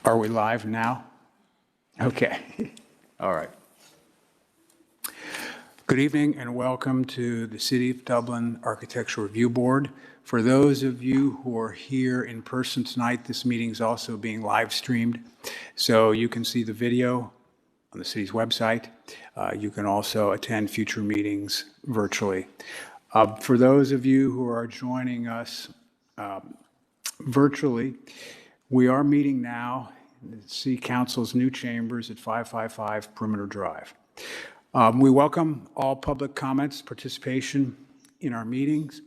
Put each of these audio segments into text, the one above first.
Are we live now? Okay. All right. Good evening and welcome to the City of Dublin Architectural Review Board. For those of you who are here in person tonight, this meeting is also being live streamed, so you can see the video on the city's website. You can also attend future meetings virtually. For those of you who are joining us virtually, we are meeting now in the City Council's new chambers at 555 Perimeter Drive. We welcome all public comments, participation in our meetings.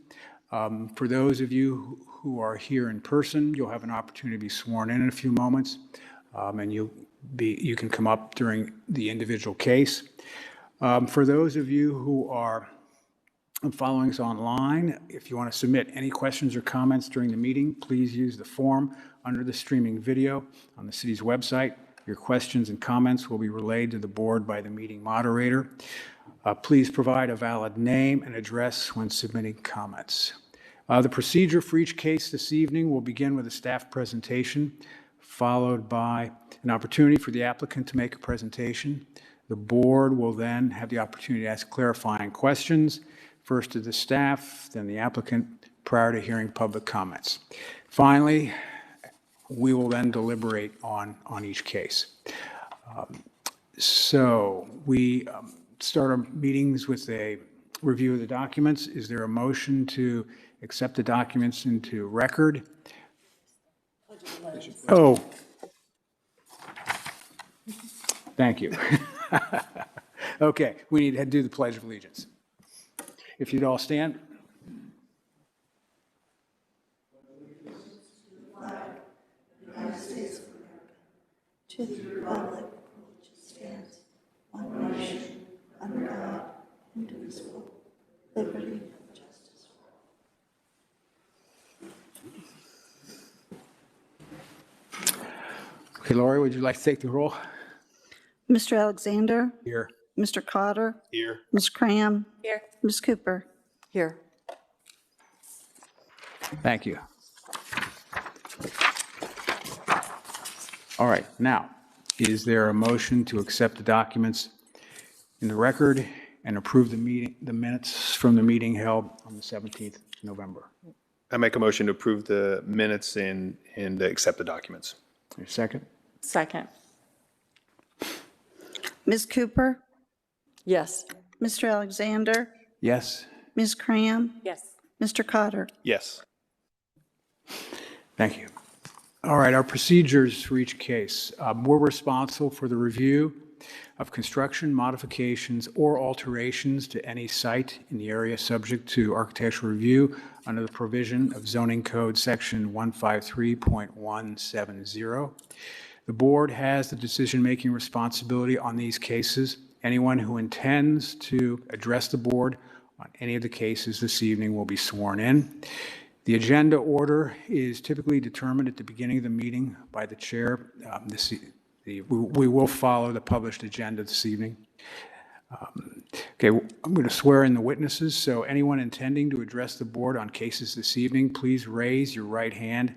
For those of you who are here in person, you'll have an opportunity to be sworn in a few moments, and you can come up during the individual case. For those of you who are following us online, if you want to submit any questions or comments during the meeting, please use the form under the streaming video on the city's website. Your questions and comments will be relayed to the board by the meeting moderator. Please provide a valid name and address when submitting comments. The procedure for each case this evening will begin with a staff presentation, followed by an opportunity for the applicant to make a presentation. The board will then have the opportunity to ask clarifying questions, first to the staff, then the applicant, prior to hearing public comments. Finally, we will then deliberate on each case. So we start our meetings with a review of the documents. Is there a motion to accept the documents into record? Oh, thank you. Okay, we need to do the Pledge of Allegiance. If you'd all stand. To the republic which stands, one nation, under God, indivisible, liberty and justice for all. Okay, Lori, would you like to take the roll? Mr. Alexander? Here. Mr. Cotter? Here. Ms. Cram? Here. Ms. Cooper? Here. Thank you. All right, now, is there a motion to accept the documents in the record and approve the minutes from the meeting held on the 17th of November? I make a motion to approve the minutes and accept the documents. Your second? Second. Ms. Cooper? Yes. Mr. Alexander? Yes? Ms. Cram? Yes. Mr. Cotter? Yes. Thank you. All right, our procedures for each case. We're responsible for the review of construction, modifications, or alterations to any site in the area subject to architectural review under the provision of Zoning Code Section 153.170. The board has the decision-making responsibility on these cases. Anyone who intends to address the board on any of the cases this evening will be sworn in. The agenda order is typically determined at the beginning of the meeting by the chair. We will follow the published agenda this evening. Okay, I'm going to swear in the witnesses, so anyone intending to address the board on cases this evening, please raise your right hand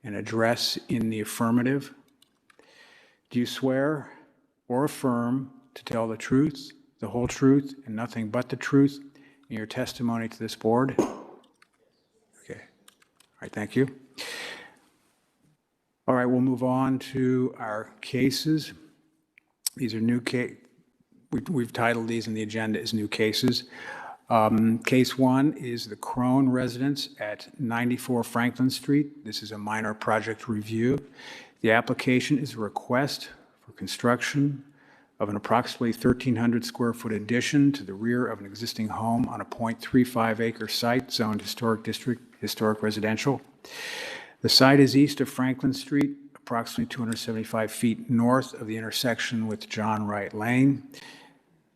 and address in the affirmative. Do you swear or affirm to tell the truth, the whole truth, and nothing but the truth in your testimony to this board? Okay. All right, thank you. All right, we'll move on to our cases. These are new cases. We've titled these in the agenda as new cases. Case 1 is the Crone residence at 94 Franklin Street. This is a minor project review. The application is a request for construction of an approximately 1,300 square foot addition to the rear of an existing home on a 0.35 acre site zoned historic district, historic residential. The site is east of Franklin Street, approximately 275 feet north of the intersection with John Wright Lane.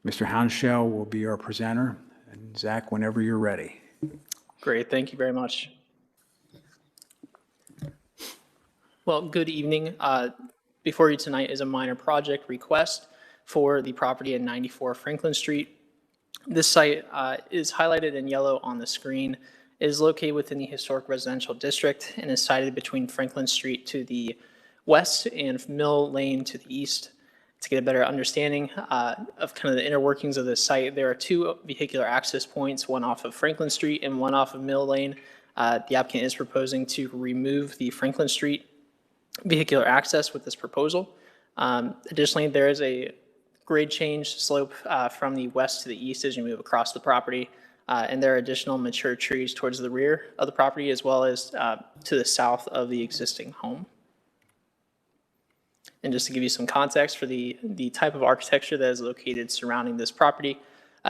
Mr. Hounshell will be our presenter. And Zach, whenever you're ready. Great, thank you very much. Well, good evening. Before you tonight is a minor project request for the property at 94 Franklin Street. This site is highlighted in yellow on the screen. It is located within the historic residential district and is sited between Franklin Street to the west and Mill Lane to the east. To get a better understanding of kind of the inner workings of this site, there are two vehicular access points, one off of Franklin Street and one off of Mill Lane. The applicant is proposing to remove the Franklin Street vehicular access with this proposal. Additionally, there is a grade change slope from the west to the east as you move across the property. And there are additional mature trees towards the rear of the property as well as to the south of the existing home. And just to give you some context for the type of architecture that is located surrounding this property,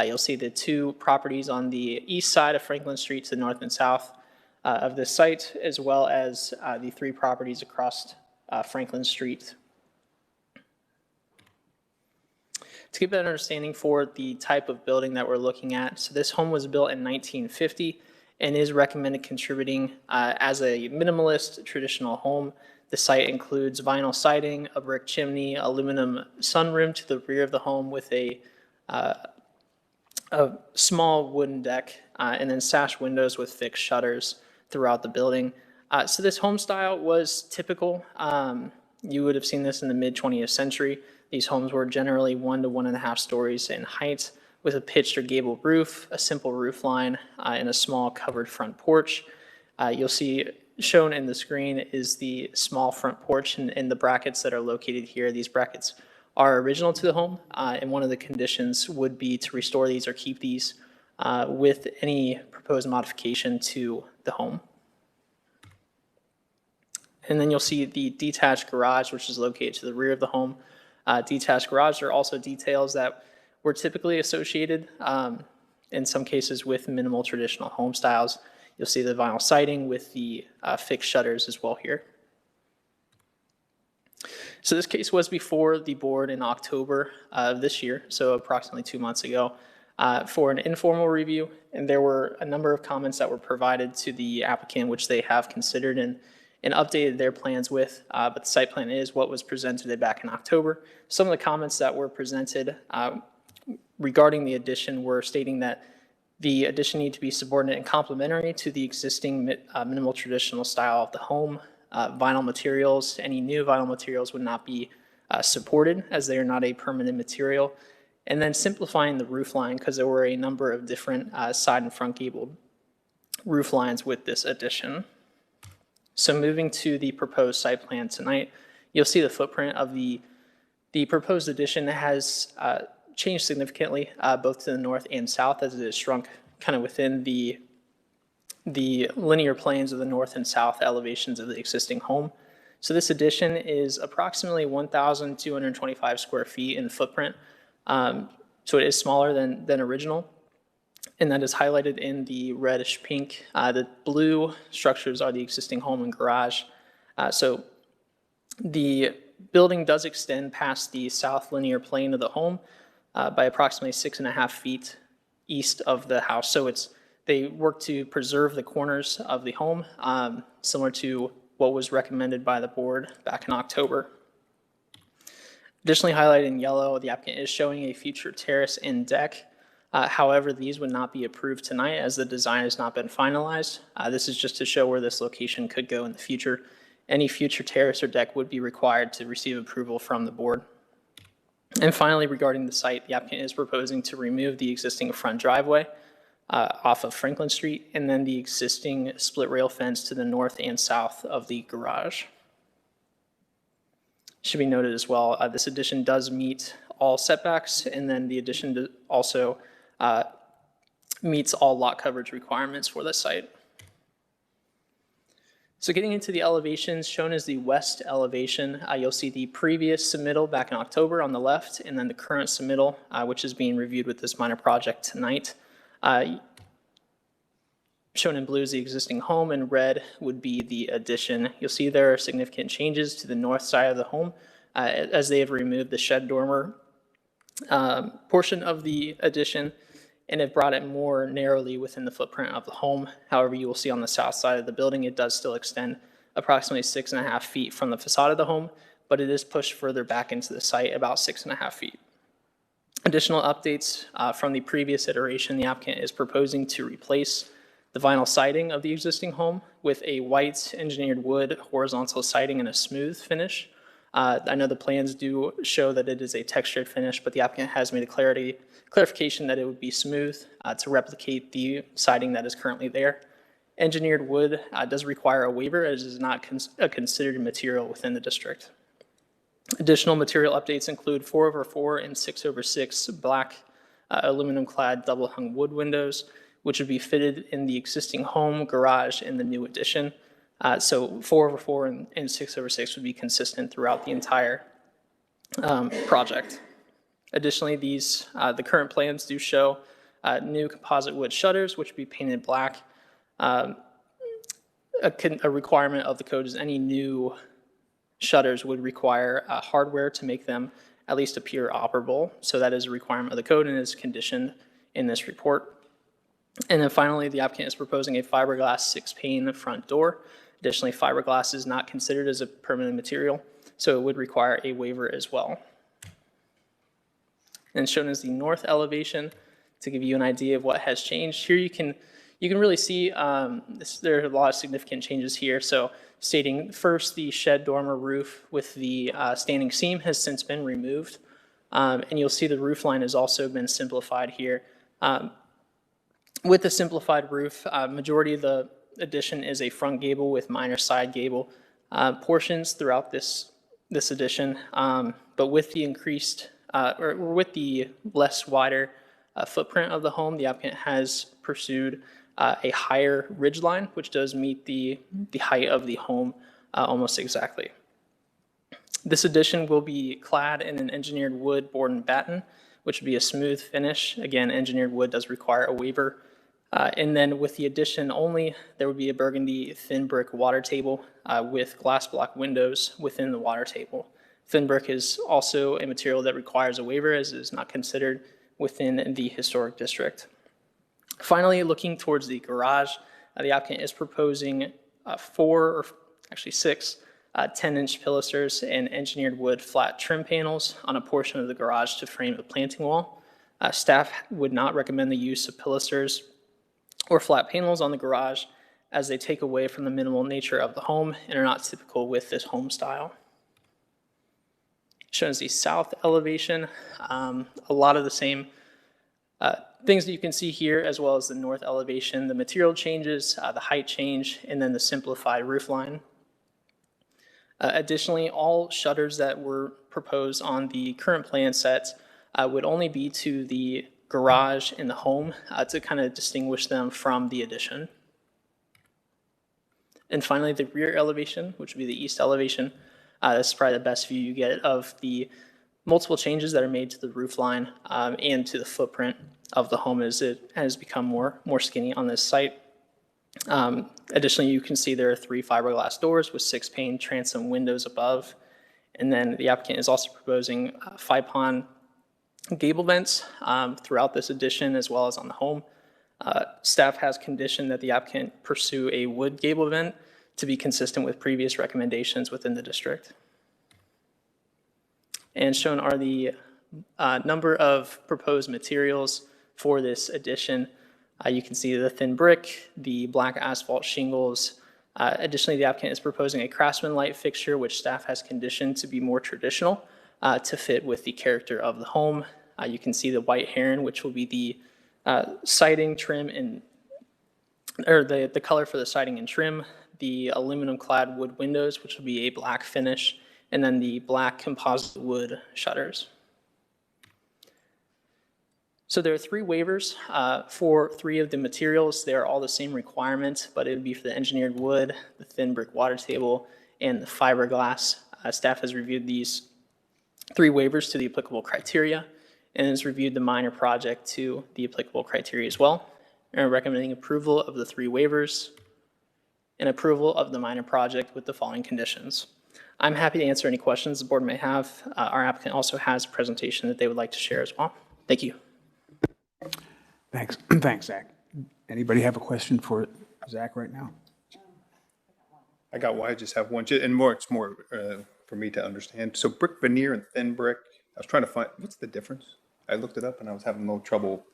you'll see the two properties on the east side of Franklin Street to the north and south of this site, as well as the three properties across Franklin Street. To get an understanding for the type of building that we're looking at, so this home was built in 1950 and is recommended contributing as a minimalist traditional home. The site includes vinyl siding, a brick chimney, aluminum sunroom to the rear of the home with a small wooden deck, and then sash windows with fixed shutters throughout the building. So this home style was typical. You would have seen this in the mid-20th century. These homes were generally 1 to 1.5 stories in height with a pitched or gable roof, a simple roof line, and a small covered front porch. You'll see shown in the screen is the small front porch and the brackets that are located here. These brackets are original to the home, and one of the conditions would be to restore these or keep these with any proposed modification to the home. And then you'll see the detached garage, which is located to the rear of the home. Detached garage are also details that were typically associated in some cases with minimal traditional home styles. You'll see the vinyl siding with the fixed shutters as well here. So this case was before the board in October of this year, so approximately 2 months ago, for an informal review. And there were a number of comments that were provided to the applicant, which they have considered and updated their plans with, but the site plan is what was presented back in October. Some of the comments that were presented regarding the addition were stating that the addition need to be subordinate and complementary to the existing minimal traditional style of the home. Vinyl materials, any new vinyl materials would not be supported as they are not a permanent material. And then simplifying the roof line because there were a number of different side and front gabled roof lines with this addition. So moving to the proposed site plan tonight, you'll see the footprint of the proposed addition has changed significantly both to the north and south as it is shrunk kind of within the linear planes of the north and south elevations of the existing home. So this addition is approximately 1,225 square feet in footprint. So it is smaller than original. And that is highlighted in the reddish pink. The blue structures are the existing home and garage. So the building does extend past the south linear plane of the home by approximately 6.5 feet east of the house. So they work to preserve the corners of the home, similar to what was recommended by the board back in October. Additionally highlighted in yellow, the applicant is showing a future terrace and deck. However, these would not be approved tonight as the design has not been finalized. This is just to show where this location could go in the future. Any future terrace or deck would be required to receive approval from the board. And finally, regarding the site, the applicant is proposing to remove the existing front driveway off of Franklin Street and then the existing split rail fence to the north and south of the garage. Should be noted as well, this addition does meet all setbacks, and then the addition also meets all lot coverage requirements for the site. So getting into the elevations, shown as the west elevation, you'll see the previous submittal back in October on the left, and then the current submittal, which is being reviewed with this minor project tonight. Shown in blue is the existing home, and red would be the addition. You'll see there are significant changes to the north side of the home as they have removed the shed dormer portion of the addition and have brought it more narrowly within the footprint of the home. However, you will see on the south side of the building, it does still extend approximately 6.5 feet from the facade of the home, but it is pushed further back into the site about 6.5 feet. Additional updates from the previous iteration, the applicant is proposing to replace the vinyl siding of the existing home with a white engineered wood horizontal siding and a smooth finish. I know the plans do show that it is a textured finish, but the applicant has made a clarification that it would be smooth to replicate the siding that is currently there. Engineered wood does require a waiver as it is not a considered material within the district. Additional material updates include 4/4 and 6/6 black aluminum-clad double-hung wood windows, which would be fitted in the existing home, garage, and the new addition. So 4/4 and 6/6 would be consistent throughout the entire project. Additionally, the current plans do show new composite wood shutters, which would be painted black. A requirement of the code is any new shutters would require hardware to make them at least appear operable. So that is a requirement of the code and is conditioned in this report. And then finally, the applicant is proposing a fiberglass 6-pane front door. Additionally, fiberglass is not considered as a permanent material, so it would require a waiver as well. And shown as the north elevation, to give you an idea of what has changed. Here you can really see there are a lot of significant changes here. So stating first, the shed dormer roof with the standing seam has since been removed. And you'll see the roof line has also been simplified here. With the simplified roof, majority of the addition is a front gable with minor side gable portions throughout this addition. But with the increased, or with the less wider footprint of the home, the applicant has pursued a higher ridge line, which does meet the height of the home almost exactly. This addition will be clad in an engineered wood board and batten, which would be a smooth finish. Again, engineered wood does require a waiver. And then with the addition only, there would be a burgundy thin brick water table with glass block windows within the water table. Thin brick is also a material that requires a waiver as it is not considered within the historic district. Finally, looking towards the garage, the applicant is proposing 6 10-inch pilasters and engineered wood flat trim panels on a portion of the garage to frame a planting wall. Staff would not recommend the use of pilasters or flat panels on the garage as they take away from the minimal nature of the home and are not typical with this home style. Shown as the south elevation, a lot of the same things that you can see here, as well as the north elevation, the material changes, the height change, and then the simplified roof line. Additionally, all shutters that were proposed on the current plan sets would only be to the garage and the home to kind of distinguish them from the addition. And finally, the rear elevation, which would be the east elevation. This is probably the best view you get of the multiple changes that are made to the roof line and to the footprint of the home as it has become more skinny on this site. Additionally, you can see there are 3 fiberglass doors with 6-pane transom windows above. And then the applicant is also proposing 5-pon gable vents throughout this addition as well as on the home. Staff has conditioned that the applicant pursue a wood gable vent to be consistent with previous recommendations within the district. And shown are the number of proposed materials for this addition. You can see the thin brick, the black asphalt shingles. Additionally, the applicant is proposing a Craftsman light fixture, which staff has conditioned to be more traditional to fit with the character of the home. You can see the white heron, which will be the siding trim and, or the color for the siding and trim, the aluminum clad wood windows, which will be a black finish, and then the black composite wood shutters. So there are 3 waivers for 3 of the materials. They are all the same requirements, but it would be for the engineered wood, the thin brick water table, and the fiberglass. Staff has reviewed these 3 waivers to the applicable criteria and has reviewed the minor project to the applicable criteria as well. And are recommending approval of the 3 waivers and approval of the minor project with the following conditions. I'm happy to answer any questions the board may have. Our applicant also has a presentation that they would like to share as well. Thank you. Thanks, thanks, Zach. Anybody have a question for Zach right now? I got one. I just have one, and more. It's more for me to understand. So brick veneer and thin brick. I was trying to find what's the difference. I looked it up and I was having a little trouble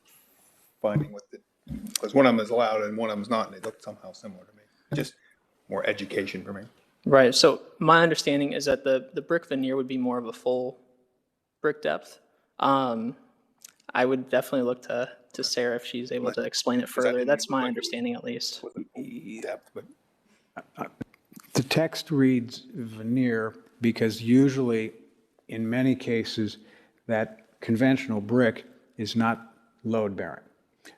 finding what the Because one of them is allowed and one of them is not, and they look somehow similar to me. Just more education for me. Right, so my understanding is that the brick veneer would be more of a full brick depth. I would definitely look to Sarah if she's able to explain it further. That's my understanding at least. Depth, but The text reads veneer because usually, in many cases, that conventional brick is not load-bearing.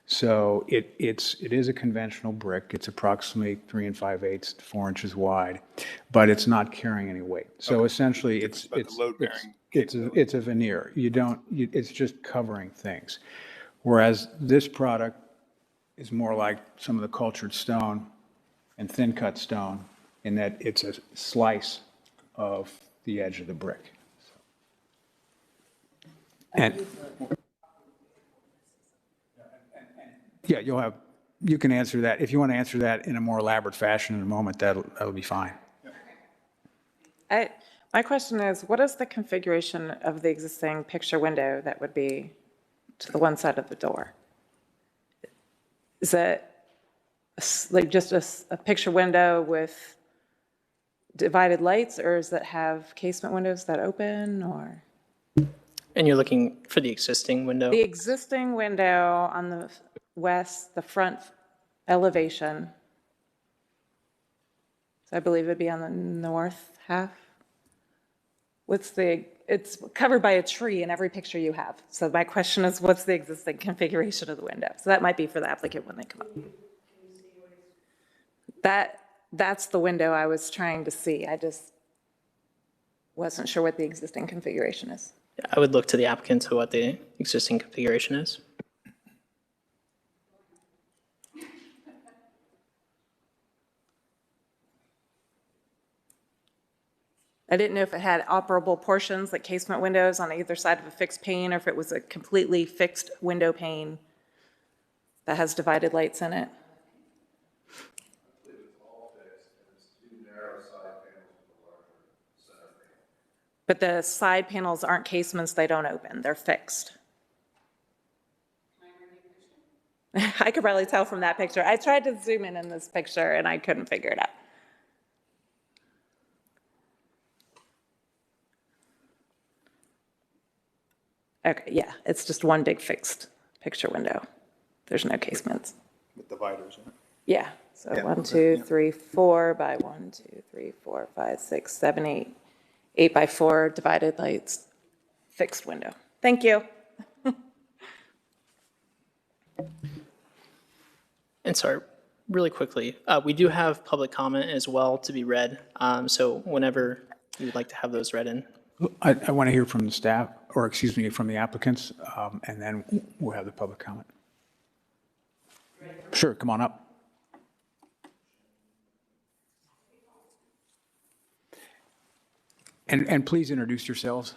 So it is a conventional brick. It's approximately 3 5/8 to 4 inches wide, but it's not carrying any weight. So essentially, about the load-bearing it's a veneer. It's just covering things. Whereas this product is more like some of the cultured stone and thin-cut stone in that it's a slice of the edge of the brick. And yeah, you can answer that. If you want to answer that in a more elaborate fashion in a moment, that'll be fine. My question is, what is the configuration of the existing picture window that would be to the one side of the door? Is it like just a picture window with divided lights, or does it have casement windows that open, or? And you're looking for the existing window? The existing window on the west, the front elevation. So I believe it'd be on the north half. It's covered by a tree in every picture you have. So my question is, what's the existing configuration of the window? So that might be for the applicant when they come up. That's the window I was trying to see. I just wasn't sure what the existing configuration is. I would look to the applicant to what the existing configuration is. I didn't know if it had operable portions, like casement windows on either side of a fixed pane, or if it was a completely fixed window pane that has divided lights in it. But the side panels aren't casements, they don't open, they're fixed. I could probably tell from that picture. I tried to zoom in this picture and I couldn't figure it out. Okay, yeah, it's just one big fixed picture window. There's no casements. with dividers. Yeah, so Yeah, 1, okay, 2, yeah. 3, 4 by 1, 2, 3, 4, 5, 6, 7, 8. 8 by 4 divided lights, fixed window. Thank you. And sorry, really quickly, we do have public comment as well to be read. So whenever you would like to have those read in. I want to hear from the staff, or excuse me, from the applicants, and then we'll have the public comment. Sure, come on up. And please introduce yourselves.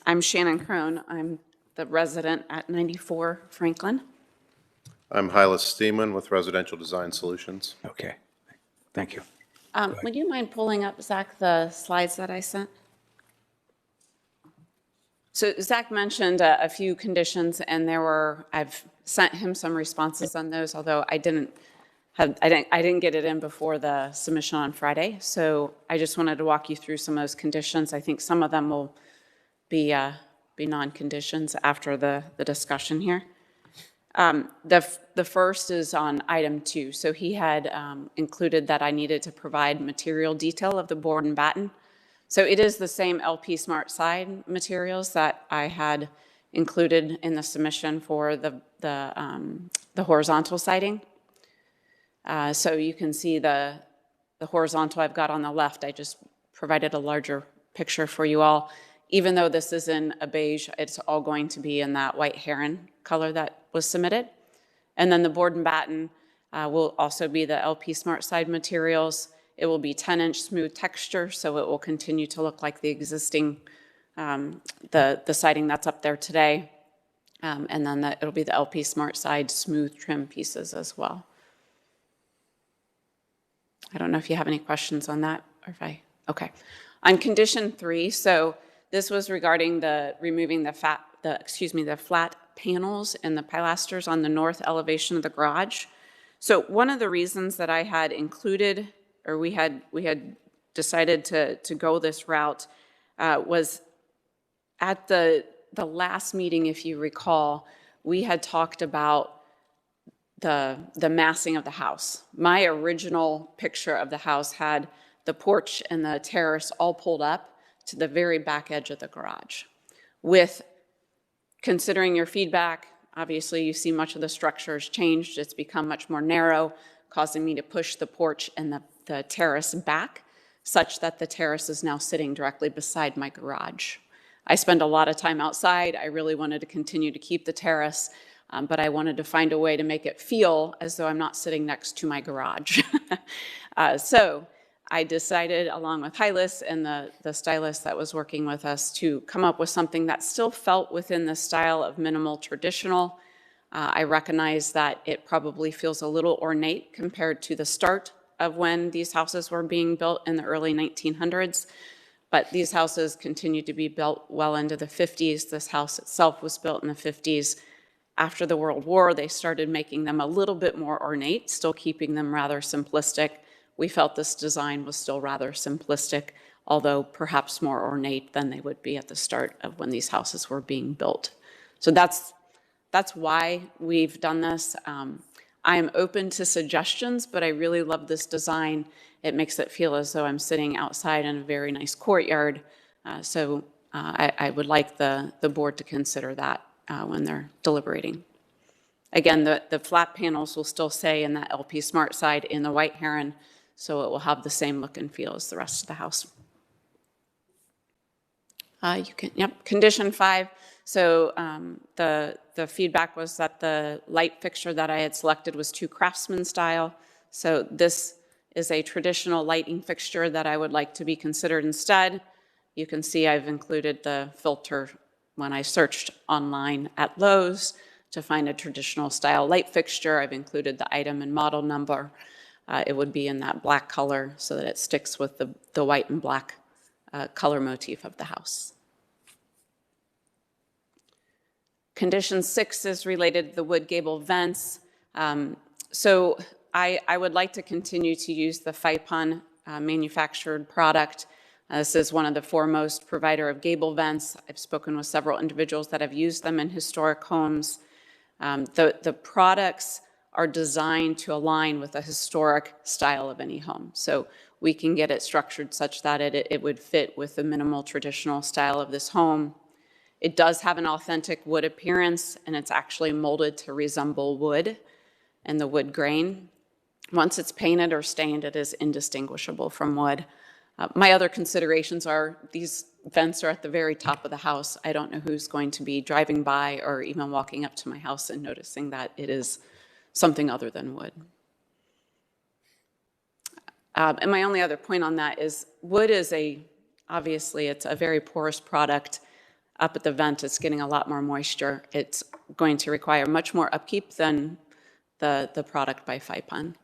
I'm Shannon Crone. I'm the resident at 94 Franklin. I'm Hylas Steeman with Residential Design Solutions. Okay, thank you. Would you mind pulling up, Zach, the slides that I sent? So Zach mentioned a few conditions, and I've sent him some responses on those, although I didn't get it in before the submission on Friday. So I just wanted to walk you through some of those conditions. I think some of them will be non-conditions after the discussion here. The first is on item 2. So he had included that I needed to provide material detail of the board and batten. So it is the same LP Smart Side materials that I had included in the submission for the horizontal siding. So you can see the horizontal I've got on the left. I just provided a larger picture for you all. Even though this is in a beige, it's all going to be in that white heron color that was submitted. And then the board and batten will also be the LP Smart Side materials. It will be 10-inch smooth texture, so it will continue to look like the existing, the siding that's up there today. And then it'll be the LP Smart Side smooth trim pieces as well. I don't know if you have any questions on that, or if okay. On condition 3, so this was regarding removing the flat panels and the pilasters on the north elevation of the garage. So one of the reasons that I had included, or we had decided to go this route, was at the last meeting, if you recall, we had talked about the massing of the house. My original picture of the house had the porch and the terrace all pulled up to the very back edge of the garage. With considering your feedback, obviously you see much of the structure has changed. It's become much more narrow, causing me to push the porch and the terrace back, such that the terrace is now sitting directly beside my garage. I spend a lot of time outside. I really wanted to continue to keep the terrace, but I wanted to find a way to make it feel as though I'm not sitting next to my garage. So I decided, along with Hylas and the stylist that was working with us, to come up with something that still felt within the style of minimal traditional. I recognize that it probably feels a little ornate compared to the start of when these houses were being built in the early 1900s. But these houses continued to be built well into the 50s. This house itself was built in the 50s. After the World War, they started making them a little bit more ornate, still keeping them rather simplistic. We felt this design was still rather simplistic, although perhaps more ornate than they would be at the start of when these houses were being built. So that's why we've done this. I am open to suggestions, but I really love this design. It makes it feel as though I'm sitting outside in a very nice courtyard. So I would like the board to consider that when they're deliberating. Again, the flat panels will still say in that LP Smart side in the white heron, so it will have the same look and feel as the rest of the house. Condition 5. So the feedback was that the light fixture that I had selected was too craftsman style. So this is a traditional lighting fixture that I would like to be considered instead. You can see I've included the filter when I searched online at Lowe's to find a traditional style light fixture. I've included the item and model number. It would be in that black color so that it sticks with the white and black color motif of the house. Condition 6 is related to the wood gable vents. So I would like to continue to use the Fipon manufactured product. This is one of the foremost provider of gable vents. I've spoken with several individuals that have used them in historic homes. The products are designed to align with the historic style of any home. So we can get it structured such that it would fit with the minimal traditional style of this home. It does have an authentic wood appearance, and it's actually molded to resemble wood and the wood grain. Once it's painted or stained, it is indistinguishable from wood. My other considerations are these vents are at the very top of the house. I don't know who's going to be driving by or even walking up to my house and noticing that it is something other than wood. And my only other point on that is wood is obviously it's a very porous product. Up at the vent, it's getting a lot more moisture. It's going to require much more upkeep than the product by Fipon.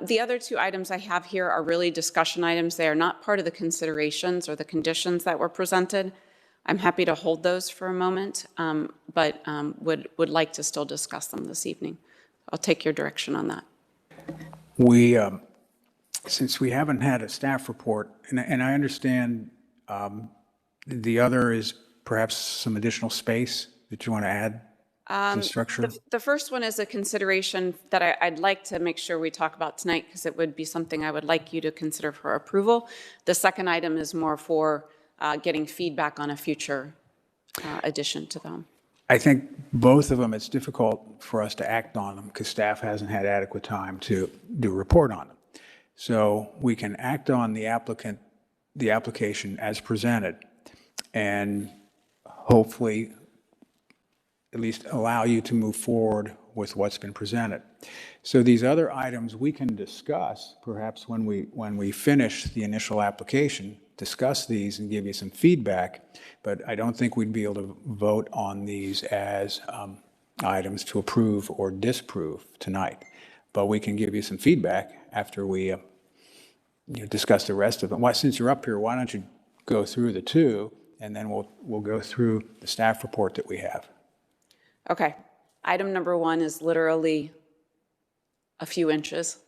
The other two items I have here are really discussion items. They are not part of the considerations or the conditions that were presented. I'm happy to hold those for a moment, but would like to still discuss them this evening. I'll take your direction on that. Since we haven't had a staff report, and I understand the other is perhaps some additional space that you want to add to the structure? The first one is a consideration that I'd like to make sure we talk about tonight because it would be something I would like you to consider for approval. The second item is more for getting feedback on a future addition to them. I think both of them, it's difficult for us to act on them because staff hasn't had adequate time to do a report on them. So we can act on the application as presented and hopefully at least allow you to move forward with what's been presented. So these other items we can discuss perhaps when we finish the initial application, discuss these and give you some feedback, but I don't think we'd be able to vote on these as items to approve or disapprove tonight. But we can give you some feedback after we discuss the rest of them. Since you're up here, why don't you go through the two and then we'll go through the staff report that we have. Okay. Item number 1 is literally a few inches.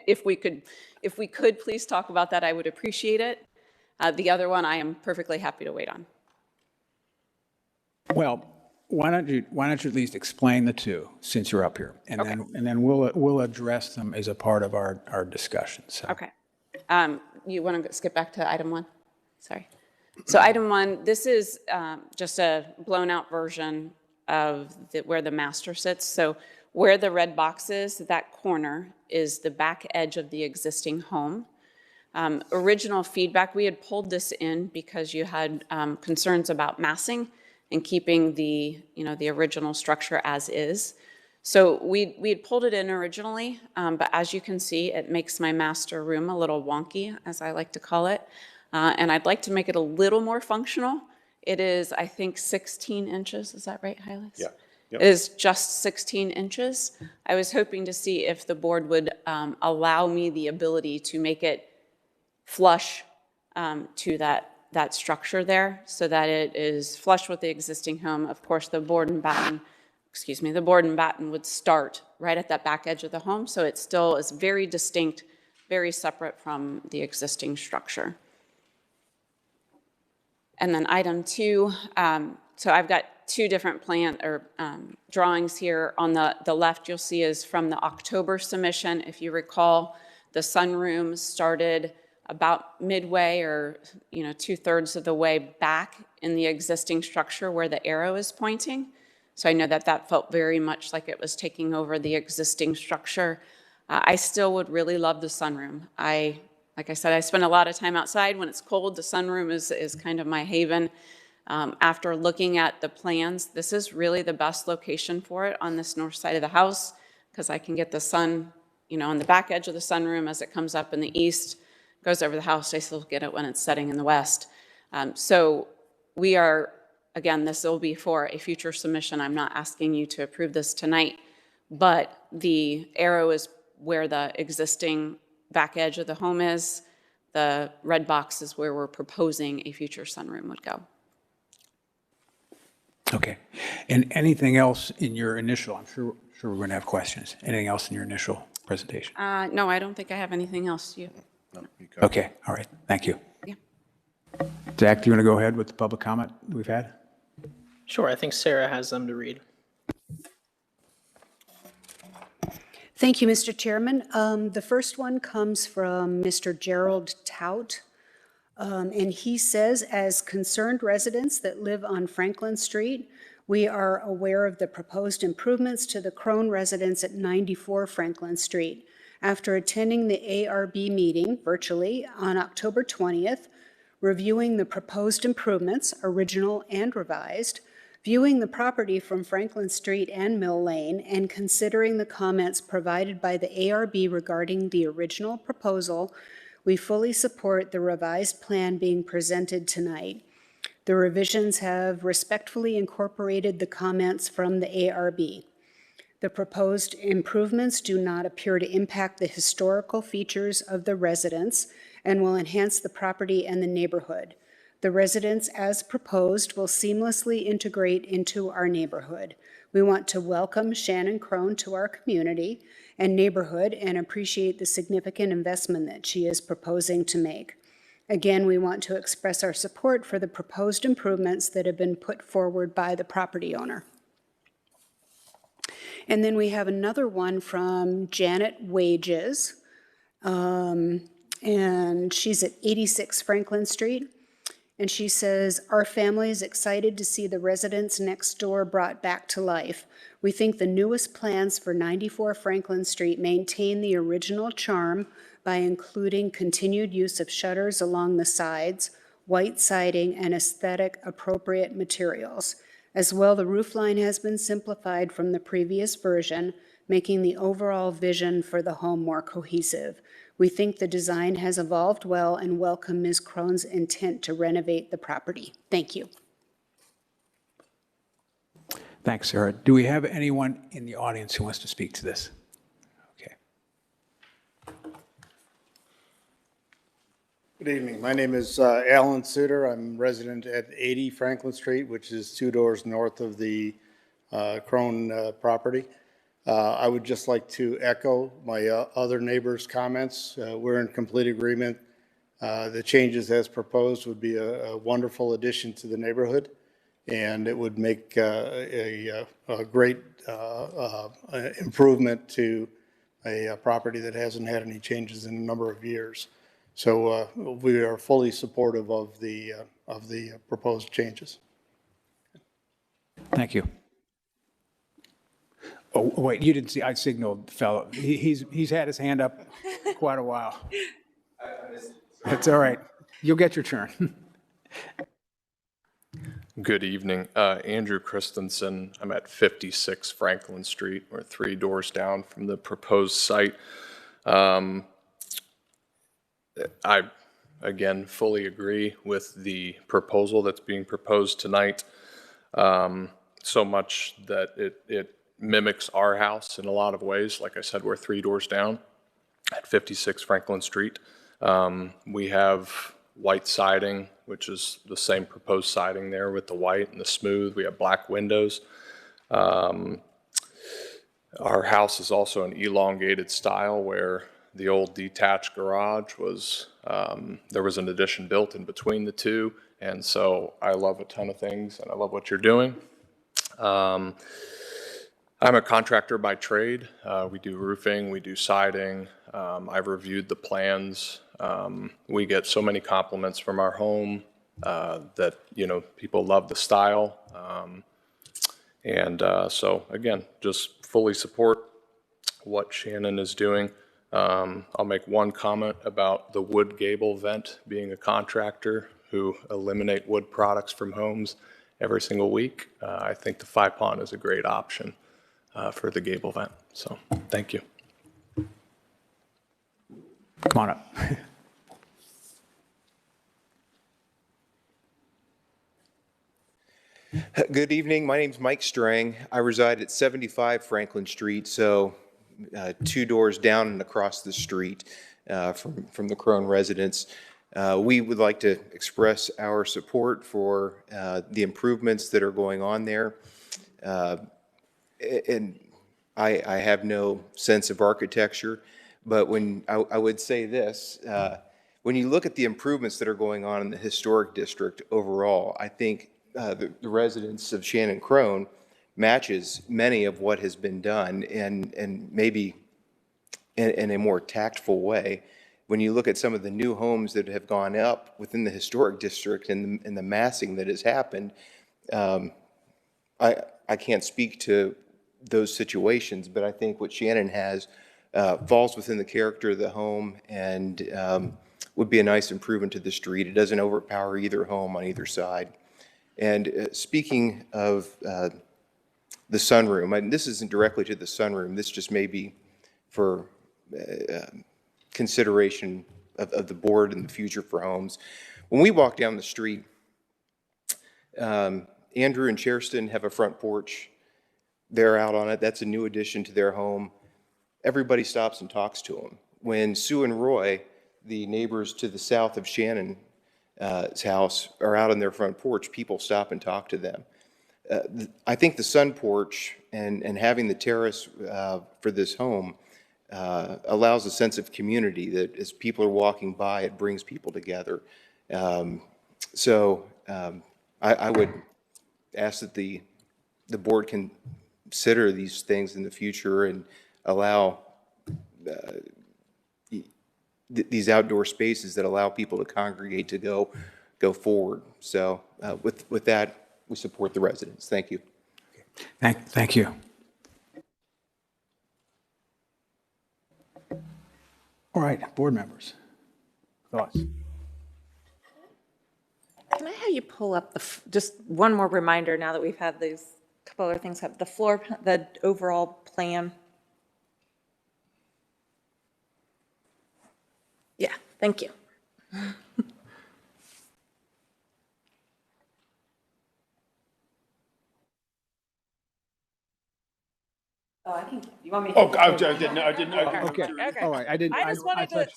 If we could please talk about that, I would appreciate it. The other one, I am perfectly happy to wait on. Well, why don't you at least explain the two, since you're up here? And then we'll address them as a part of our discussion, so. Okay. You want to skip back to item 1? Sorry. So item 1, this is just a blown out version of where the master sits. So where the red box is, that corner is the back edge of the existing home. Original feedback, we had pulled this in because you had concerns about massing and keeping the original structure as is. So we had pulled it in originally, but as you can see, it makes my master room a little wonky, as I like to call it. And I'd like to make it a little more functional. It is, I think, 16 inches. Is that right, Hylas? Yeah. Yep. It is just 16 inches. I was hoping to see if the board would allow me the ability to make it flush to that structure there, so that it is flush with the existing home. Of course, the board and batten would start right at that back edge of the home, so it still is very distinct, very separate from the existing structure. And then item 2, so I've got 2 different drawings here. On the left, you'll see is from the October submission. If you recall, the sunroom started about midway or 2/3 of the way back in the existing structure where the arrow is pointing. So I know that felt very much like it was taking over the existing structure. I still would really love the sunroom. Like I said, I spend a lot of time outside. When it's cold, the sunroom is kind of my haven. After looking at the plans, this is really the best location for it on this north side of the house, because I can get the sun, on the back edge of the sunroom as it comes up in the east, goes over the house. I still get it when it's setting in the west. So we are, again, this will be for a future submission. I'm not asking you to approve this tonight, but the arrow is where the existing back edge of the home is. The red box is where we're proposing a future sunroom would go. Okay. And anything else in your initial, I'm sure we're going to have questions. Anything else in your initial presentation? No, I don't think I have anything else. No, you go. Okay, all right, thank you. Yeah. Zach, do you want to go ahead with the public comment we've had? Sure, I think Sarah has them to read. Thank you, Mr. Chairman. The first one comes from Mr. Gerald Tout, and he says, as concerned residents that live on Franklin Street, we are aware of the proposed improvements to the Crone residence at 94 Franklin Street. After attending the ARB meeting virtually on October 20th, reviewing the proposed improvements, original and revised, viewing the property from Franklin Street and Mill Lane, and considering the comments provided by the ARB regarding the original proposal, we fully support the revised plan being presented tonight. The revisions have respectfully incorporated the comments from the ARB. The proposed improvements do not appear to impact the historical features of the residence and will enhance the property and the neighborhood. The residence, as proposed, will seamlessly integrate into our neighborhood. We want to welcome Shannon Crone to our community and neighborhood and appreciate the significant investment that she is proposing to make. Again, we want to express our support for the proposed improvements that have been put forward by the property owner. And then we have another one from Janet Wages, and she's at 86 Franklin Street. And she says, our family is excited to see the residence next door brought back to life. We think the newest plans for 94 Franklin Street maintain the original charm by including continued use of shutters along the sides, white siding, and aesthetic appropriate materials. As well, the roof line has been simplified from the previous version, making the overall vision for the home more cohesive. We think the design has evolved well and welcome Ms. Crone's intent to renovate the property. Thank you. Thanks, Sarah. Do we have anyone in the audience who wants to speak to this? Okay. Good evening. My name is Alan Suter. I'm resident at 80 Franklin Street, which is 2 doors north of the Crone property. I would just like to echo my other neighbors' comments. We're in complete agreement. The changes as proposed would be a wonderful addition to the neighborhood, and it would make a great improvement to a property that hasn't had any changes in a number of years. So we are fully supportive of the proposed changes. Thank you. Oh, wait, you didn't see, I signaled the fellow. He's had his hand up quite a while. That's all right. You'll get your turn. Good evening. Andrew Christensen. I'm at 56 Franklin Street. We're 3 doors down from the proposed site. I, again, fully agree with the proposal that's being proposed tonight. So much that it mimics our house in a lot of ways. Like I said, we're 3 doors down at 56 Franklin Street. We have white siding, which is the same proposed siding there with the white and the smooth. We have black windows. Our house is also an elongated style where the old detached garage was, there was an addition built in between the two. And so I love a ton of things and I love what you're doing. I'm a contractor by trade. We do roofing, we do siding. I've reviewed the plans. We get so many compliments from our home that, you know, people love the style. So again, just fully support what Shannon is doing. I'll make one comment about the wood gable vent, being a contractor who eliminate wood products from homes every single week. I think the 5-pond is a great option for the gable vent. So thank you. Come on up. Good evening. My name's Mike Strang. I reside at 75 Franklin Street, so 2 doors down and across the street from the Crone residence. We would like to express our support for the improvements that are going on there. And I have no sense of architecture, but when I would say this, when you look at the improvements that are going on in the historic district overall, I think the residents of Shannon Crone matches many of what has been done, and maybe in a more tactful way. When you look at some of the new homes that have gone up within the historic district and the massing that has happened, I can't speak to those situations, but I think what Shannon has falls within the character of the home and would be a nice improvement to the street. It doesn't overpower either home on either side. And speaking of the sunroom, and this isn't directly to the sunroom, this just may be for consideration of the board in the future for homes. When we walk down the street, Andrew and Cherston have a front porch. They're out on it. That's a new addition to their home. Everybody stops and talks to them. When Sue and Roy, the neighbors to the south of Shannon's house, are out on their front porch, people stop and talk to them. I think the sun porch and having the terrace for this home allows a sense of community that as people are walking by, it brings people together. I would ask that the board consider these things in the future and allow these outdoor spaces that allow people to congregate to go forward. So with that, we support the residents. Thank you. Thank you. All right, board members, thoughts? Can I have you pull up just one more reminder now that we've had these couple other things, have the overall plan? Yeah, thank you. Oh, I can, you want me to? Oh, I didn't. Okay, all right, I didn't. I just wanted to,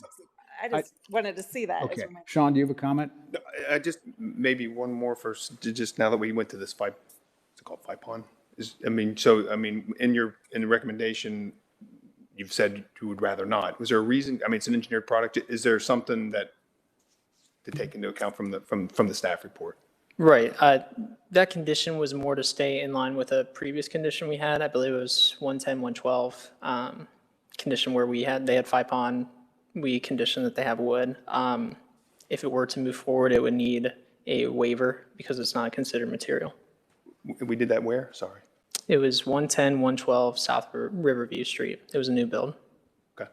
I just wanted to see that. as Okay. my- Sean, do you have a comment? No, I just, maybe one more first, just now that we went to this what's it called, FIPON? In the recommendation, you've said you would rather not. Was there a reason? I mean, it's an engineered product. Is there something that to take into account from the staff report? Right. That condition was more to stay in line with a previous condition we had. I believe it was 110, 112, condition where they had FIPON. We conditioned that they have wood. If it were to move forward, it would need a waiver because it's not considered material. We did that where? Sorry. It was 110, 112 South Riverview Street. It was a new build. Okay.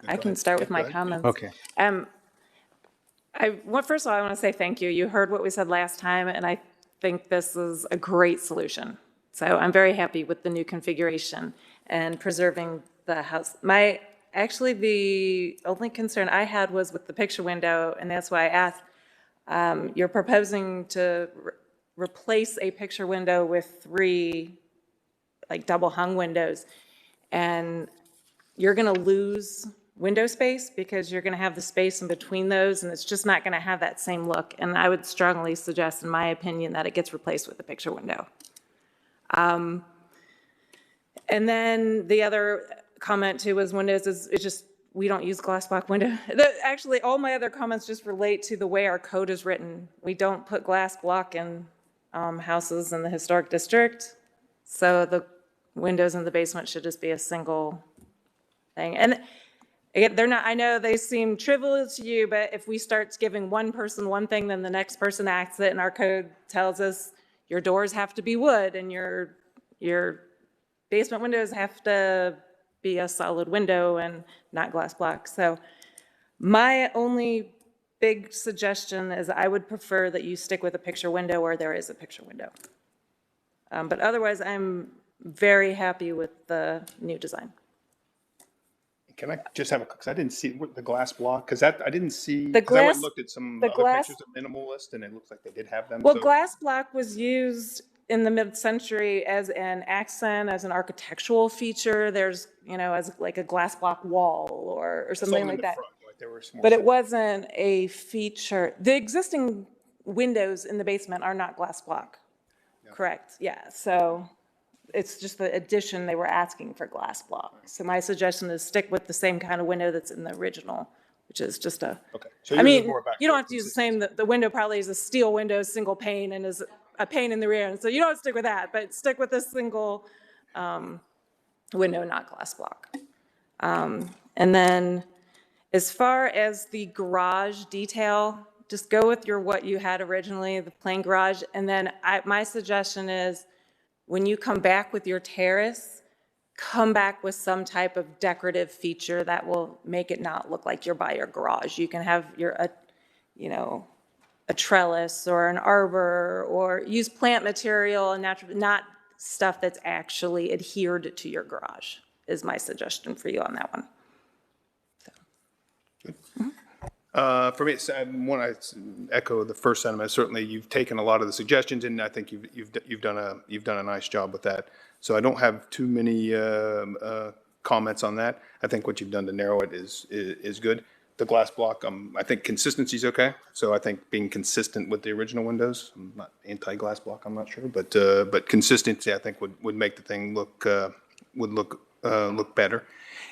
I can start with my comments. Okay. First of all, I want to say thank you. You heard what we said last time, and I think this is a great solution. So I'm very happy with the new configuration and preserving the house. Actually, the only concern I had was with the picture window, and that's why I asked. You're proposing to replace a picture window with 3 like double hung windows, and you're going to lose window space because you're going to have the space in between those, and it's just not going to have that same look. And I would strongly suggest, in my opinion, that it gets replaced with a picture window. And then the other comment too was windows it's just, we don't use glass block window. Actually, all my other comments just relate to the way our code is written. We don't put glass block in houses in the historic district. So the windows in the basement should just be a single thing. And again, they're not, I know they seem trivial to you, but if we start giving one person one thing, then the next person acts it, and our code tells us your doors have to be wood and your basement windows have to be a solid window and not glass block. So my only big suggestion is I would prefer that you stick with a picture window where there is a picture window. But otherwise, I'm very happy with the new design. Can I just have because I didn't see the glass block, because I didn't see, The because I went glass- and looked at some the other glass- pictures of minimalist, and it looks like they did have them. Well, so- glass block was used in the mid-century as an accent, as an architectural feature. There's, as like a glass block wall or I saw something them in like the that. front, like they were more But it simple. wasn't a feature. The existing windows in the basement are not glass block. Correct, yeah. So it's just the addition, they were asking for glass block. So my suggestion is stick with the same kind of window that's in the original, which is just a, Okay. So I yours is mean, more about you don't have to use the same, the window probably is a steel window, single pane, and is a pane in the rear. And so you don't stick with that, but stick with a single window, not glass block. And then as far as the garage detail, just go with what you had originally, the plain garage. And then my suggestion is when you come back with your terrace, come back with some type of decorative feature that will make it not look like you're by your garage. You can have a trellis or an arbor, or use plant material and natural, not stuff that's actually adhered to your garage, is my suggestion for you on that one. For me, I want to echo the first sentiment. Certainly, you've taken a lot of the suggestions, and I think you've done a nice job with that. So I don't have too many comments on that. I think what you've done to narrow it is good. The glass block, I think consistency is okay. So I think being consistent with the original windows. I'm not anti-glass block. I'm not sure, but consistency, I think would make the thing look better.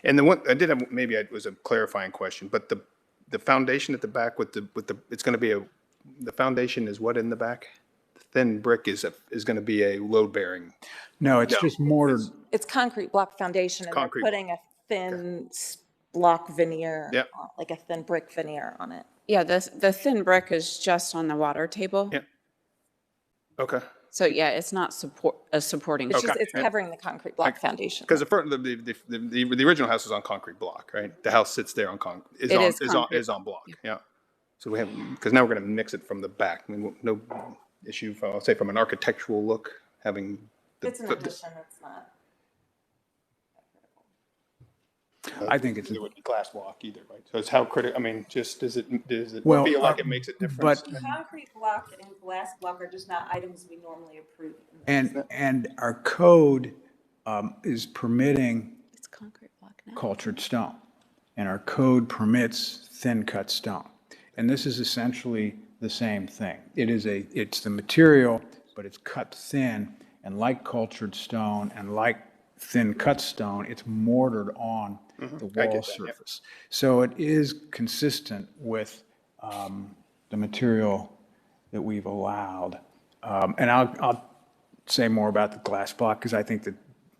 And the one I did have, maybe it was a clarifying question, but the foundation at the back with the it's going to be the foundation is what in the back? Thin brick is going to be a load bearing. No, it's just mortar. It's concrete block foundation, and they're Concrete putting a thin block veneer, Yep. like a thin brick veneer on it. Yeah, the thin brick is just on the water table. Yeah. Okay. So yeah, it's not a supporting. It's Okay. just, it's covering the concrete block foundation. Because the original house is on concrete block, right? The house sits there on It is concrete. is on block. Yeah. So we have, because now we're going to mix it from the back. I mean, no issue. I'll say from an architectural look, having. It's an addition, it's not. I think it's, It would be glass block either, right? So it's how critical. I mean, just does it Well, feel like it makes a difference? but- Concrete block and glass block are just not items we normally approve. and our code is permitting It's concrete block now. cultured stone, and our code permits thin-cut stone. And this is essentially the same thing. It's the material, but it's cut thin, and like cultured stone and like thin-cut stone, it's mortared on the wall surface. So it is consistent with the material that we've allowed. And I'll say more about the glass block, because I think that,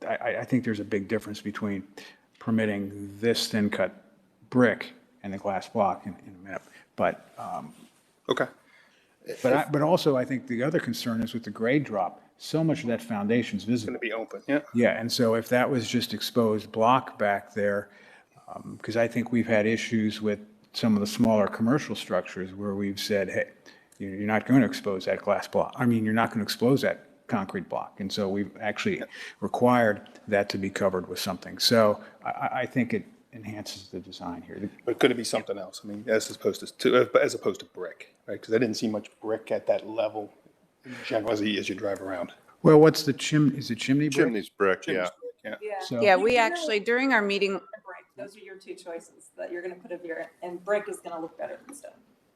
I think there's a big difference between permitting this thin-cut brick and the glass block in a minute. But, Okay. but also, I think the other concern is with the grade drop, so much of that foundation is visible. Going to be open, yeah. Yeah, and so if that was just exposed block back there, because I think we've had issues with some of the smaller commercial structures where we've said, hey, you're not going to expose that glass block. I mean, you're not going to expose that concrete block. And so we've actually required that to be covered with something. So I think it enhances the design here. But could it be something else? I mean, as opposed to brick, right? Because I didn't see much brick at that level in general as you drive around. Well, what's the is it chimney brick? Chimney's brick, yeah. Yeah. So- Yeah, we actually, during our meeting, Brick, those are your two choices that you're gonna put in here, and brick is gonna look better than stone.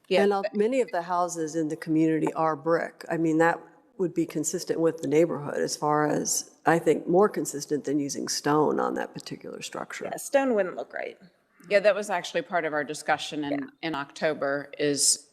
yeah, And many of the houses in the community are brick. I mean, that would be consistent with the neighborhood as far as, I think, more consistent than using stone on that particular structure. Yeah, stone wouldn't look right. yeah, that was actually part of our discussion in October is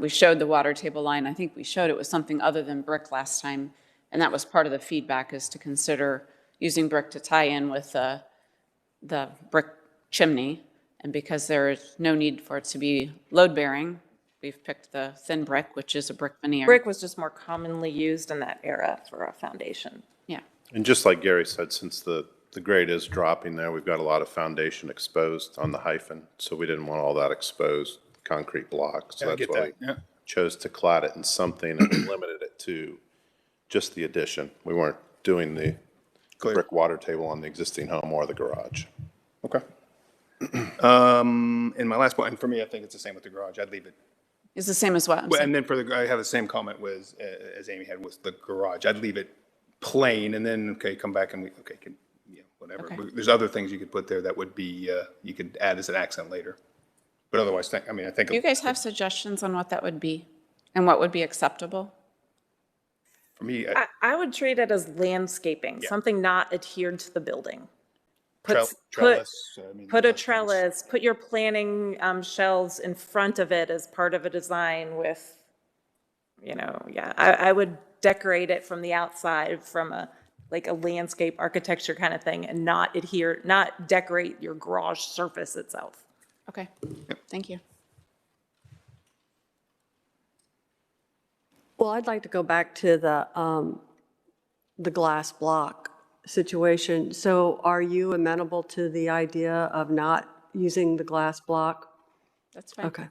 we showed the water table line. I think we showed it was something other than brick last time. And that was part of the feedback, is to consider using brick to tie in with the brick chimney. And because there is no need for it to be load-bearing, we've picked the thin brick, which is a brick veneer. Brick was just more commonly used in that era for a foundation. Yeah. And just like Gary said, since the grade is dropping there, we've got a lot of foundation exposed on the hyphen, so we didn't want all that exposed concrete block. So Yeah, I that's get why that, yeah. we chose to clad it in something and limited it to just the addition. We weren't doing the Clear. brick water table on the existing home or the garage. Okay. And my last point, and for me, I think it's the same with the garage. I'd leave it. It's the same as what I'm Well, saying. and then I have the same comment with, as Amy had with the garage. I'd leave it plain and then, come back and whatever. Okay. There's other things you could put there that would be, you could add as an accent later. But otherwise, I think. Do you guys have suggestions on what that would be and what would be acceptable? For me, I would treat it as landscaping, something not adhered to the building. trellis. I mean, Put a those things. trellis, put your planning shelves in front of it as part of a design with, I would decorate it from the outside from a landscape architecture kind of thing and not decorate your garage surface itself. Okay, thank you. Well, I'd like to go back to the glass block situation. So are you amenable to the idea of not using the glass block? That's fine. Okay.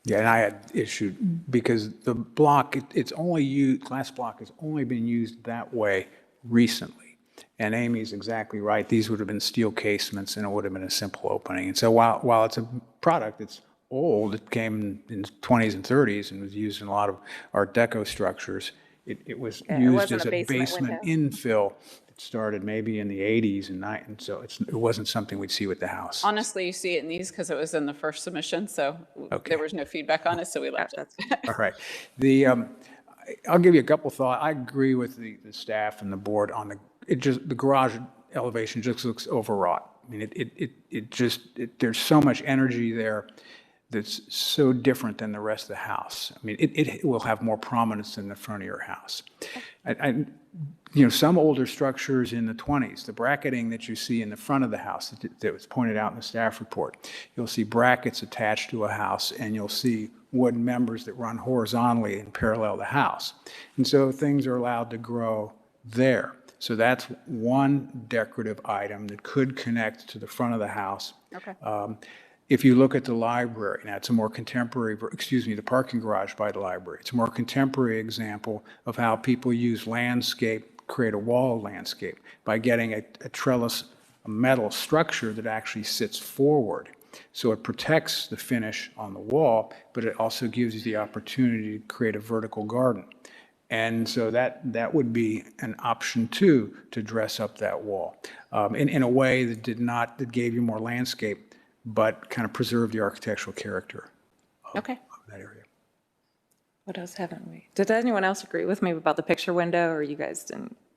Yeah, and I had issued, because the block, it's only used, glass block has only been used that way recently. And Amy's exactly right. These would have been steel casements and it would have been a simple opening. And so while it's a product that's old, it came in the 20s and 30s and was used in a lot of Art Deco structures. It was used wasn't as a a basement basement infill. It started maybe in the 80s and so it wasn't something we'd see with the house. Honestly, you see it in these because it was in the first submission, so there was no feedback on it, so we left it. All right. I'll give you a couple thoughts. I agree with the staff and the board on the garage elevation just looks overwrought. I mean, there's so much energy there that's so different than the rest of the house. I mean, it will have more prominence in the front of your house. Some older structures in the 20s, the bracketing that you see in the front of the house that was pointed out in the staff report, you'll see brackets attached to a house and you'll see wooden members that run horizontally and parallel the house. And so things are allowed to grow there. So that's one decorative item that could connect to the front of the house. Okay. If you look at the library, now it's a more contemporary, the parking garage by the library. It's a more contemporary example of how people use landscape, create a wall landscape by getting a trellis, a metal structure that actually sits forward. So it protects the finish on the wall, but it also gives you the opportunity to create a vertical garden. And so that would be an option too, to dress up that wall in a way that gave you more landscape, but kind of preserved the architectural character Okay. of that area. What else haven't we? Did anyone else agree with me about the picture window, or you guys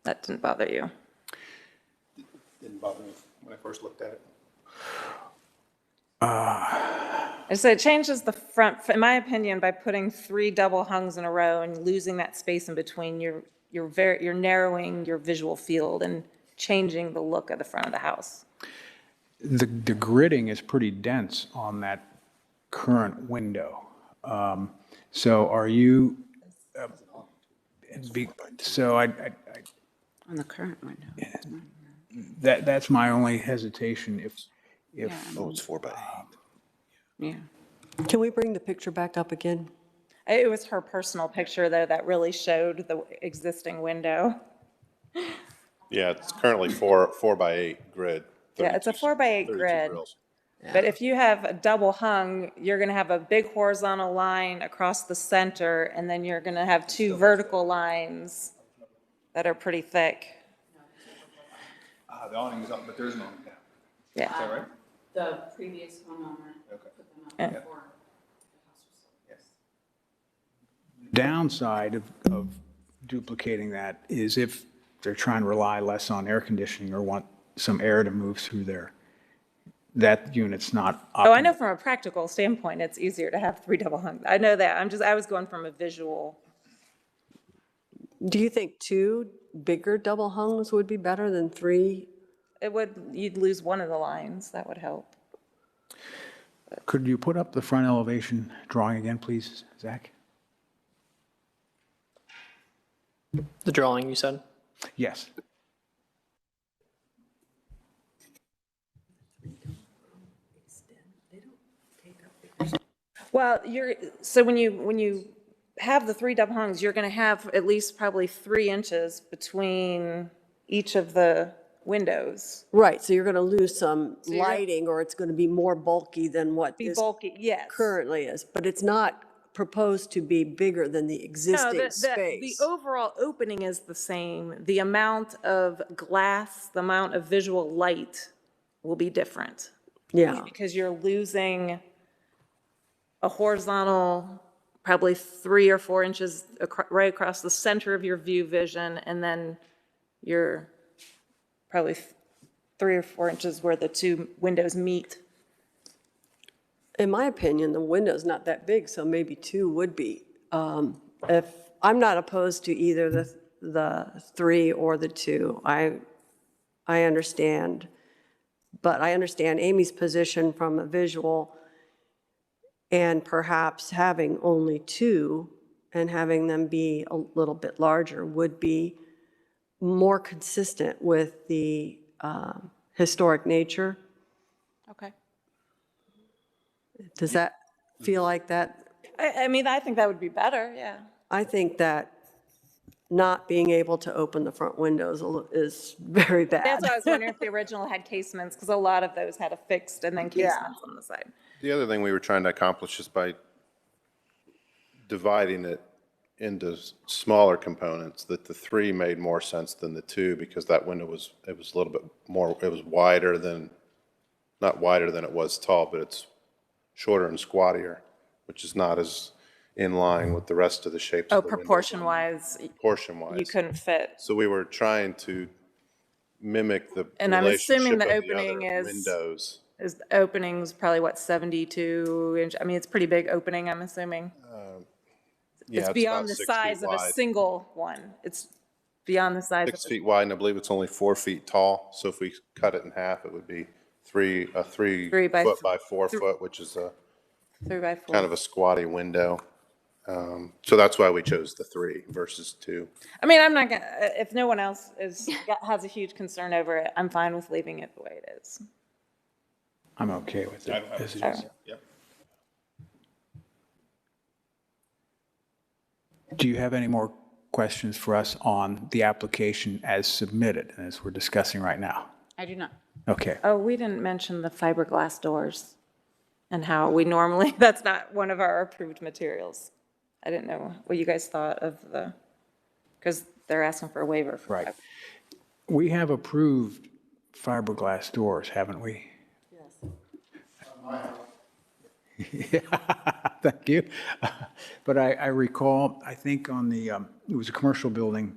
that didn't bother you? Didn't bother me when I first looked at it. I said it changes the front, in my opinion, by putting 3 double hungs in a row and losing that space in between. You're narrowing your visual field and changing the look of the front of the house. The gridding is pretty dense on that current window. So are you, so On the current window. that's my only hesitation if, Oh, it's 4 by 8. Yeah. Can we bring the picture back up again? It was her personal picture, though, that really showed the existing window. Yeah, it's currently 4 by 8 grid. Yeah, it's a 4 by 8 32 grid. grills. But if you have a double hung, you're going to have a big horizontal line across the center, and then you're going to have 2 vertical lines that are pretty thick. The awning is up, but there's an awning down. Yeah. Is that right? The previous homeowner Okay. put them up Yeah. before the house was sold. Yes. downside of duplicating that is if they're trying to rely less on air conditioning or want some air to move through there, that unit's not optimal. Oh, I know from a practical standpoint, it's easier to have 3 double hung. I know that. I was going from a visual. Do you think 2 bigger double hungs would be better than 3? You'd lose one of the lines. That would help. Could you put up the front elevation drawing again, please, Zach? The drawing, you said? Yes. Well, so when you have the 3 double hungs, you're going to have at least probably 3 inches between each of the windows. Right, so you're going to lose some you're gonna- lighting, or it's going to be more bulky than what Be this bulky, yes. currently is, but it's not proposed to be bigger than the No, existing the space. overall opening is the same. The amount of glass, the amount of visual light will be different. Yeah, Because you're losing a horizontal, probably 3 or 4 inches right across the center of your view vision, and then you're probably 3 or 4 inches where the 2 windows meet. in my opinion, the window's not that big, so maybe 2 would be. If, I'm not opposed to either the 3 or the 2. I understand, but I understand Amy's position from a visual, and perhaps having only 2 and having them be a little bit larger would be more consistent with the historic nature. Okay. Does that feel like that? I mean, I think that would be better, yeah. I think that not being able to open the front windows is very bad. That's why I was wondering if the original had casements, because a lot of those had affixed and then casements on the side. The other thing we were trying to accomplish is by dividing it into smaller components, that the 3 made more sense than the 2, because that window was a little bit more, it was wider than, not wider than it was tall, but it's shorter and squattier, which is not as in line with the rest of the shapes Oh, of the windows. proportion-wise, Proportion-wise. you couldn't fit. So we were trying to mimic the And I'm assuming relationship the of opening other is- windows. The opening's probably, what, 72 inch? I mean, it's a pretty big opening, I'm assuming. Yeah, It's about beyond the 6 size feet of a wide. single one. It's beyond the size of 6 feet wide, and I believe it's only 4 feet tall. So if we cut it in half, it would be a 3 3 by foot by 4 foot, which is a 3 by 4. kind of a squatty window. So that's why we chose the 3 versus 2. I mean, I'm not gonna, if no one else has a huge concern over it, I'm fine with leaving it the way it is. I'm okay with it as it is. Yep. Do you have any more questions for us on the application as submitted, and as we're discussing right now? I do not. Okay. Oh, we didn't mention the fiberglass doors. and how we normally, that's not one of our approved materials. I didn't know what you guys thought of because they're asking for a waiver for Right. We have approved fiberglass doors, haven't we? Yes. Thank you. But I recall, I think on the, it was a commercial building,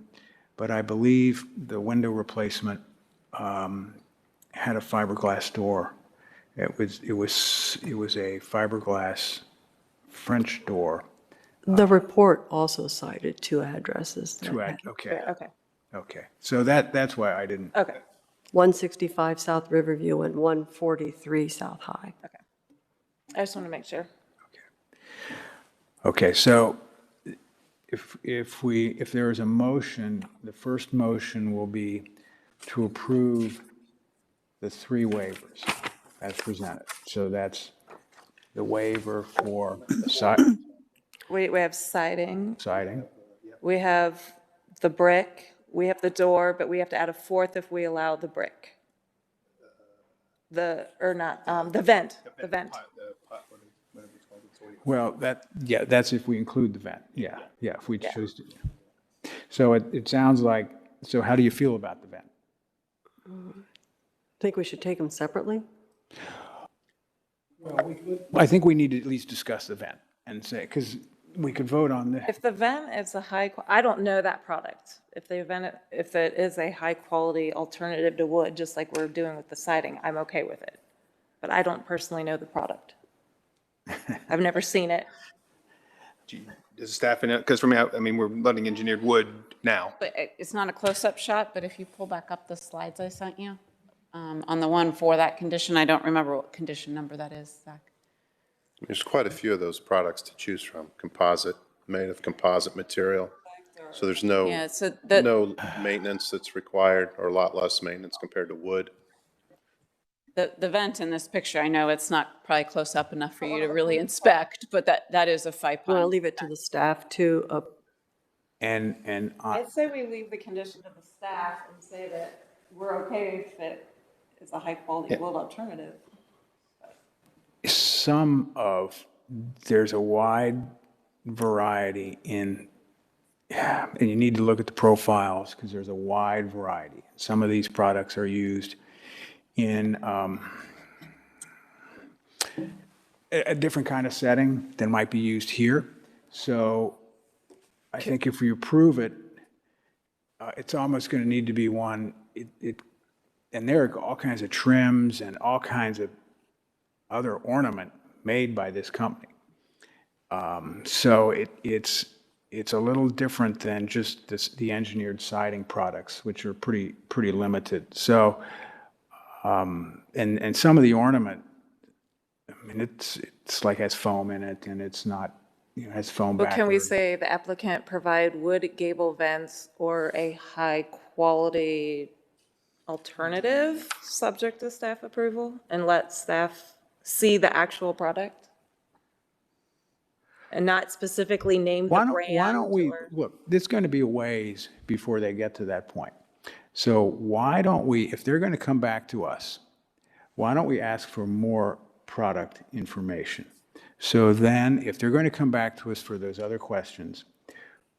but I believe the window replacement had a fiberglass door. It was a fiberglass French door. The report also cited two addresses. Okay, Okay, okay. So that's why I didn't. okay. 165 South Riverview and 143 South High. I just want to make sure. Okay, so if there is a motion, the first motion will be to approve the three waivers as presented. So that's the waiver for the We have siding, siding, we have the brick, we have the door, but we have to add a fourth if we allow the brick. The vent. well, that's if we include the vent. Yeah, if we choose to. So it sounds like, so how do you feel about the vent? Think we should take them separately? I think we need to at least discuss the vent and say, because we could vote on this. If the vent is I don't know that product. If it is a high quality alternative to wood, just like we're doing with the siding, I'm okay with it. But I don't personally know the product. I've never seen it. Does staff, because for me, I mean, we're letting engineered wood now. But it's not a close-up shot, but if you pull back up the slides I sent you, on the one for that condition, I don't remember what condition number that is, Zach. There's quite a few of those products to choose from, composite, made of composite material. So there's no, Yeah, so no maintenance that's required, or a lot less maintenance compared to wood. the vent in this picture, I know it's not probably close up enough for you to really inspect, but that is a You want to 5-pun. leave it to the staff to, And I'd say we leave the condition to the staff and say that we're okay if it is a high quality wood alternative. there's a wide variety and you need to look at the profiles because there's a wide variety. Some of these products are used in a different kind of setting than might be used here. So I think if we approve it, it's almost going to need to be one, and there are all kinds of trims and all kinds of other ornament made by this company. So it's a little different than just the engineered siding products, which are pretty limited. So, and some of the ornament, I mean, it's like has foam in it, and it's not, has foam But can we backwards. say the applicant provide wood gable vents or a high quality alternative subject to staff approval and let staff see the actual product? And not specifically name the brand? Why don't we, or- look, there's going to be a ways before they get to that point. So why don't we, if they're going to come back to us, why don't we ask for more product information? So then, if they're going to come back to us for those other questions,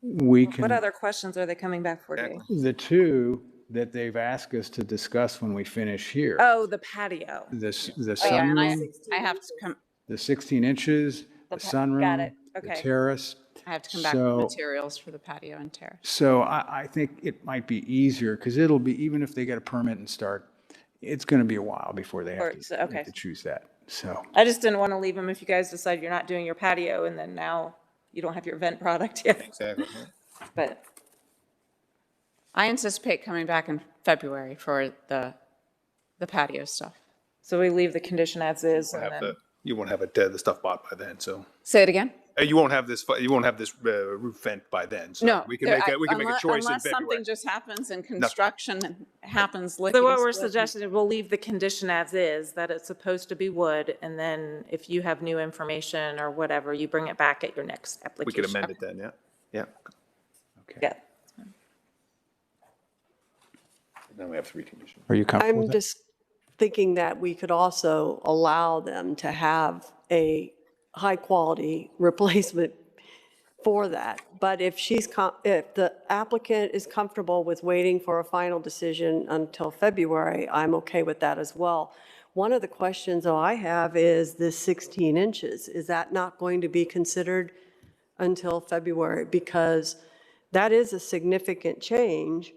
we can. What other questions are they coming back for? Dave? The two that they've asked us to discuss when we finish here. Oh, the patio. The Yeah, and sunroom, I have to come, the 16 inches, the got sunroom, it. the Okay. terrace. I have to come back with materials for the patio and terrace. So I think it might be easier, because it'll be, even if they get a permit and start, it's going to be a while before they have Okay. to choose that, so. I just didn't want to leave them if you guys decide you're not doing your patio and then now you don't have your vent product yet. Exactly. But I anticipate coming back in February for the patio stuff. so we leave the condition as is and then. You won't have the stuff bought by then, so. Say it again? You won't have this roof vent by then, so. No. We can make a choice in Unless something February. just happens and construction happens. So what we're suggesting is we'll leave the condition as is, that it's supposed to be wood, and then if you have new information or whatever, you bring it back at your next We application. could amend it then, yeah. Yeah. Yeah. Then we have 3 conditions. Are you comfortable I'm with that? just thinking that we could also allow them to have a high-quality replacement for that. But if if the applicant is comfortable with waiting for a final decision until February, I'm okay with that as well. One of the questions though I have is this 16 inches. Is that not going to be considered until February? Because that is a significant change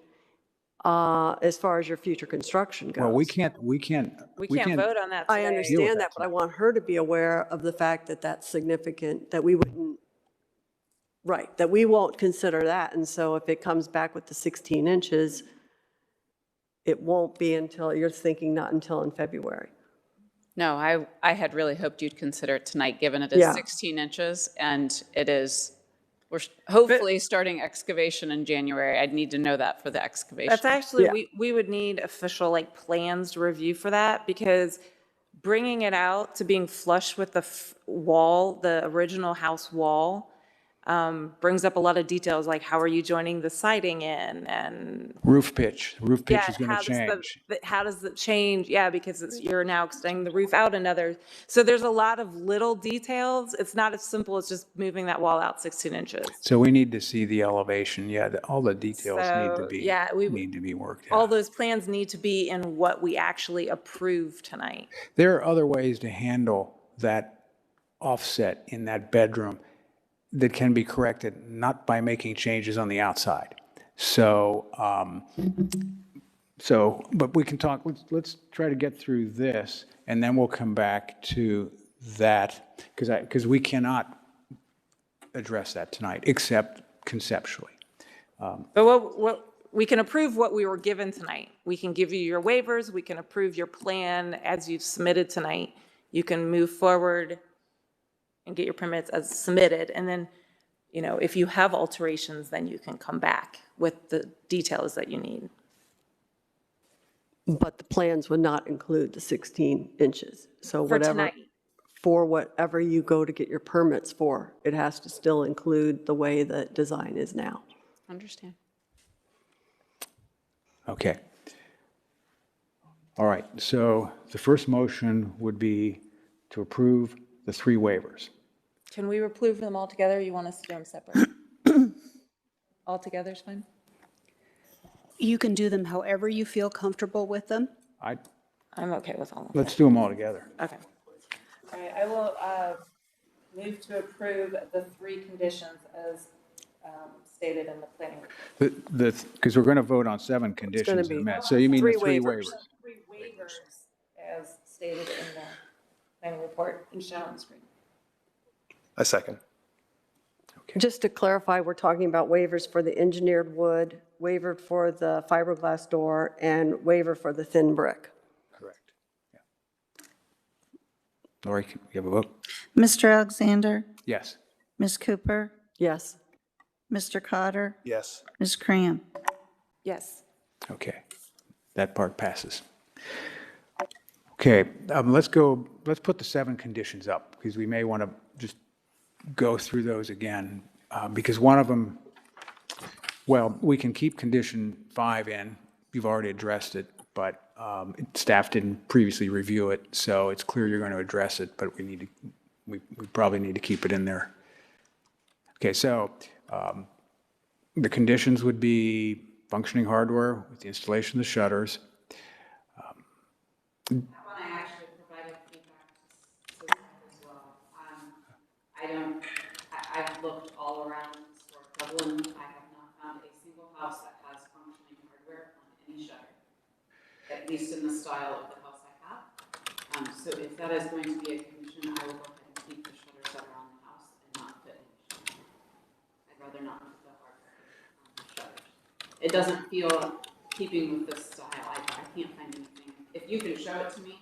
as far as your future construction goes. Well, we can't We can't vote on that today. I understand that, but I want her to be aware of the fact that that's significant, that we wouldn't, right, that we won't consider that. And so if it comes back with the 16 inches, it won't be until, you're thinking not until in February. No, I had really hoped you'd consider it tonight, given it is Yeah. 16 inches and it is, we're hopefully starting excavation in January. I'd need to know that for the excavation. That's actually, Yeah. we would need official like plans to review for that, because bringing it out to being flush with the wall, the original house wall, brings up a lot of details, like how are you joining the siding in, and Roof pitch is going how to does change. how does it change? Yeah, because you're now extending the roof out another. So there's a lot of little details. It's not as simple as just moving that wall out 16 inches. So we need to see the elevation. Yeah, all the details need to So, be, yeah, need to be worked All out. those plans need to be in what we actually approve tonight. There are other ways to handle that offset in that bedroom that can be corrected, not by making changes on the outside. So, but we can talk, let's try to get through this, and then we'll come back to that, because we cannot address that tonight, except conceptually. But what we can approve what we were given tonight. We can give you your waivers, we can approve your plan as you've submitted tonight. You can move forward and get your permits as submitted. And then, you know, if you have alterations, then you can come back with the details that you need. But the plans would not include the 16 inches. So For whatever, tonight. for whatever you go to get your permits for, it has to still include the way the design is now. Understand. Okay. All right, so the first motion would be to approve the 3 waivers. Can we approve them all together? You want us to do them separate? All together is fine? You can do them however you feel comfortable with them. I'm okay with all of them. Let's do them all together. Okay. All right, I will move to approve the 3 conditions as stated in the planning. Because we're going to vote on 7 conditions in a minute. So you mean the 3 waivers? 3 waivers as stated in the planning report and shown on the screen. A second. Just to clarify, we're talking about waivers for the engineered wood, waiver for the fiberglass door, and waiver for the thin brick. Correct. Yeah. Lori, can you have a vote? Mr. Alexander, Yes. Ms. Cooper, Yes. Mr. Cotter, Yes. Ms. Cram. Yes. Okay, that part passes. Okay, let's put the 7 conditions up, because we may want to just go through those again, because one of them, well, we can keep condition 5 in, you've already addressed it, but staff didn't previously review it, so it's clear you're going to address it, but we probably need to keep it in there. Okay, so the conditions would be functioning hardware with the installation of the shutters. That one I actually provided feedback to staff as well. I've looked all around historic Dublin. I have not found a single house that has functioning hardware on any shutter, at least in the style of the house I have. So if that is going to be a condition, I will go ahead and keep the shutters that are on the house and not fit in the shutter. I'd rather not put the hardware on the shutters. It doesn't feel keeping with this style. I can't find anything. If you can show it to me,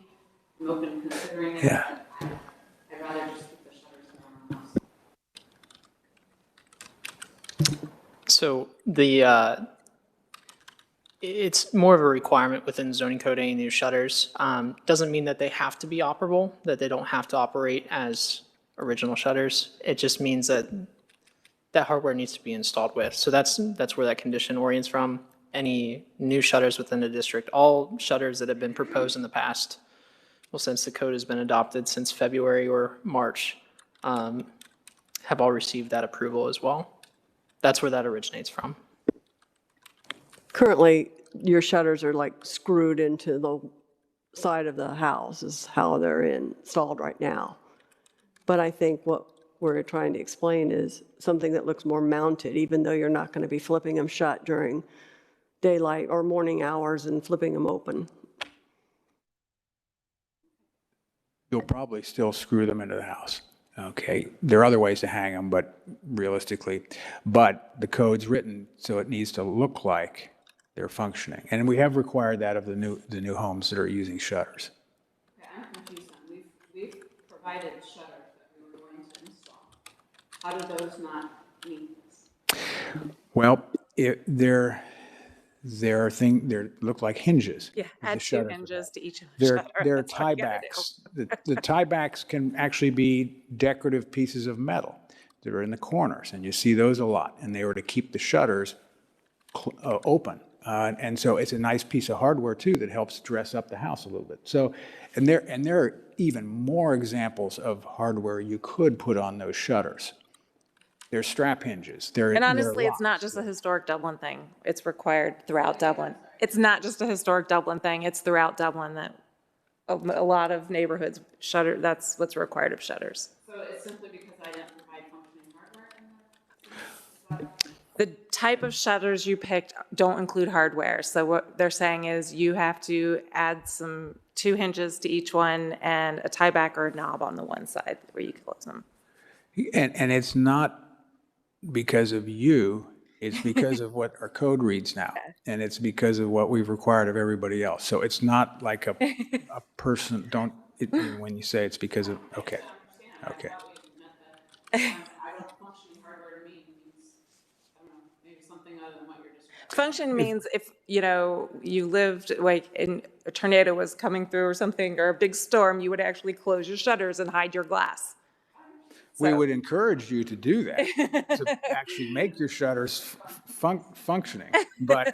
I'm open to considering it. Yeah. I'd rather just keep the shutters that are on the house. So it's more of a requirement within zoning code, any new shutters. Doesn't mean that they have to be operable, that they don't have to operate as original shutters. It just means that that hardware needs to be installed with. So that's where that condition orients from. Any new shutters within the district, all shutters that have been proposed in the past well, since the code has been adopted since February or March, have all received that approval as well. That's where that originates from. Currently, your shutters are like screwed into the side of the house is how they're installed right now. But I think what we're trying to explain is something that looks more mounted, even though you're not going to be flipping them shut during daylight or morning hours and flipping them open. You'll probably still screw them into the house. Okay, there are other ways to hang them, but realistically, but the code's written so it needs to look like they're functioning. And we have required that of the new homes that are using shutters. Okay, I'm confused then. We've provided shutters that we were going to install. How do those not meet this? Well, they look like hinges. Yeah, The add 2 shutter for hinges that. to each They're shutter. they're That's what you gotta tiebacks. The tiebacks can actually be decorative pieces of metal that are in the corners, and you see those a lot. And they were to keep the shutters open. And so it's a nice piece of hardware too that helps dress up the house a little bit. So, and there are even more examples of hardware you could put on those shutters. They're strap hinges. And honestly, it's not just a historic Dublin thing. It's required throughout Dublin. It's not just a historic Dublin thing. It's throughout Dublin that a lot of neighborhoods shutter, that's what's required of shutters. So it's simply because I didn't provide functioning hardware in the. The type of shutters you picked don't include hardware. So what they're saying is you have to add 2 hinges to each one and a tie back or a knob on the one side where you close them. And it's not because of you, it's because of what our code reads now. And it's because of what we've required of everybody else. So it's not like a person, when you say it's because of, okay. Okay. I don't functioning hardware to me means, I don't know, maybe something other than what you're describing. Function means if, you lived like in a tornado was coming through or something, or a big storm, you would actually close your shutters and hide your glass. We would encourage you to do that, to actually make your shutters functioning. But,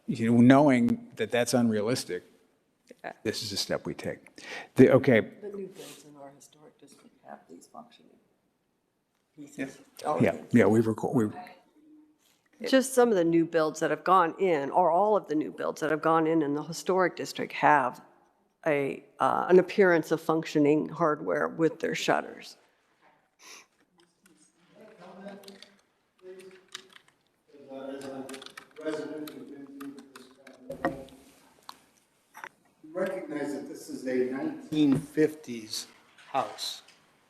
knowing that that's unrealistic, this is a step we take. Okay. The new builds in our historic district have these functioning pieces. Yeah, we've Just some of the new builds that have gone in, or all of the new builds that have gone in the historic district have an appearance of functioning hardware with their shutters. As a resident who's been through this kind of thing, recognize that this is a 1950s house.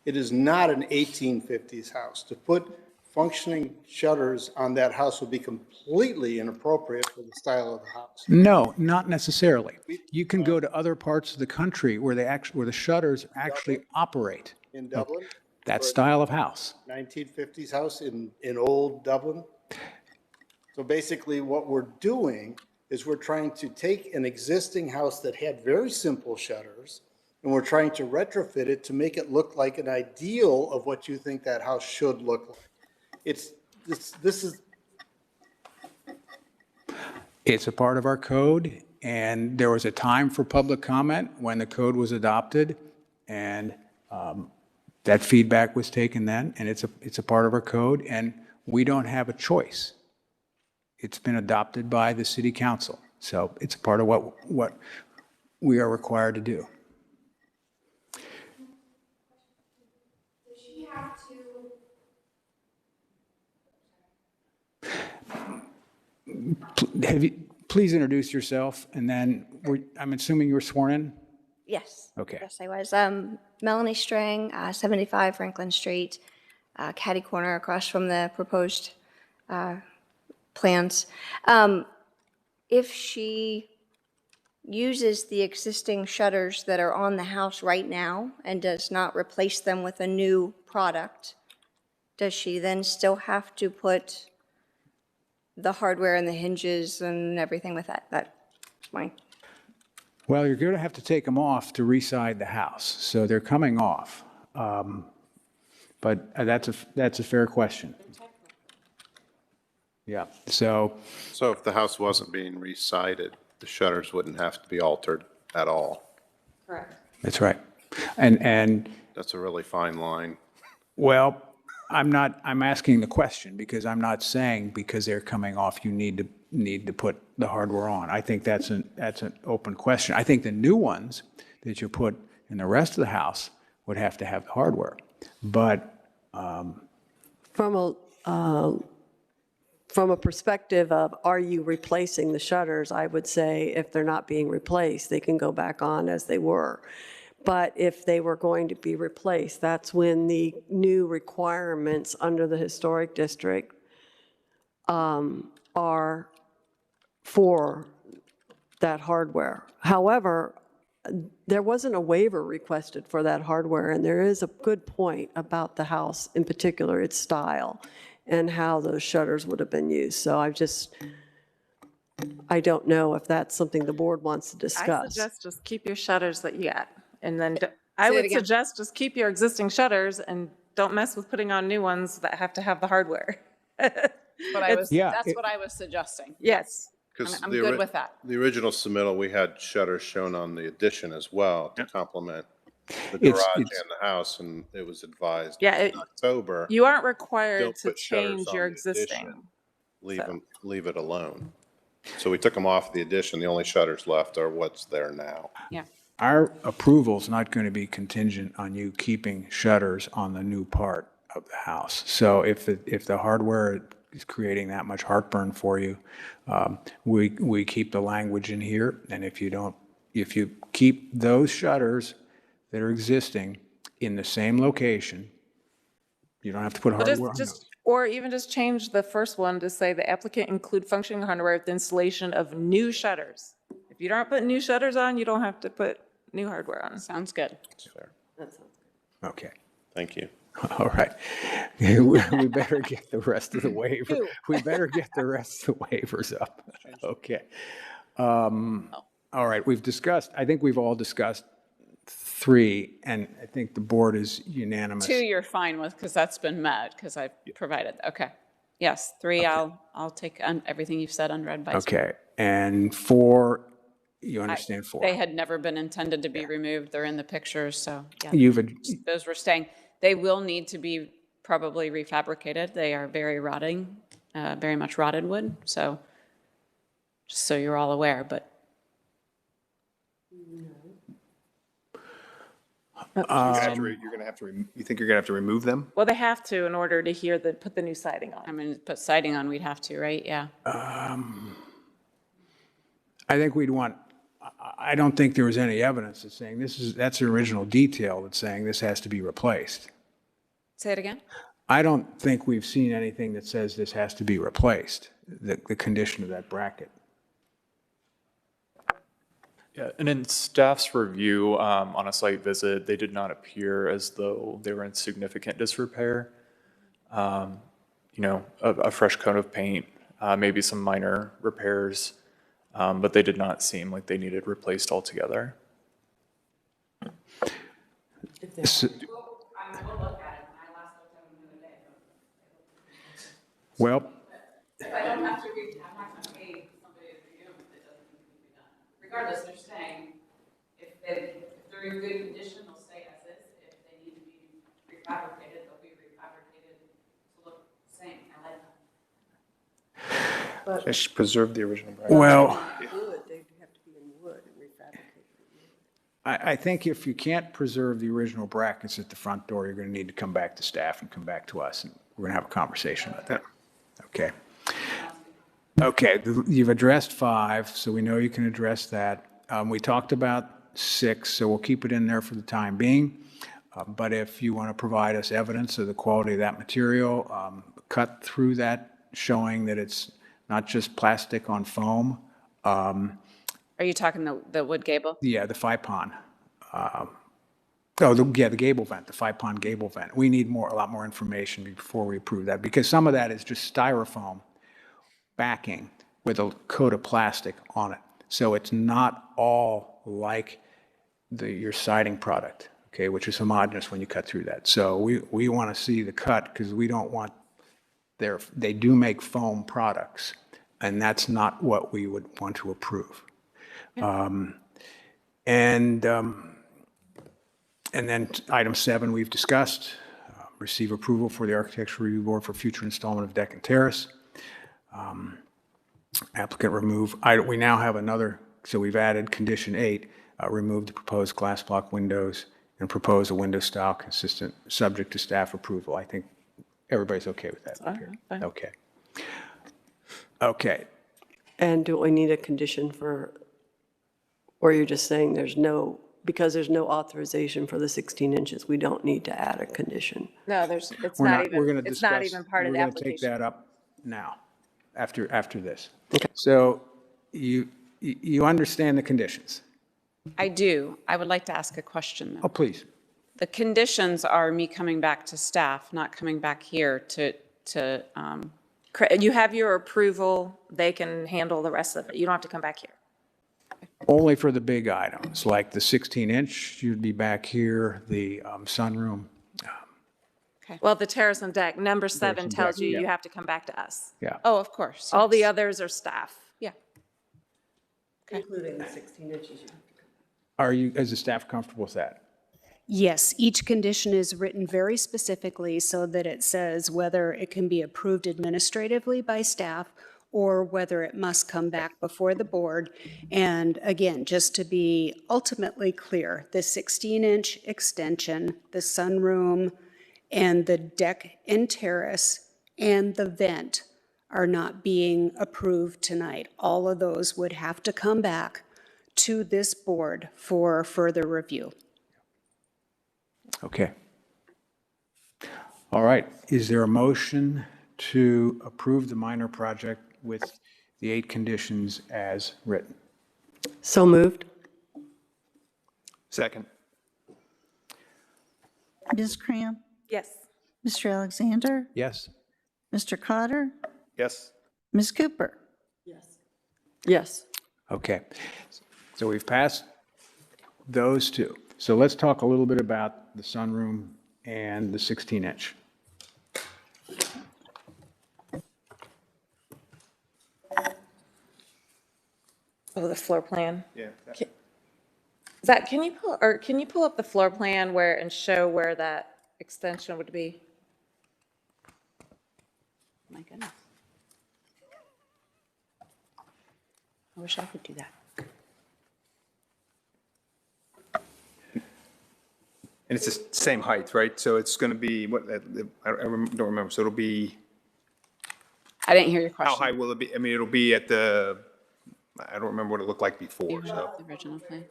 It is not an 1850s house. To put functioning shutters on that house would be completely inappropriate for the style of the house. No, not necessarily. You can go to other parts of the country where the shutters actually operate. In Dublin? That style of house. 1950s house in old Dublin. So basically what we're doing is we're trying to take an existing house that had very simple shutters, and we're trying to retrofit it to make it look like an ideal of what you think that house should look like. It's a part of our code, and there was a time for public comment when the code was adopted, and that feedback was taken then, and it's a part of our code, and we don't have a choice. It's been adopted by the city council, so it's a part of what we are required to do. Does she have to? Please introduce yourself, and then I'm assuming you were sworn in? Yes. Okay. Yes, I was. Melanie Strang, 75 Franklin Street, catty corner across from the proposed plans. If she uses the existing shutters that are on the house right now and does not replace them with a new product, does she then still have to put the hardware and the hinges and everything with that? That's my... Well, you're going to have to take them off to reside the house, so they're coming off. But that's a fair question. Yeah, so So if the house wasn't being resided, the shutters wouldn't have to be altered at all. Correct. That's right. And, That's a really fine line. well, I'm asking the question because I'm not saying because they're coming off, you need to put the hardware on. I think that's an open question. I think the new ones that you put in the rest of the house would have to have the hardware. But From a perspective of, are you replacing the shutters? I would say if they're not being replaced, they can go back on as they were. But if they were going to be replaced, that's when the new requirements under the historic district are for that hardware. However, there wasn't a waiver requested for that hardware, and there is a good point about the house in particular, its style, and how those shutters would have been used. So I don't know if that's something the board wants to I discuss. suggest just keep your shutters that you got. And then I would again. suggest just keep your existing shutters and don't mess with putting on new ones that have to have the hardware. That's what I Yeah, was suggesting. Yes. Because I'm good with that. The original submittal, we had shutters shown on the addition as well to complement the It's- garage it's- and the house, and it was advised Yeah, in October, You aren't required don't to put shutters change on your the existing. addition. Leave it alone. So we took them off the addition. The only shutters left are what's there now. Yeah. our approval's not going to be contingent on you keeping shutters on the new part of the house. So if the hardware is creating that much heartburn for you, we keep the language in here. And if you keep those shutters that are existing in the same location, you don't have to put But hardware on those. or even just change the first one to say the applicant include functioning hardware with installation of new shutters. If you aren't putting new shutters on, you don't have to put new hardware on. Sounds good. That's fair. Okay. Thank you. All right. We better get the rest of the waiver. We better get the rest of the waivers up. Okay. All right, I think we've all discussed 3, and I think the board is unanimous. 2 you're fine with because that's been met because I provided. Okay. Yes, 3 I'll take everything you've said under advisement. Okay, and 4, you understand 4? They had never been intended to be removed. They're in the pictures, so yeah. Those were staying. They will need to be probably refabricated. They are very rotting, very much rotted wood. So just so you're all aware, but You're gonna have to, you think you're gonna have to remove them? Well, they have to in order to put the new siding on. I mean, put siding on, we'd have to, right? Yeah. I think I don't think there was any evidence that's saying that's the original detail that's saying this has to be replaced. Say it again? I don't think we've seen anything that says this has to be replaced, the condition of that bracket. Yeah, and in staff's review on a site visit, they did not appear as though they were in significant disrepair. A fresh coat of paint, maybe some minor repairs, but they did not seem like they needed replaced altogether. Well, If I don't have to read, I'm not going to pay somebody to review them if it doesn't need to be done. Regardless, they're staying. If they're in good condition, they'll stay as is. If they need to be refabricated, they'll be refabricated to look the same. I like that. Just preserve the original bracket. well, Wood, they'd have to be in wood and refabricated. I think if you can't preserve the original brackets at the front door, you're going to need to come back to staff and come back to us, and we're going to have a conversation about that. Okay. Okay, you've addressed 5, so we know you can address that. We talked about 6, so we'll keep it in there for the time being. But if you want to provide us evidence of the quality of that material, cut through that, showing that it's not just plastic on foam. Are you talking the wood gable? Yeah, the 5-pon. The gable vent, the 5-pon gable vent. We need a lot more information before we approve that, because some of that is just styrofoam backing with a coat of plastic on it. So it's not all like your siding product, okay, which is homogeneous when you cut through that. So we want to see the cut, because we don't want they do make foam products, and that's not what we would want to approve. And then item 7, we've discussed, receive approval for the Architectural Review Board for future installment of deck and terrace. Applicant remove, we now have another, so we've added condition 8, remove the proposed glass block windows and propose a window style consistent, subject to staff approval. I think everybody's okay with that. Fine. Okay. Okay. And do we need a condition for, or you're just saying there's no, because there's no authorization for the 16 inches, we don't need to add a condition? No, it's We're not we're even, gonna it's not discuss- even part of the We're going to take application. that up now, after this. So you understand the conditions? I do. I would like to ask a question, Oh, though. please. The conditions are me coming back to staff, not coming back here to, You have your approval, they can handle the rest of it. You don't have to come back here. Only for the big items, like the 16-inch, you'd be back here, the sunroom. Well, the terrace and deck, number 7 and tells deck, you yeah. you have to come back to us. Yeah. oh, of course. All the yes. others are staff. Yeah. Including the 16 inches. Are you, as a staff, comfortable with that? Yes, each condition is written very specifically so that it says whether it can be approved administratively by staff or whether it must come back before the board. And again, just to be ultimately clear, the 16-inch extension, the sunroom, and the deck and terrace, and the vent are not being approved tonight. All of those would have to come back to this board for further review. Okay. All right. Is there a motion to approve the minor project with the 8 conditions as written? So moved. Second. Ms. Cramp? Yes. Mr. Alexander? Yes? Mr. Cotter? Yes. Ms. Cooper? Yes. Okay. So we've passed those 2. So let's talk a little bit about the sunroom and the 16-inch. Oh, the floor plan. Yeah. Zach, can you pull up the floor plan and show where that extension would be? My goodness. I wish I could do that. And it's the same height, right? So it's going to be, what, don't remember, so it'll be, I didn't hear your how question. high will it be? I mean, it'll be at the, I don't remember what it looked like Do you before, have so. the original plan?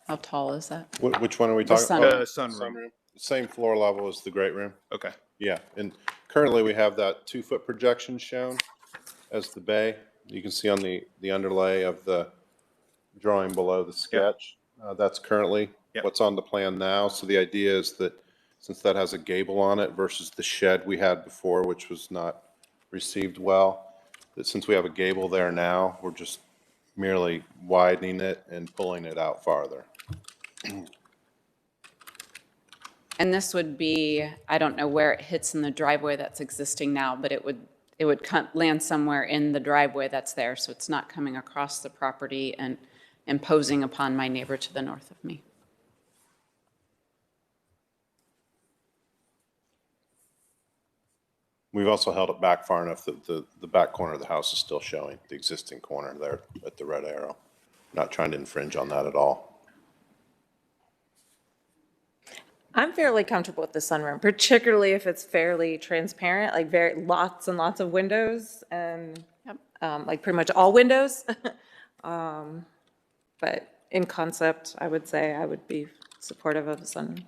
How tall is that? Which one are we The talking about? Sunroom. Same floor level as the great room? Okay. Yeah, and currently we have that 2-foot projection shown as the bay. You can see on the underlay of the drawing below the sketch. That's currently Yep. what's on the plan now. So the idea is that since that has a gable on it versus the shed we had before, which was not received well, that since we have a gable there now, we're just merely widening it and pulling it out farther. And this would be, I don't know where it hits in the driveway that's existing now, but it would land somewhere in the driveway that's there, so it's not coming across the property and imposing upon my neighbor to the north of me. We've also held it back far enough that the back corner of the house is still showing, the existing corner there at the red arrow. Not trying to infringe on that at all. I'm fairly comfortable with the sunroom, particularly if it's fairly transparent, like lots and lots of windows and like pretty much all windows. But in concept, I would say I would be supportive of a sunroom.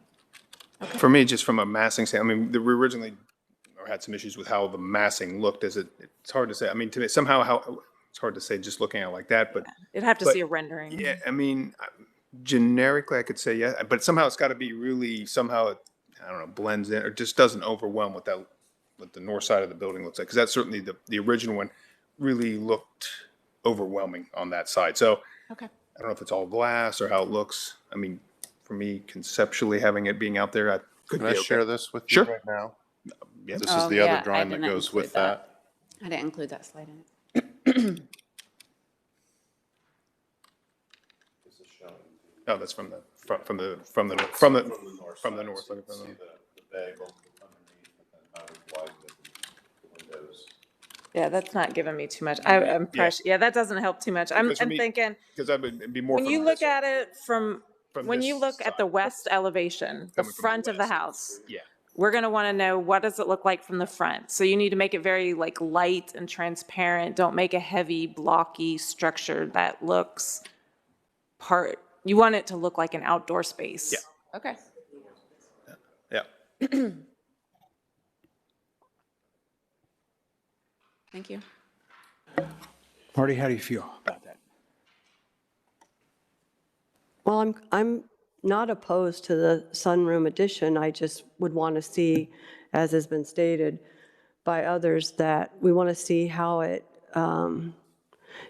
For me, just from a massing standpoint, I mean, we originally had some issues with how the massing looked. It's hard to say. I mean, to me, somehow it's hard to say just looking at it like that, but. You'd have to but, see a rendering. Yeah, I mean, generically, I could say yeah, but somehow it's got to be really, somehow, I don't know, blends in or just doesn't overwhelm what the north side of the building looks like. Because that's certainly the original one really looked overwhelming on that side. So Okay. I don't know if it's all glass or how it looks. I mean, for me, conceptually, having it being out there, I could Can be I okay. share this with you Sure. right now? Yeah. This Oh, is the yeah, other I drawing that didn't goes include with that. I didn't include that slide in it. Oh, that's from the from the north, looking from the north. The bay both underneath, and then I would widen the windows. Yeah, that's not giving me too much. I'm pressure. Yeah, that doesn't help too much. I'm thinking, Because I would be more when from you look at it when this you look at the west elevation, the Coming from the front of the west. house, Yeah. we're going to want to know, what does it look like from the front? So you need to make it very like light and transparent. Don't make a heavy, blocky structure that looks you want it to look like an outdoor space. Yeah. Okay. Yeah. Thank you. Marty, how do you feel about that? Well, I'm not opposed to the sunroom addition. I just would want to see, as has been stated by others, that we want to see how it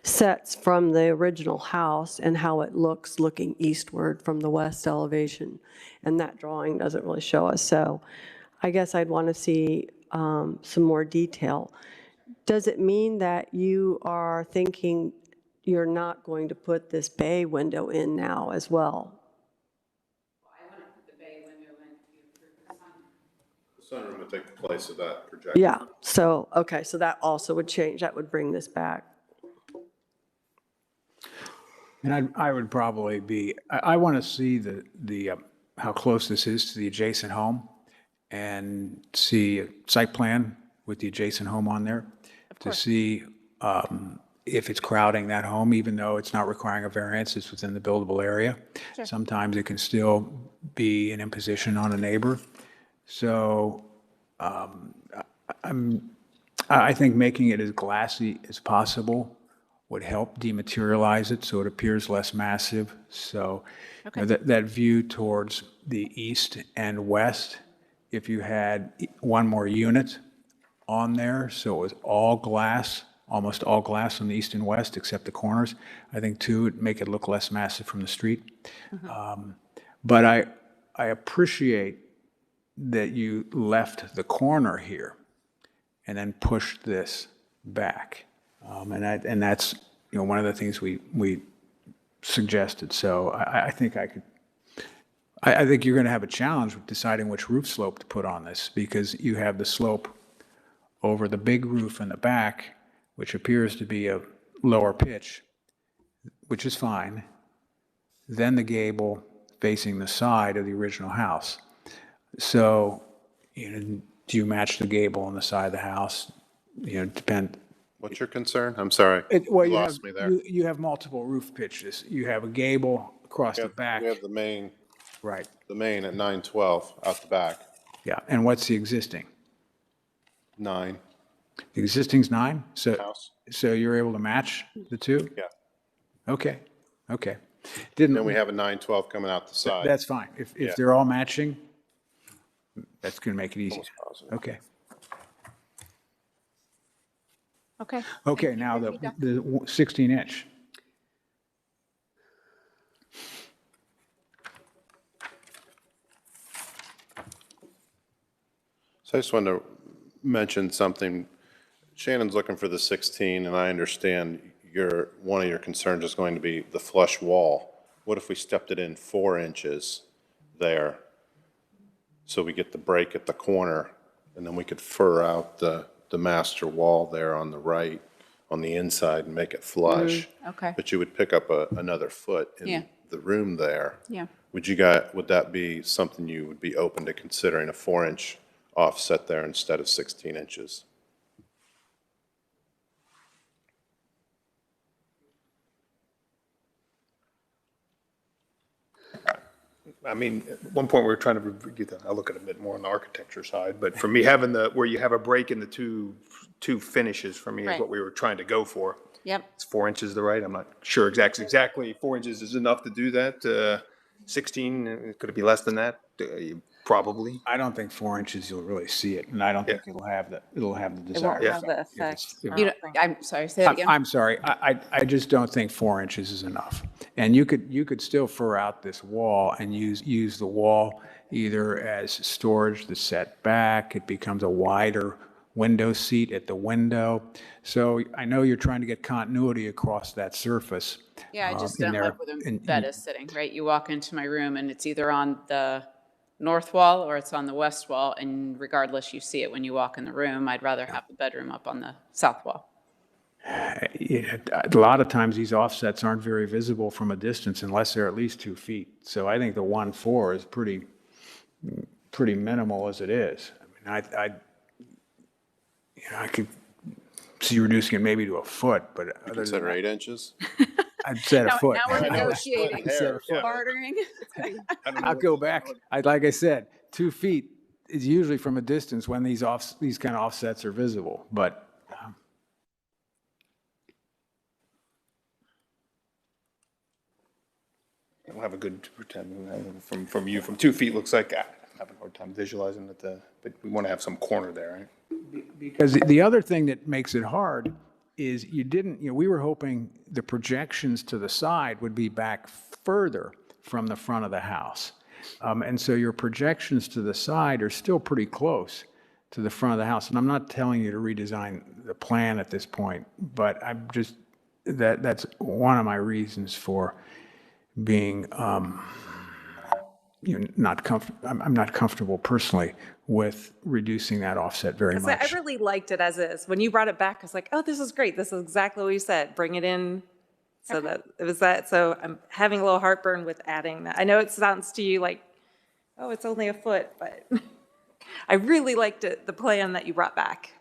sets from the original house and how it looks looking eastward from the west elevation. And that drawing doesn't really show us. So I guess I'd want to see some more detail. Does it mean that you are thinking you're not going to put this bay window in now as well? I wouldn't put the bay window in if you approve the sunroom. The sunroom would take the place of that projection. Yeah, so, okay, so that also would change, that would bring this back. And I would probably be, I want to see the how close this is to the adjacent home and see a site plan with the adjacent home on there to see if it's crowding that home, even though it's not requiring a variance, it's within the buildable area. Sure. Sometimes it can still be an imposition on a neighbor. So I think making it as glassy as possible would help dematerialize it so it appears less massive. So you know, that view towards the east and west, if you had one more unit on there, so it was all glass, almost all glass on the east and west except the corners, I think too, it'd make it look less massive from the street. But I appreciate that you left the corner here and then pushed this back. And that's, you know, one of the things we suggested. So I think I think you're going to have a challenge with deciding which roof slope to put on this, because you have the slope over the big roof in the back, which appears to be a lower pitch, which is fine. Then the gable facing the side of the original house. So, you know, do you match the gable on the side of the house? You know, depend. What's your concern? I'm sorry. Well, You you lost me there. you have multiple roof pitches. You have a gable across the back. We have the main, Right, the main at 912 out the back, yeah. And what's the existing? 9 The existing's 9? house. So you're able to match the two? Yeah. Okay, okay. Then we have a 912 coming out the side. That's fine. If Yeah. they're all matching, that's going to make it easy. Okay. Okay. Okay, now the 16-inch. So I just wanted to mention something. Shannon's looking for the 16, and I understand one of your concerns is going to be the flush wall. What if we stepped it in 4 inches there? So we get the break at the corner, and then we could fur out the master wall there on the right, on the inside, and make it flush. Okay. But you would pick up another foot Yeah. in the room there. Yeah. Would that be something you would be open to considering, a 4-inch offset there instead of 16 inches? I mean, at one point, we were trying to review that. I'll look at it a bit more on the architecture side, but for me, having where you have a break in the two finishes, for me, is Right. what we were trying to go for. Yep. Is 4 inches the right? I'm not sure exactly 4 inches is enough to do that. 16, could it be less than that? Probably. I don't think 4 inches you'll really see it, and I don't think it'll have the It won't desired have the effect. If it's- effect. if- You know, I'm sorry, say that again. I'm sorry, I just don't think 4 inches is enough. And you could still fur out this wall and use the wall either as storage that's set back, it becomes a wider window seat at the window. So I know you're trying to get continuity across that surface. Yeah, I just in don't there. like where the And bed you- is sitting, right? You walk into my room and it's either on the north wall or it's on the west wall, and regardless, you see it when you walk in the room. I'd rather have the bedroom up on the south wall. A lot of times these offsets aren't very visible from a distance unless they're at least 2 feet. So I think the 1.4 is pretty minimal as it is. I mean, I could see reducing it maybe to a foot, but other than Consider that, 8 inches? I'd set a foot. Now we're negotiating, I said a foot. bartering. I'll go back. Like I said, 2 feet is usually from a distance when these kind of offsets are visible, but I don't have a good pretend from you, from 2 feet, looks like I'm having a hard time visualizing it, but we want to have some corner there, right? because the other thing that makes it hard is we were hoping the projections to the side would be back further from the front of the house. And so your projections to the side are still pretty close to the front of the house. And I'm not telling you to redesign the plan at this point, but that's one of my reasons for being, not comfortable. I'm not comfortable personally with reducing that offset very much. I really liked it as is. When you brought it back, I was like, oh, this is great. This is exactly what you said. Bring it in. So that it was that. So I'm having a little heartburn with adding that. I know it sounds to you like, oh, it's only a foot, but I really liked it, the plan that you brought back.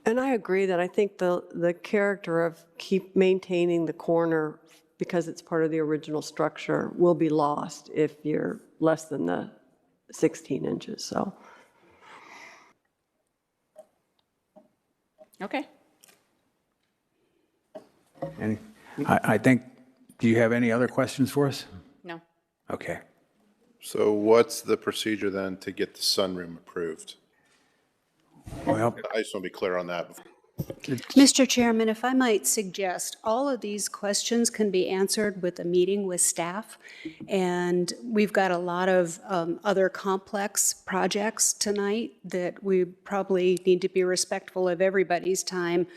And I agree that I think the character of keep maintaining the corner because it's part of the original structure will be lost if you're less than the 16 inches, so. Okay. I think, do you have any other questions for us? No. Okay. So what's the procedure then to get the sunroom approved? Well, I just want to be clear on that. Mr. Chairman, if I might suggest, all of these questions can be answered with a meeting with staff. And we've got a lot of other complex projects tonight that we probably need to be respectful of everybody's time.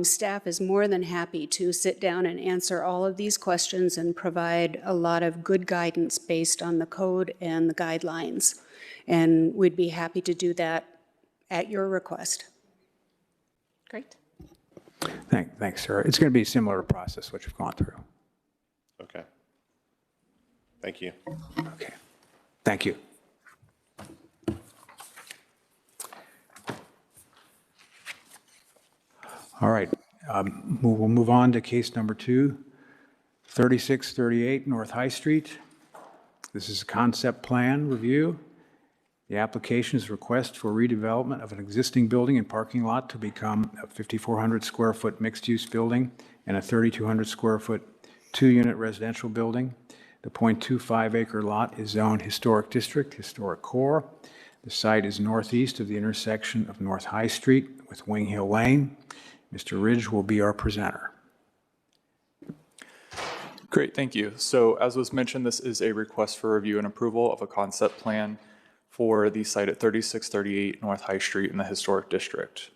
Staff is more than happy to sit down and answer all of these questions and provide a lot of good guidance based on the code and the guidelines. And we'd be happy to do that at your request. Great. Thanks, sir. It's going to be a similar process, which we've gone through. Okay. Thank you. Okay. Thank you. All right. We'll move on to case number 2, 3638 North High Street. This is a concept plan review. The application is a request for redevelopment of an existing building and parking lot to become a 5,400 square foot mixed-use building and a 3,200 square foot 2-unit residential building. The .25 acre lot is zoned Historic District, Historic Core. The site is northeast of the intersection of North High Street with Wing Hill Lane. Mr. Ridge will be our presenter. Great, thank you. So as was mentioned, this is a request for review and approval of a concept plan for the site at 3638 North High Street in the Historic District.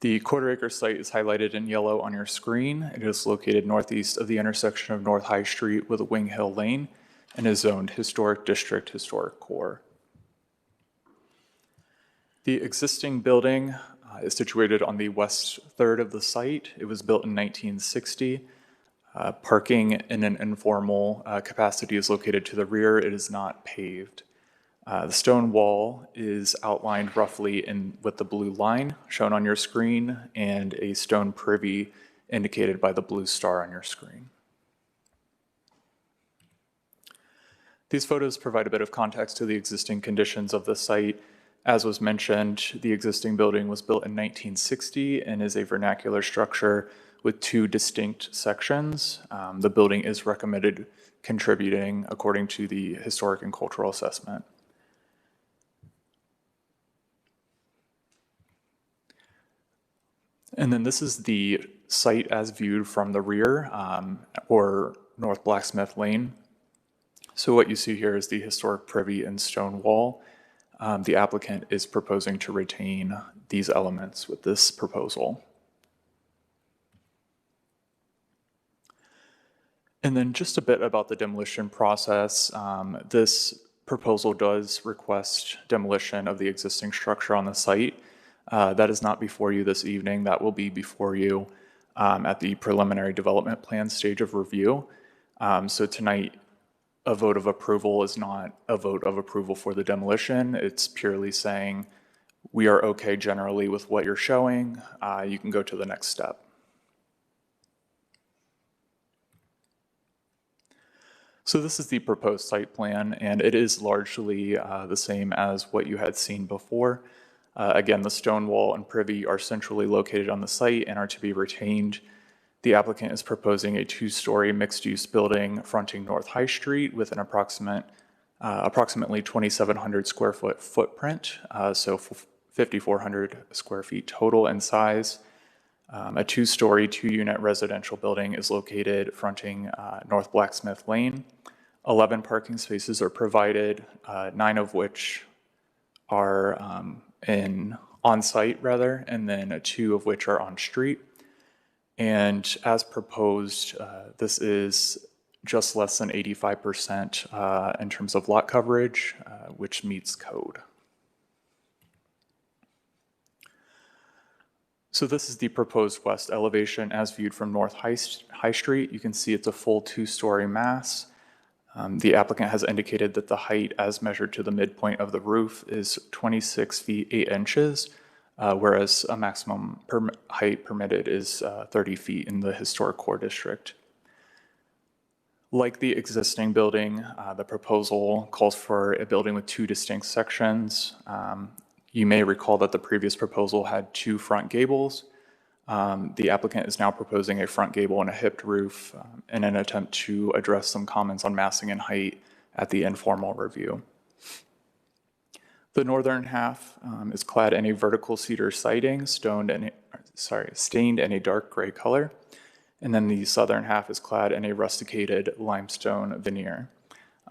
The quarter-acre site is highlighted in yellow on your screen. It is located northeast of the intersection of North High Street with Wing Hill Lane and is zoned Historic District, Historic Core. The existing building is situated on the west third of the site. It was built in 1960. Parking in an informal capacity is located to the rear. It is not paved. The stone wall is outlined roughly with the blue line shown on your screen and a stone privy indicated by the blue star on your screen. These photos provide a bit of context to the existing conditions of the site. As was mentioned, the existing building was built in 1960 and is a vernacular structure with 2 distinct sections. The building is recommended contributing according to the historic and cultural assessment. And then this is the site as viewed from the rear, or North Blacksmith Lane. So what you see here is the historic privy and stone wall. the applicant is proposing to retain these elements with this proposal. And then just a bit about the demolition process. This proposal does request demolition of the existing structure on the site. That is not before you this evening. That will be before you at the preliminary development plan stage of review. So tonight, a vote of approval is not a vote of approval for the demolition. It's purely saying we are okay generally with what you're showing. You can go to the next step. So this is the proposed site plan, and it is largely the same as what you had seen before. Again, the stone wall and privy are centrally located on the site and are to be retained. The applicant is proposing a two-story mixed-use building fronting North High Street with an approximately 2,700 square foot footprint, so 5,400 square feet total in size. A two-story, two-unit residential building is located fronting North Blacksmith Lane. 11 parking spaces are provided, 9 of which are on-site rather, and then 2 of which are on-street. And as proposed, this is just less than 85% in terms of lot coverage, which meets code. So this is the proposed west elevation as viewed from North High Street. You can see it's a full 2-story mass. The applicant has indicated that the height as measured to the midpoint of the roof is 26 feet 8 inches, whereas a maximum height permitted is 30 feet in the historic core district. Like the existing building, the proposal calls for a building with 2 distinct sections. You may recall that the previous proposal had 2 front gables. The applicant is now proposing a front gable and a hipped roof in an attempt to address some comments on massing and height at the informal review. The northern half is clad in a vertical cedar siding, stained in a dark gray color. And then the southern half is clad in a rusticated limestone veneer.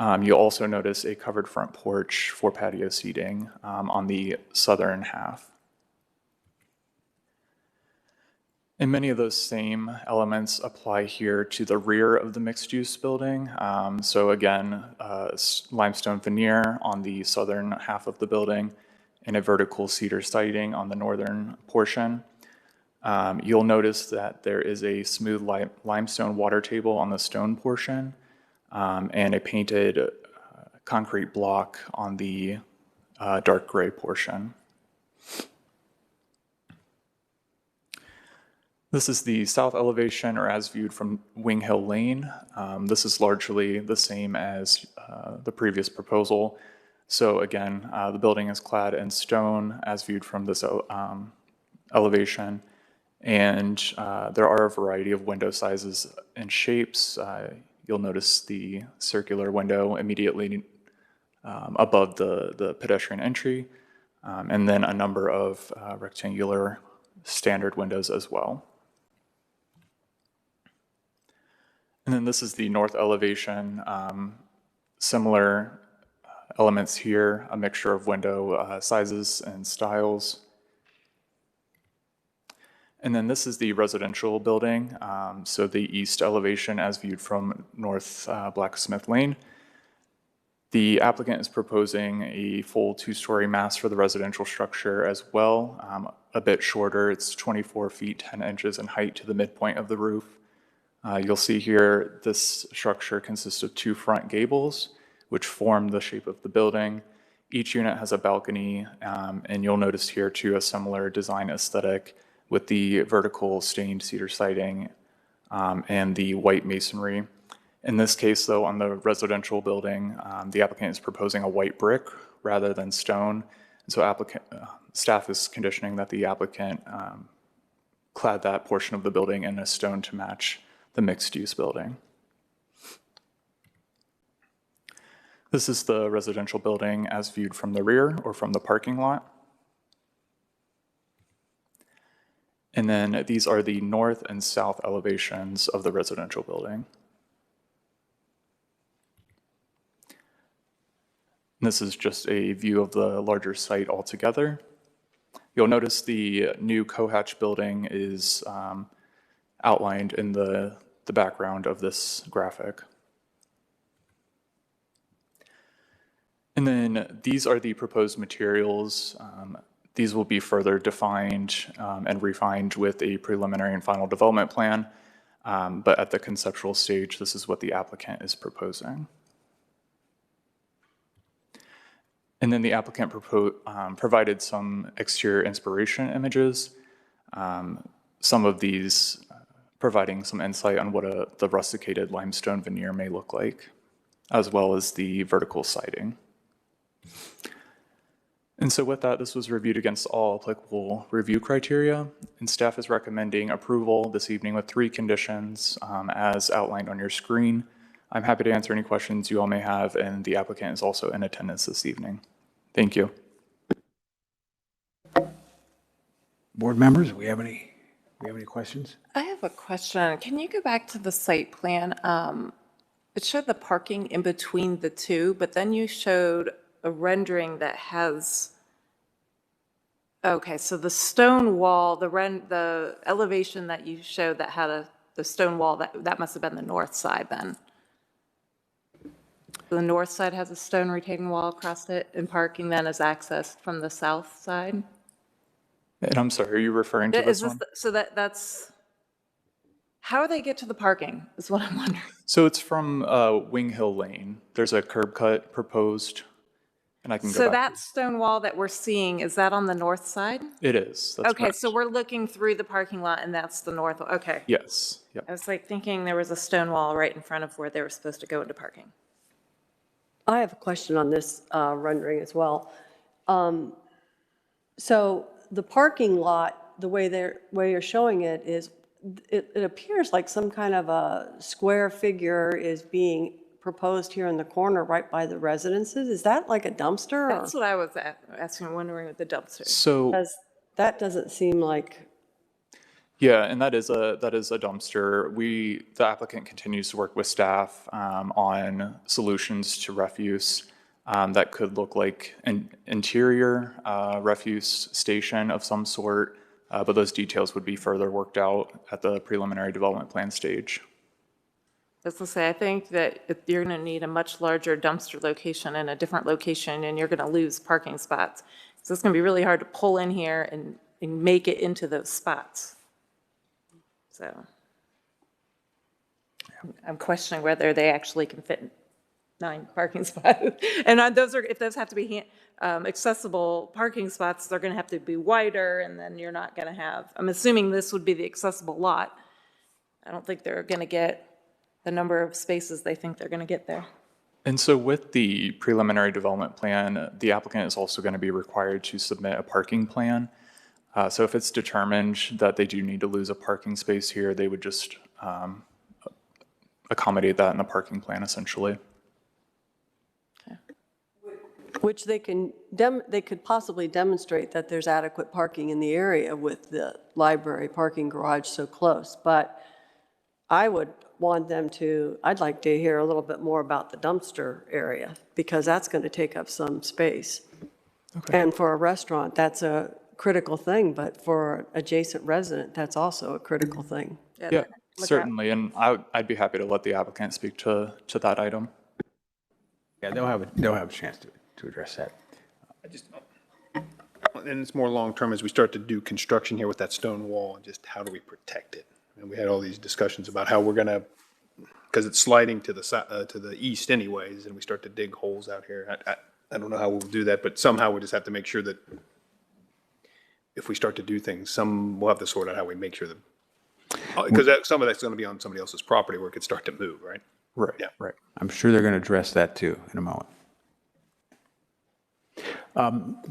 You'll also notice a covered front porch for patio seating on the southern half. And many of those same elements apply here to the rear of the mixed-use building. So again, limestone veneer on the southern half of the building and a vertical cedar siding on the northern portion. You'll notice that there is a smooth limestone water table on the stone portion and a painted concrete block on the dark gray portion. This is the south elevation, or as viewed from Wing Hill Lane. This is largely the same as the previous proposal. So again, the building is clad in stone as viewed from this elevation. And there are a variety of window sizes and shapes. You'll notice the circular window immediately above the pedestrian entry, and then a number of rectangular standard windows as well. And then this is the north elevation. Similar elements here, a mixture of window sizes and styles. And then this is the residential building, so the east elevation as viewed from North Blacksmith Lane. The applicant is proposing a full 2-story mass for the residential structure as well, a bit shorter. It's 24 feet 10 inches in height to the midpoint of the roof. You'll see here this structure consists of 2 front gables, which form the shape of the building. Each unit has a balcony, and you'll notice here too a similar design aesthetic with the vertical stained cedar siding and the white masonry. In this case, though, on the residential building, the applicant is proposing a white brick rather than stone. And so staff is conditioning that the applicant clad that portion of the building in a stone to match the mixed-use building. This is the residential building as viewed from the rear or from the parking lot. And then these are the north and south elevations of the residential building. This is just a view of the larger site altogether. You'll notice the new Cohatch building is outlined in the background of this graphic. And then these are the proposed materials. These will be further defined and refined with a preliminary and final development plan. But at the conceptual stage, this is what the applicant is proposing. And then the applicant provided some exterior inspiration images, some of these providing some insight on what the rusticated limestone veneer may look like, as well as the vertical siding. And so with that, this was reviewed against all applicable review criteria, and staff is recommending approval this evening with 3 conditions as outlined on your screen. I'm happy to answer any questions you all may have, and the applicant is also in attendance this evening. Thank you. Board members, do we have any questions? I have a question. Can you go back to the site plan? It showed the parking in between the two, but then you showed a rendering that has, okay, so the stone wall, the elevation that you showed that had the stone wall, that must have been the north side then. The north side has a stone retaining wall across it, and parking then is accessed from the south side? And I'm sorry, are you referring to this one? So that's, how do they get to the parking is what I'm wondering. So it's from Wing Hill Lane. There's a curb cut proposed, and I can go So back. that stone wall that we're seeing, is that on the north side? It is. That's Okay, correct. so we're looking through the parking lot and that's the north, okay. Yes. Yep. I was like thinking there was a stone wall right in front of where they were supposed to go into parking. I have a question on this rendering as well. So the parking lot, the way you're showing it is, it appears like some kind of a square figure is being proposed here in the corner right by the residences. Is that like a dumpster? That's what I was asking, wondering with the dumpster. So Because that doesn't seem like, yeah, and that is a dumpster. The applicant continues to work with staff on solutions to refuse that could look like an interior refuse station of some sort, but those details would be further worked out at the preliminary development plan stage. As I say, I think that if you're going to need a much larger dumpster location in a different location, and you're going to lose parking spots. So it's going to be really hard to pull in here and make it into those spots. So I'm questioning whether they actually can fit 9 parking spots. And if those have to be accessible parking spots, they're going to have to be wider, and then you're not going to have, I'm assuming this would be the accessible lot. I don't think they're going to get the number of spaces they think they're going to get there. And so with the preliminary development plan, the applicant is also going to be required to submit a parking plan. So if it's determined that they do need to lose a parking space here, they would just accommodate that in the parking plan, essentially. which they could possibly demonstrate that there's adequate parking in the area with the library parking garage so close. But I would want them to, I'd like to hear a little bit more about the dumpster area, because that's going to take up some space. Okay. And for a restaurant, that's a critical thing, but for an adjacent resident, that's also a critical thing. Yeah, certainly, and I'd be happy to let the applicant speak to that item. Yeah, they'll have a chance to address that. And it's more long-term as we start to do construction here with that stone wall, and just how do we protect it? And we had all these discussions about how we're gonna, because it's sliding to the east anyways, and we start to dig holes out here. I don't know how we'll do that, but somehow we just have to make sure that if we start to do things, we'll have to sort out how we make sure that, because some of that's gonna be on somebody else's property where it could start to move, right? Right. Yeah. Right. I'm sure they're going to address that too in a moment.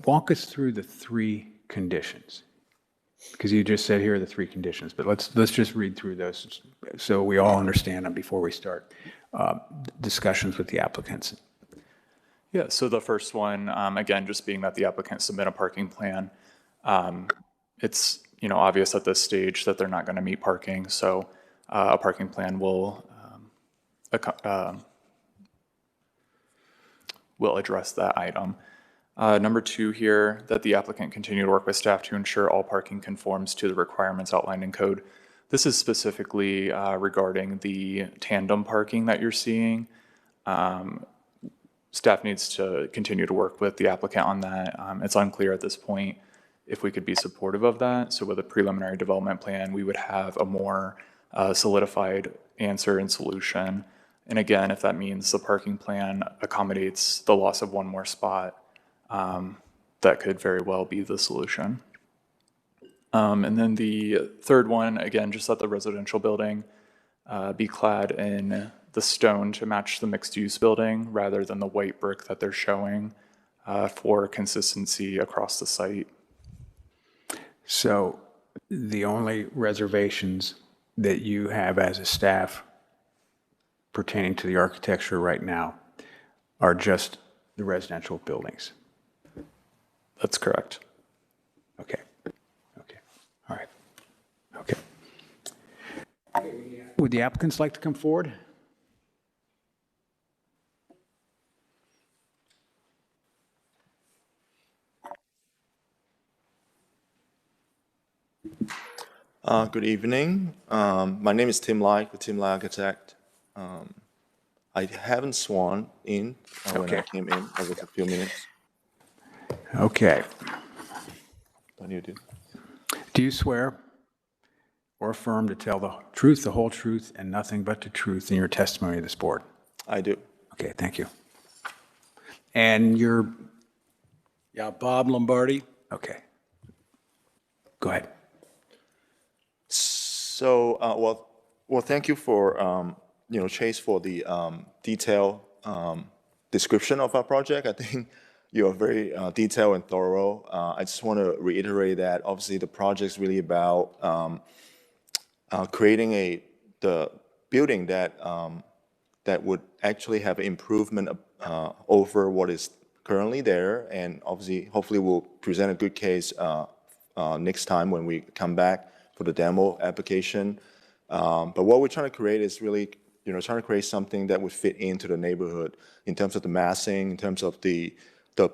Walk us through the 3 conditions, because you just said here are the 3 conditions, but let's just read through those so we all understand them before we start discussions with the applicants. Yeah, so the first one, again, just being that the applicant submit a parking plan. It's, obvious at this stage that they're not going to meet parking, so a parking plan will will address that item. Number 2 here, that the applicant continue to work with staff to ensure all parking conforms to the requirements outlined in code. This is specifically regarding the tandem parking that you're seeing. Staff needs to continue to work with the applicant on that. It's unclear at this point if we could be supportive of that. So with a preliminary development plan, we would have a more solidified answer and solution. And again, if that means the parking plan accommodates the loss of one more spot, that could very well be the solution. And then the third one, again, just let the residential building be clad in the stone to match the mixed-use building rather than the white brick that they're showing for consistency across the site. So the only reservations that you have as a staff pertaining to the architecture right now are just the residential buildings? That's correct. Okay. Okay. All right. Okay. Would the applicants like to come forward? Good evening. My name is Tim Lai, with Tim Lai Architect. I haven't sworn in when I came in. I was a few minutes. Okay. Don't you do? Do you swear or affirm to tell the truth, the whole truth, and nothing but the truth in your testimony to this board? I do. Okay, thank you. And you're? Yeah, Bob Lombardi. Okay. Go ahead. So, well, thank you for, Chase, for the detailed description of our project. I think you're very detailed and thorough. I just want to reiterate that obviously the project is really about creating the building that would actually have improvement over what is currently there, and obviously, hopefully, we'll present a good case next time when we come back for the demo application. But what we're trying to create is really, trying to create something that would fit into the neighborhood in terms of the massing, in terms of the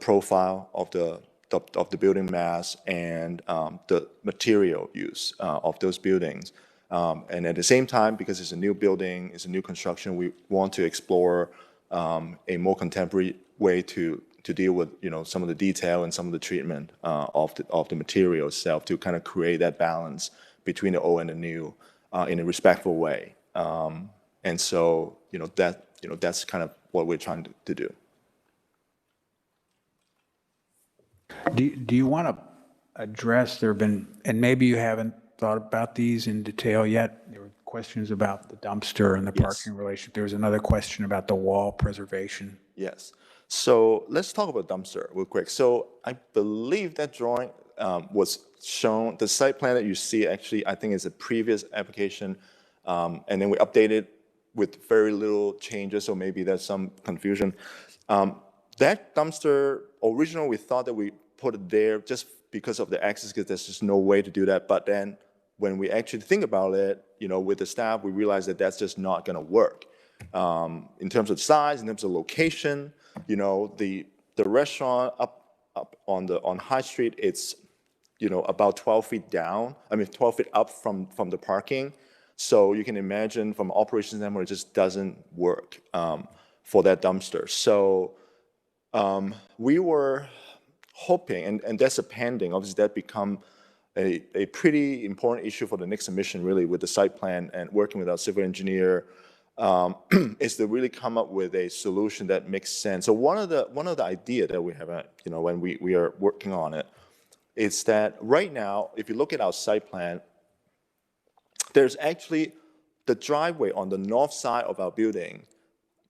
profile of the building mass, and the material use of those buildings. And at the same time, because it's a new building, it's a new construction, we want to explore a more contemporary way to deal with, some of the detail and some of the treatment of the material itself, to kind of create that balance between the old and the new in a respectful way. And so, that's kind of what we're trying to do. Do you want to address, there have been, and maybe you haven't thought about these in detail yet, there were questions about the dumpster and the parking relationship. There was another question about the wall preservation. Yes. So let's talk about dumpster real quick. So I believe that drawing was shown, the site plan that you see actually, I think is a previous application. And then we updated with very little changes, so maybe there's some confusion. That dumpster, originally we thought that we put it there just because of the access, because there's just no way to do that. But then when we actually think about it, with the staff, we realized that that's just not gonna work. In terms of size, in terms of location, the restaurant up on High Street, it's about 12 feet down. 12 feet up from the parking. So you can imagine from operations standpoint, it just doesn't work for that dumpster. So we were hoping, and that's a pending. Obviously, that become a pretty important issue for the next submission, really, with the site plan and working with our civil engineer. Is to really come up with a solution that makes sense. So one of the idea that we have, when we are working on it, is that right now, if you look at our site plan, there's actually the driveway on the north side of our building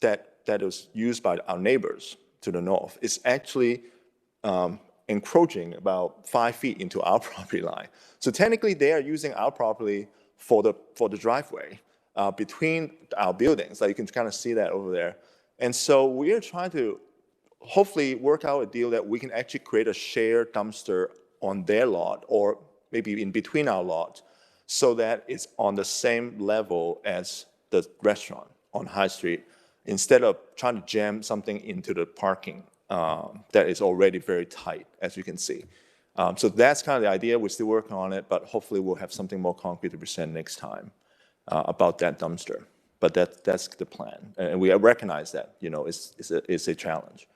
that is used by our neighbors to the north is actually encroaching about 5 feet into our property line. So technically, they are using our property for the driveway. Between our buildings, like you can kind of see that over there. And so we are trying to hopefully work out a deal that we can actually create a shared dumpster on their lot, or maybe in between our lot, so that it's on the same level as the restaurant on High Street. instead of trying to jam something into the parking that is already very tight, as you can see. So that's kind of the idea. We're still working on it, but hopefully we'll have something more concrete to present next time about that dumpster. But that's the plan, and we recognize that, you know, it's a challenge.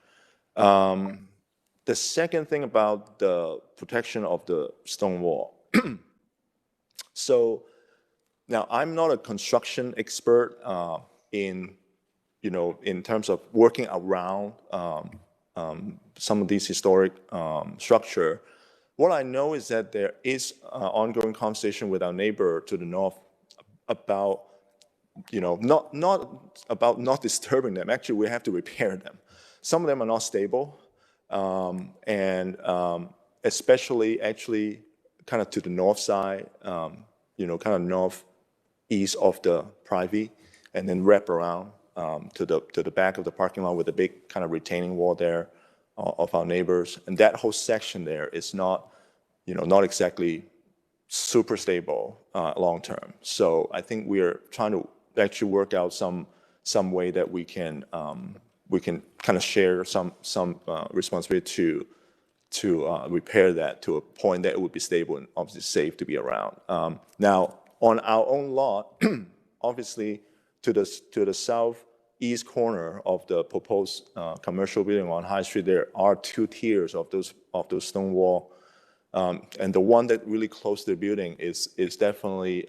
The second thing about the protection of the stone wall. So now I'm not a construction expert in terms of working around some of these historic structure. What I know is that there is ongoing conversation with our neighbor to the north about, not about not disturbing them. Actually, we have to repair them. Some of them are not stable, and especially actually kind of to the north side, kind of northeast of the Privy, and then wrap around to the back of the parking lot with a big kind of retaining wall there of our neighbors. And that whole section there is not exactly super stable long term. So I think we're trying to actually work out some way that we can kind of share some responsibility to repair that to a point that it would be stable and obviously safe to be around. Now on our own lot, obviously to the southeast corner of the proposed commercial building on High Street, there are 2 tiers of those stone wall. And the one that really close to the building is definitely,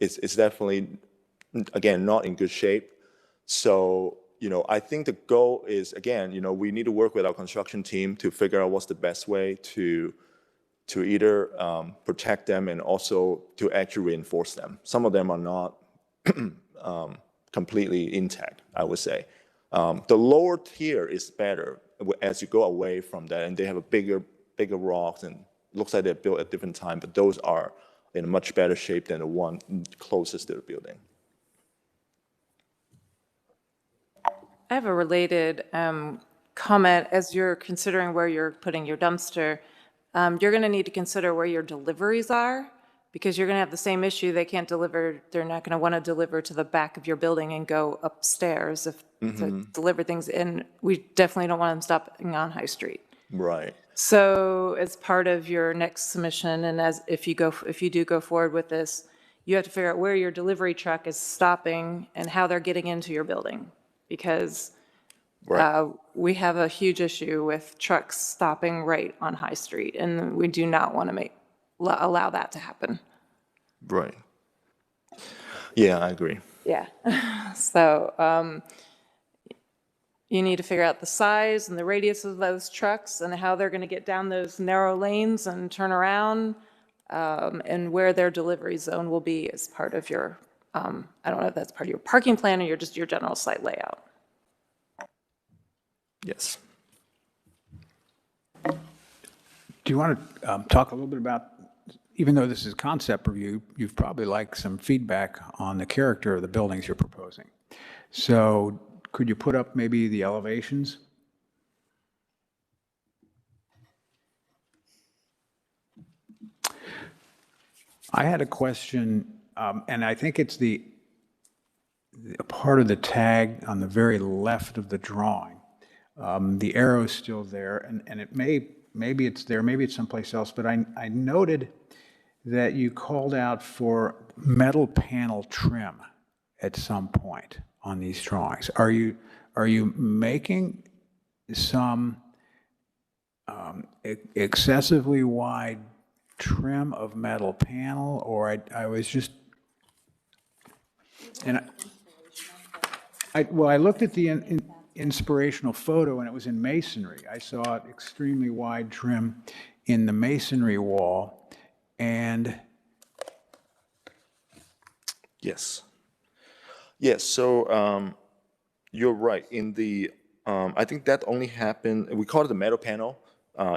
it's definitely, again, not in good shape. So, I think the goal is, again, we need to work with our construction team to figure out what's the best way to either protect them and also to actually reinforce them. Some of them are not completely intact, I would say. The lower tier is better as you go away from that, and they have a bigger rocks, and looks like they're built at different time, but those are in a much better shape than the one closest to the building. I have a related comment. As you're considering where you're putting your dumpster, you're going to need to consider where your deliveries are, because you're going to have the same issue. They're not going to want to deliver to the back of your building and go upstairs to deliver things in. We definitely don't want them stopping on High Street. Right. So as part of your next submission, and if you do go forward with this, you have to figure out where your delivery truck is stopping and how they're getting into your building, because we have a huge issue with trucks stopping right on High Street, and we do not want to allow that to happen. Right. Yeah, I agree. Yeah. So you need to figure out the size and the radius of those trucks and how they're going to get down those narrow lanes and turn around, and where their delivery zone will be as part of your, I don't know if that's part of your parking plan or just your general site layout. Yes. Do you want to talk a little bit about, even though this is concept review, you've probably liked some feedback on the character of the buildings you're proposing. So could you put up maybe the elevations? I had a question, and I think it's the part of the tag on the very left of the drawing. The arrow's still there, and it maybe it's there, maybe it's someplace else, but I noted that you called out for metal panel trim at some point on these drawings. Are you making some excessively wide trim of metal panel, or I was just, and I looked at the inspirational photo, and it was in masonry. I saw extremely wide trim in the masonry wall, and Yes. Yes, so you're right. In the, I think that only happened, we call it the metal panel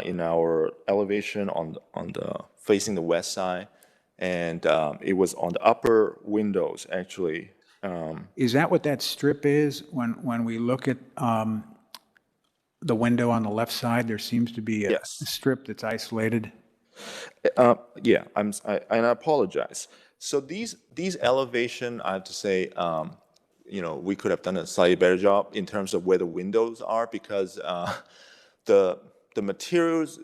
in our elevation on the facing the west side, and it was on the upper windows, actually. is that what that strip is? When we look at the window on the left side, there seems to be a strip that's isolated? Yeah, and I apologize. So these elevation, I have to say, we could have done a slightly better job in terms of where the windows are, because the materials,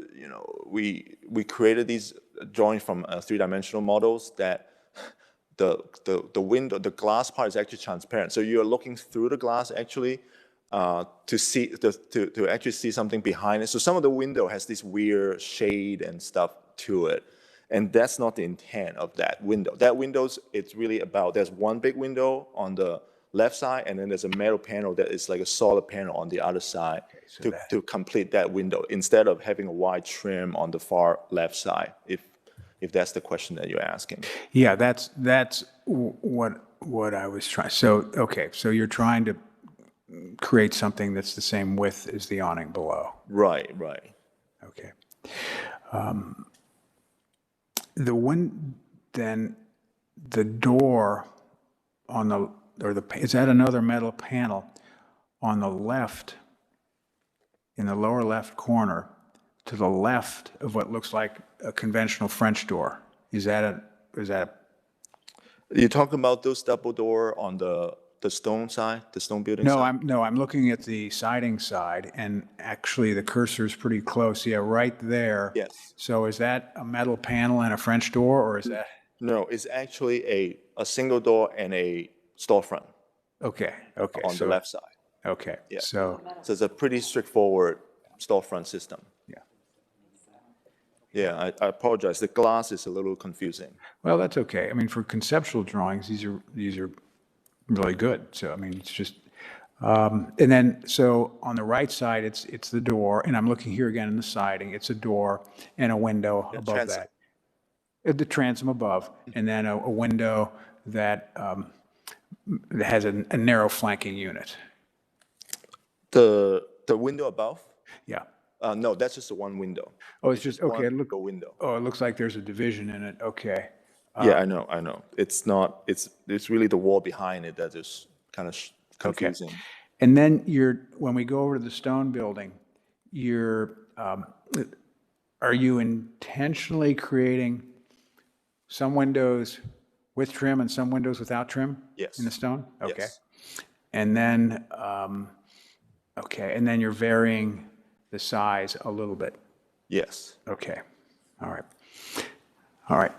we created these drawings from three-dimensional models that the window, the glass part is actually transparent. So you're looking through the glass actually to see to actually see something behind it. So some of the window has this weird shade and stuff to it, and that's not the intent of that window. That windows, it's really about, there's one big window on the left side, and then there's a metal panel that is like a solid panel on the other side to complete that window, instead of having a wide trim on the far left side, if that's the question that you're asking. Yeah, that's what I was trying. So, okay, so you're trying to create something that's the same width as the awning below. Right. Okay. Then the door on the, is that another metal panel on the left, in the lower left corner, to the left of what looks like a conventional French door? Is that You're talking about those double door on the stone side, the stone building side? No, I'm looking at the siding side, and actually the cursor is pretty close. Yeah, right there. Yes. So is that a metal panel and a French door, or is that? No, it's actually a single door and a storefront. Okay. On the left side. Okay. Yeah. So it's a pretty straightforward storefront system. Yeah. Yeah, I apologize. The glass is a little confusing. Well, that's okay. I mean, for conceptual drawings, these are really good. So I mean, it's just, and then so on the right side, it's the door, and I'm looking here again in the siding. It's a door and a window above transom. that. The transom above, and then a window that has a narrow flanking unit. The window above? Yeah. No, that's just the one window. Oh, it's just, okay. One window. Oh, it looks like there's a division in it. Okay. Yeah, I know. It's not, it's really the wall behind it that is kind of confusing. And then when we go over to the stone building, are you intentionally creating some windows with trim and some windows without trim? Yes. In the stone? Okay. Yes. And then, and then you're varying the size a little bit. Yes. Okay. All right.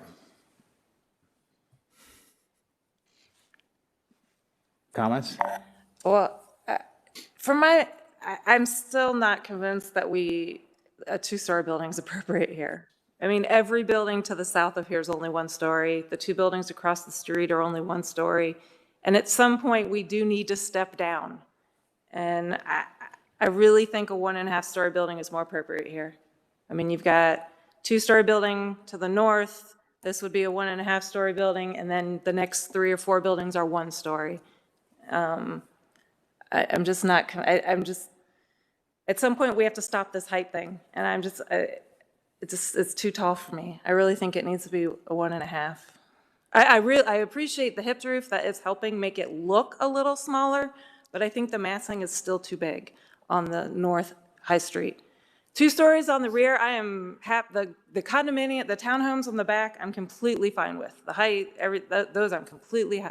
Comments? Well, I'm still not convinced that a two-story building is appropriate here. I mean, every building to the south of here is only one story. The two buildings across the street are only one story. And at some point, we do need to step down. And I really think a 1.5-story building is more appropriate here. I mean, you've got two-story building to the north. This would be a 1.5-story building, and then the next 3 or 4 buildings are 1 story. I'm just, at some point, we have to stop this height thing. And it's too tall for me. I really think it needs to be a 1.5. I appreciate the hip roof that is helping make it look a little smaller, but I think the massing is still too big on the north High Street. 2 stories on the rear, I am happy. The condominium, the townhomes on the back, I'm completely fine with. The height, those I'm completely,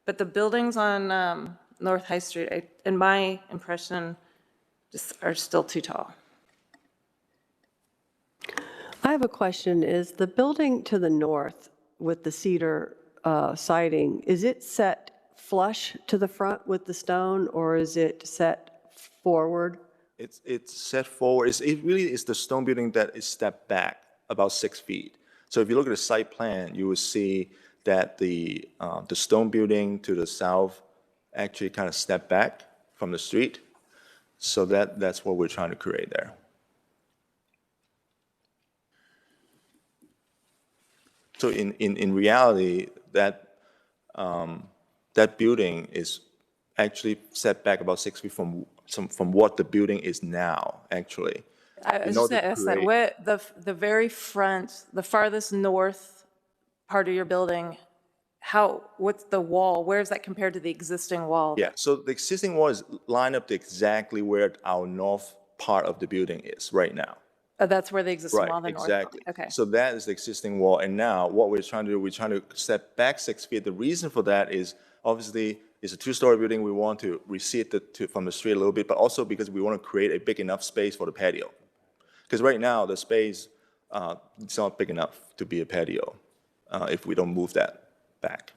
but the buildings on North High Street, in my impression, just are still too tall. I have a question. Is the building to the north with the cedar siding, is it set flush to the front with the stone, or is it set forward? It's set forward. It really is the stone building that is stepped back about 6 feet. So if you look at the site plan, you will see that the stone building to the south actually kind of stepped back from the street. So that's what we're trying to create there. So in reality, that building is actually set back about 6 feet from what the building is now, actually. I was just going to ask that, where the very front, the farthest north part of your building, what's the wall? Where is that compared to the existing wall? Yeah, so the existing wall is lined up to exactly where our north part of the building is right now. Oh, that's where the existing wall, the north. Exactly. Okay. So that is the existing wall, and now what we're trying to do, we're trying to step back 6 feet. The reason for that is obviously It's a two-story building. We want to recede from the street a little bit, but also because we want to create a big enough space for the patio. Because right now, the space, it's not big enough to be a patio if we don't move that back.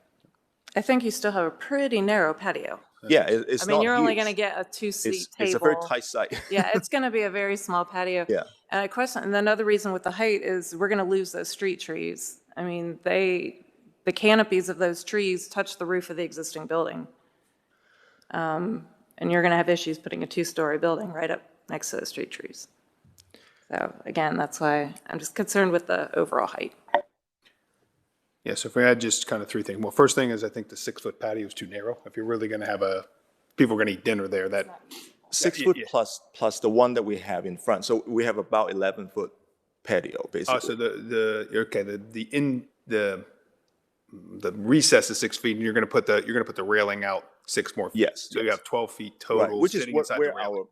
I think you still have a pretty narrow patio. Yeah, it's I mean, not you're only huge. going to get a two-seat table. It's a very tight site. Yeah, it's going to be a very small patio. Yeah. And another reason with the height is we're going to lose those street trees. I mean, the canopies of those trees touch the roof of the existing building. And you're going to have issues putting a two-story building right up next to the street trees. So again, that's why I'm just concerned with the overall height. Yeah, so if we had just kind of three things. Well, first thing is I think the 6-foot patio is too narrow. If you're really going to have people are going to eat dinner there, that. 6 foot plus the one that we have in front. So we have about 11-foot patio, basically. Oh, so the recess is 6 feet, and you're going to put the railing out 6 more feet. Yes. So you have 12 feet total. Right, which is sitting inside the where railing.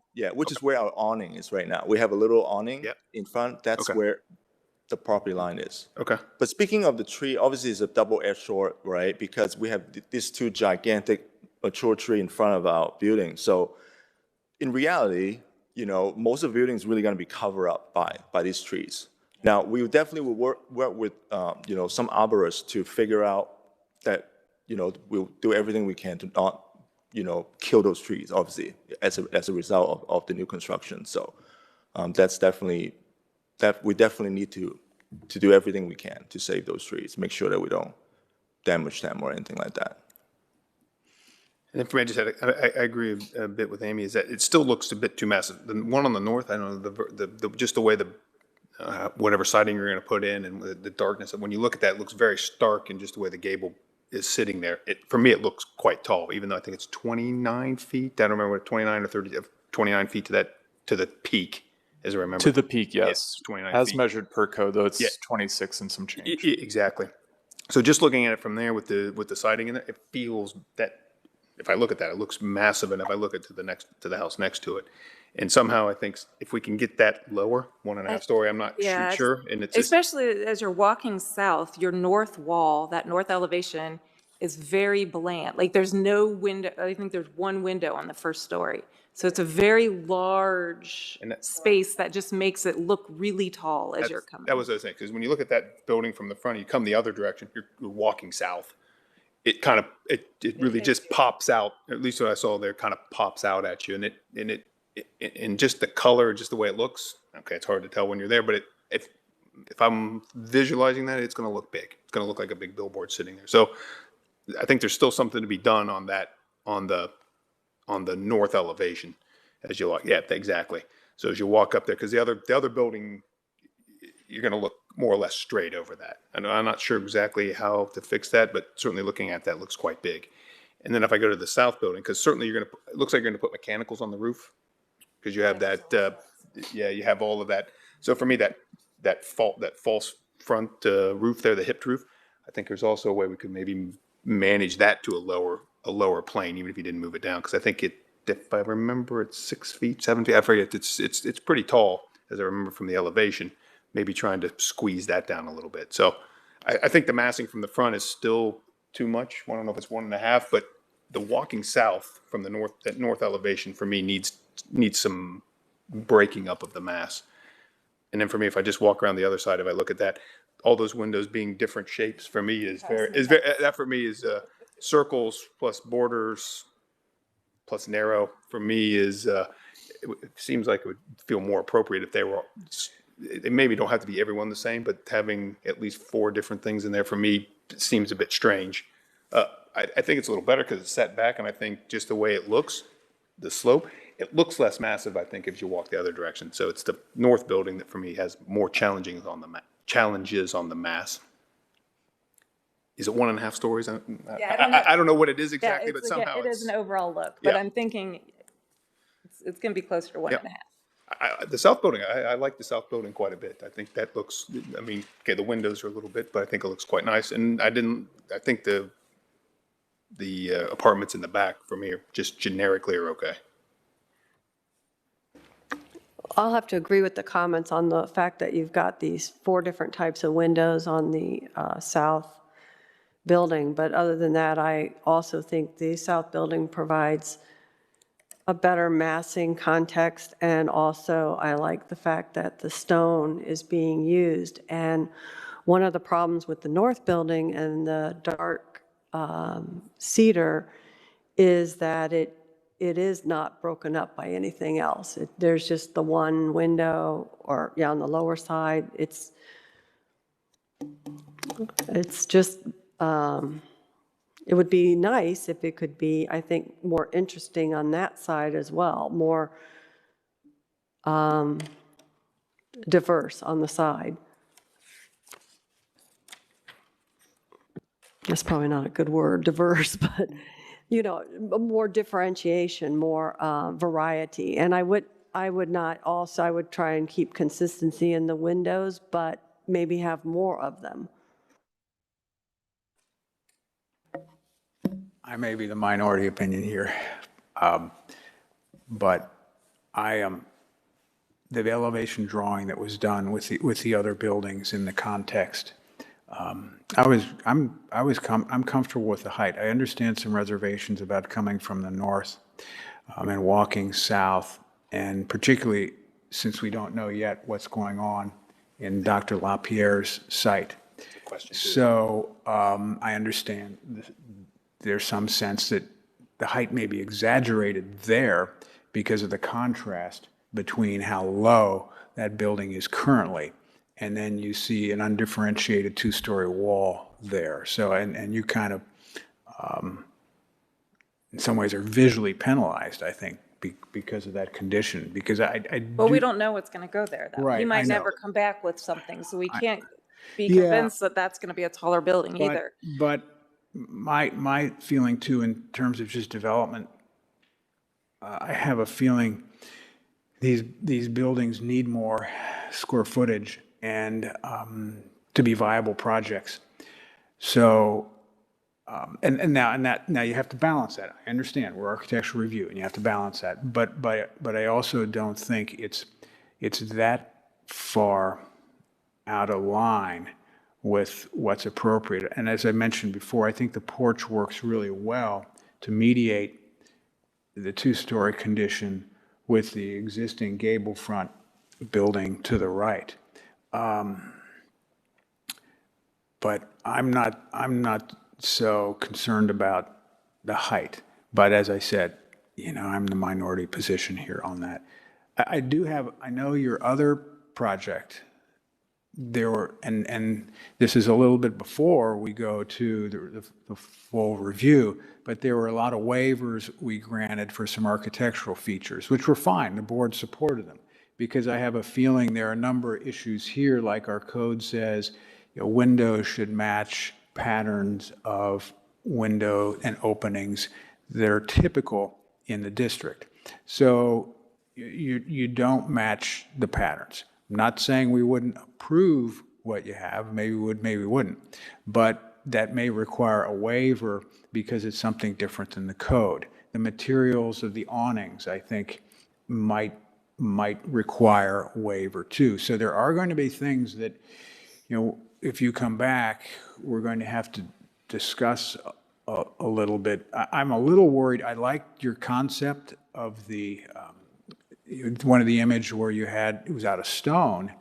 is where our awning is right now. We have a little awning in front. That's where the property line is. Okay. But speaking of the tree, obviously it's a double-edged sword, right? Because we have these two gigantic mature tree in front of our building. So in reality, most of the building is really going to be covered up by these trees. Now, we definitely will work with, some arborists to figure out that, we'll do everything we can to not, kill those trees, obviously, as a result of the new construction. So that's definitely, we definitely need to do everything we can to save those trees, make sure that we don't damage them or anything like that. And then for me, I agree a bit with Amy, is that it still looks a bit too massive. The one on the north, I don't know, just the way whatever siding you're going to put in and the darkness, when you look at that, it looks very stark, and just the way the gable is sitting there. For me, it looks quite tall, even though I think it's 29 feet. I don't remember what 29 or 30, 29 feet to the peak, as I remember. To the peak, yes. 29 As feet. measured per code, though, it's 26 and some change. Exactly. So just looking at it from there with the siding in there, it feels that, if I look at that, it looks massive, and if I look at to the house next to it, and somehow I think if we can get that lower, 1.5 story, I'm not sure. And it's especially as you're walking south, your north wall, that north elevation is very bland. Like there's no window. I think there's one window on the first story. So it's a very large space that just makes it look really tall as you're coming. That was the thing, because when you look at that building from the front, you come the other direction, you're walking south. It kind of, it really just pops out, at least what I saw there, kind of pops out at you. And just the color, just the way it looks, okay, it's hard to tell when you're there, but if I'm visualizing that, it's going to look big. It's going to look like a big billboard sitting there. So I think there's still something to be done on that, on the north elevation as you walk. Yeah, exactly. So as you walk up there, because the other building, you're going to look more or less straight over that. And I'm not sure exactly how to fix that, but certainly looking at that looks quite big. And then if I go to the south building, because certainly it looks like you're going to put mechanicals on the roof, because you have that, you have all of that. So for me, that false front roof there, the hipped roof, I think there's also a way we could maybe manage that to a lower plane, even if you didn't move it down. Because I think if I remember, it's 6 feet, 7 feet. I forget. It's pretty tall, as I remember from the elevation. Maybe trying to squeeze that down a little bit. So I think the massing from the front is still too much. I don't know if it's 1.5, but the walking south from the north, that north elevation for me needs some breaking up of the mass. And then for me, if I just walk around the other side, if I look at that, all those windows being different shapes for me is that for me is circles plus borders plus narrow. For me is it seems like it would feel more appropriate if they were. They maybe don't have to be everyone the same, but having at least 4 different things in there for me seems a bit strange. I think it's a little better because it's set back, and I think just the way it looks, the slope, it looks less massive, I think, if you walk the other direction. So it's the north building that for me has more challenges on the mass. Is it 1.5 stories? I don't know what it is exactly, but somehow it is an overall look. But I'm thinking it's going to be closer to 1.5. The south building, I like the south building quite a bit. I think that looks, I mean, okay, the windows are a little bit, but I think it looks quite nice. And I think the apartments in the back for me are just generically are okay. I'll have to agree with the comments on the fact that you've got these 4 different types of windows on the south building. But other than that, I also think the south building provides a better massing context, and also I like the fact that the stone is being used. And one of the problems with the north building and the dark cedar is that it is not broken up by anything else. There's just the one window, or on the lower side. It's just, it would be nice if it could be, I think, more interesting on that side as well, more diverse on the side. That's probably not a good word, diverse, but, more differentiation, more variety. And I would try and keep consistency in the windows, but maybe have more of them. I may be the minority opinion here, but the elevation drawing that was done with the other buildings in the context, I'm comfortable with the height. I understand some reservations about coming from the north and walking south, and particularly since we don't know yet what's going on in Dr. LaPierre's site. So I understand there's some sense that the height may be exaggerated there because of the contrast between how low that building is currently, and then you see an undifferentiated two-story wall there. So, and you kind of, in some ways, are visually penalized, I think, because of that condition. Because Well, we don't know what's going to go there, though. Right, He I might know. never come back with something, so we can't be Yeah. convinced that that's going to be a taller building either. But my feeling too, in terms of just development, I have a feeling these buildings need more square footage and to be viable projects. So, now you have to balance that. I understand, we're architectural review, and you have to balance that. But I also don't think it's that far out of line with what's appropriate. And as I mentioned before, I think the porch works really well to mediate the two-story condition with the existing gable front building to the right. But I'm not so concerned about the height. But as I said, I'm the minority position here on that. I know your other project, there were, and this is a little bit before we go to the full review, but there were a lot of waivers we granted for some architectural features, which were fine. The board supported them, because I have a feeling there are a number of issues here, like our code says, windows should match patterns of window and openings that are typical in the district. So you don't match the patterns. I'm not saying we wouldn't approve what you have, maybe we would, maybe we wouldn't, but that may require a waiver because it's something different than the code. The materials of the awnings, I think, might require a waiver too. So there are going to be things that, if you come back, we're going to have to discuss a little bit. I'm a little worried. I liked your concept of the, one of the image where it was out of stone,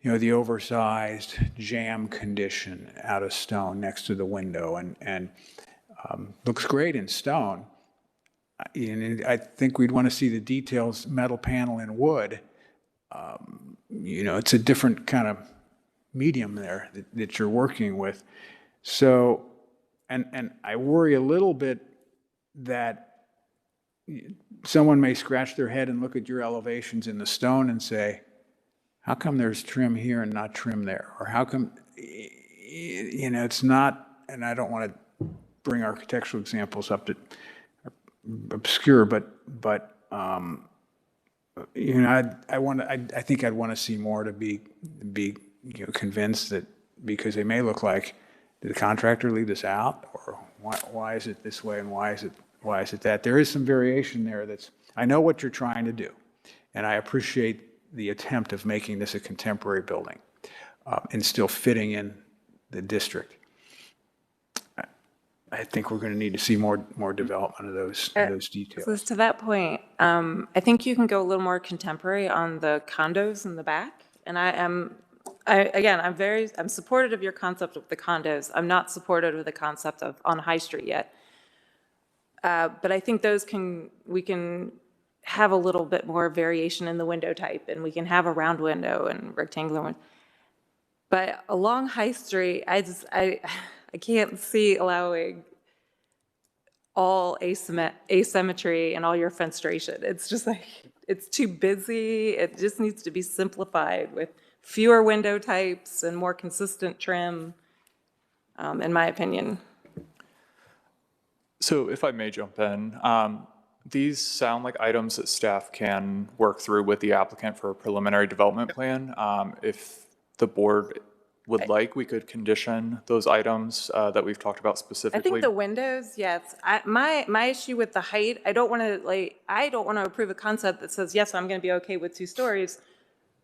the oversized jam condition out of stone next to the window, and looks great in stone. And I think we'd want to see the details, metal panel in wood. It's a different kind of medium there that you're working with. So, and I worry a little bit that someone may scratch their head and look at your elevations in the stone and say, how come there's trim here and not trim there? Or how come, it's not, and I don't want to bring architectural examples up that are obscure, but I think I'd want to see more to be convinced that, because they may look like, did the contractor leave this out, or why is it this way and why is it that? There is some variation there I know what you're trying to do, and I appreciate the attempt of making this a contemporary building and still fitting in the district. I think we're going to need to see more development of those details. So to that point, I think you can go a little more contemporary on the condos in the back. And I'm supportive of your concept of the condos. I'm not supportive of the concept of on High Street yet. But I think we can have a little bit more variation in the window type, and we can have a round window and rectangular one. But along High Street, I can't see allowing all asymmetry and all your fenestration. It's just like, it's too busy. It just needs to be simplified with fewer window types and more consistent trim, in my opinion. So if I may jump in, these sound like items that staff can work through with the applicant for a preliminary development plan. If the board would like, we could condition those items that we've talked about specifically. I think the windows, yes. My issue with the height, I don't want to approve a concept that says, yes, I'm going to be okay with 2 stories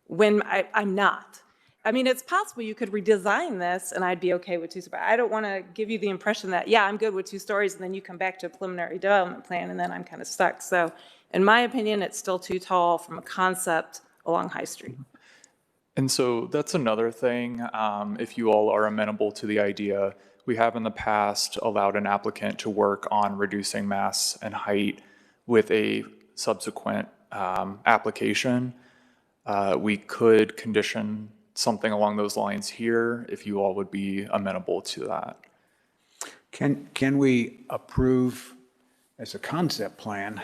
when I'm not. I mean, it's possible you could redesign this and I'd be okay with 2 stories. I don't want to give you the impression that, yeah, I'm good with 2 stories, and then you come back to a preliminary development plan and then I'm kind of stuck. So in my opinion, it's still too tall from a concept along High Street. And so that's another thing, if you all are amenable to the idea, we have in the past allowed an applicant to work on reducing mass and height with a subsequent application. We could condition something along those lines here, if you all would be amenable to that. Can we approve as a concept plan?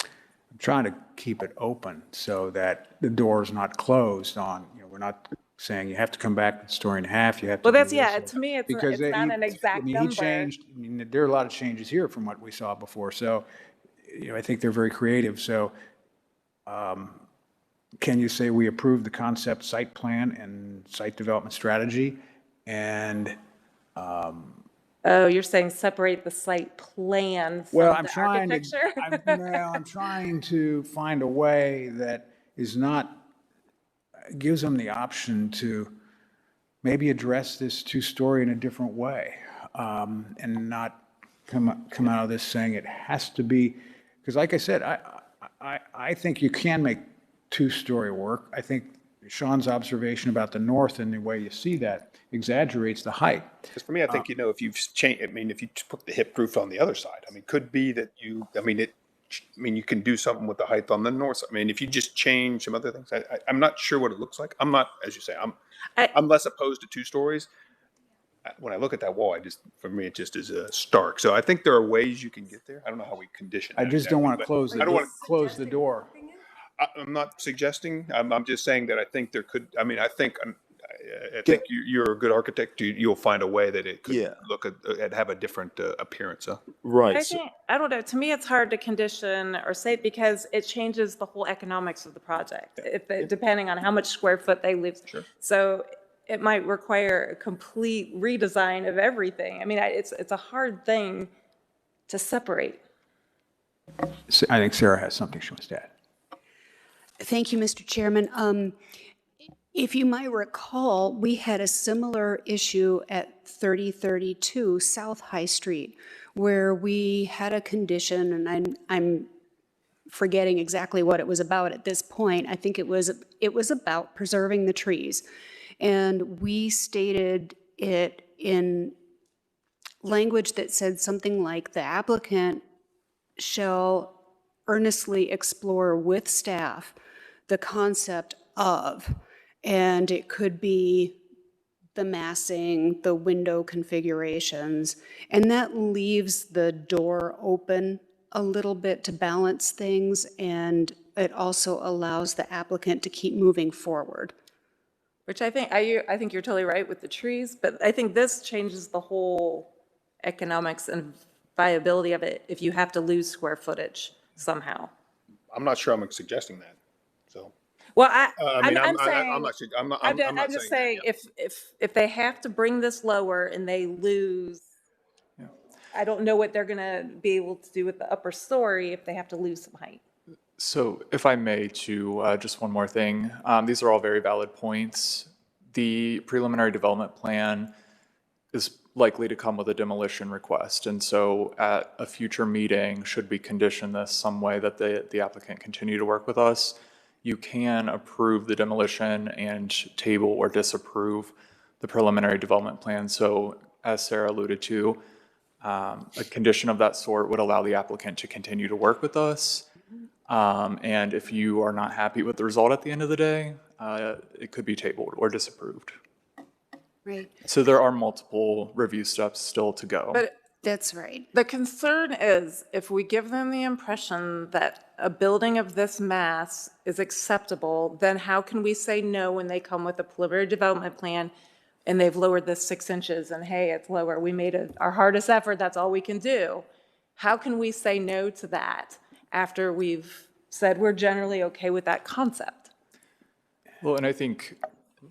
I'm trying to keep it open so that the door is not closed on, we're not saying you have to come back a story and a half, you have to. Well, do this. to me, it's not an exact He number. changed, there are a lot of changes here from what we saw before, so, I think they're very creative, so, can you say we approve the concept site plan and site development strategy? And, oh, you're saying separate the site plan from well, the architecture? I'm trying to find a way that is not, gives them the option to maybe address this 2-story in a different way, and not come out of this saying it has to be, because like I said, I think you can make 2-story work. I think Sean's observation about the north and the way you see that exaggerates the height. Because for me, I think, if you've changed, if you put the hip roof on the other side, could be that you can do something with the height on the north side. If you just change some other things, I'm not sure what it looks like. I'm not, as you say, I'm less opposed to 2 stories. When I look at that wall, for me, it just is stark. So I think there are ways you can get there. I don't know how we condition that. I just don't want to close the door. I'm not suggesting, I'm just saying that I think there could, I think you're a good architect. You'll find a way that it could look at have a different appearance. Right. I don't know. To me, it's hard to condition or say because it changes the whole economics of the project, depending on how much square foot they leave. Sure. So it might require a complete redesign of everything. It's a hard thing to separate. I think Sarah has something she wants to add. Thank you, Mr. Chairman. If you might recall, we had a similar issue at 3032 South High Street, where we had a condition, and I'm forgetting exactly what it was about at this point. I think it was about preserving the trees. And we stated it in language that said something like the applicant shall earnestly explore with staff the concept of, and it could be the massing, the window configurations, and that leaves the door open a little bit to balance things, and it also allows the applicant to keep moving forward. Which I think you're totally right with the trees, but I think this changes the whole economics and viability of it if you have to lose square footage somehow. I'm not sure I'm suggesting that. So. Well, I'm just saying if they have to bring this lower and they lose, I don't know what they're going to be able to do with the upper story if they have to lose some height. So if I may, just one more thing. These are all very valid points. The preliminary development plan is likely to come with a demolition request. And so at a future meeting, should we condition this some way that the applicant continue to work with us, you can approve the demolition and table or disapprove the preliminary development plan. So as Sarah alluded to, a condition of that sort would allow the applicant to continue to work with us. And if you are not happy with the result at the end of the day, it could be tabled or disapproved. Right. So there are multiple review steps still to go. But That's right. the concern is if we give them the impression that a building of this mass is acceptable, then how can we say no when they come with a preliminary development plan and they've lowered this 6 inches and hey, it's lower. We made our hardest effort. That's all we can do. How can we say no to that after we've said we're generally okay with that concept? Well, and I think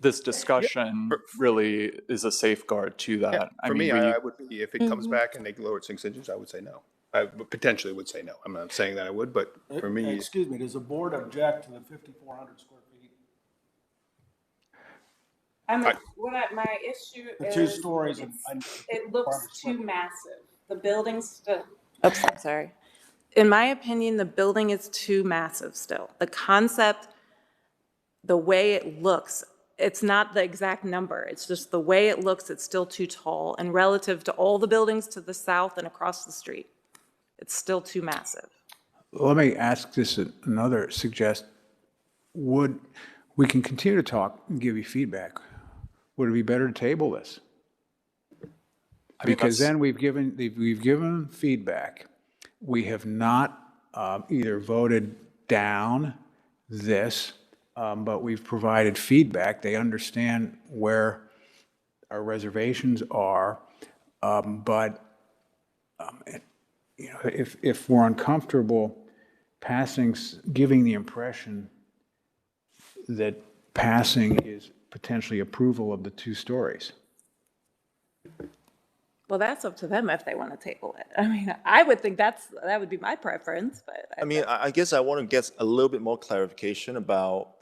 this discussion really is a safeguard to that. Yeah, I for mean, me, we, I would be, if it comes back and they lower it 6 inches, I would say no. I potentially would say no. I'm not saying that I would, but for me. Excuse me, does the board object to the 5,400 square feet? My issue The 2 stories. it looks too massive. The building's still. Oops, I'm sorry. In my opinion, the building is too massive still. The concept, the way it looks, it's not the exact number. It's just the way it looks, it's still too tall. And relative to all the buildings to the south and across the street, it's still too massive. Let me ask this another suggest. We can continue to talk and give you feedback. Would it be better to table this? Because then we've given feedback. We have not either voted down this, but we've provided feedback. They understand where our reservations are. But you know, if we're uncomfortable giving the impression that passing is potentially approval of the 2 stories. Well, that's up to them if they want to table it. I mean, I would think that would be my preference, but. I mean, I guess I want to get a little bit more clarification about,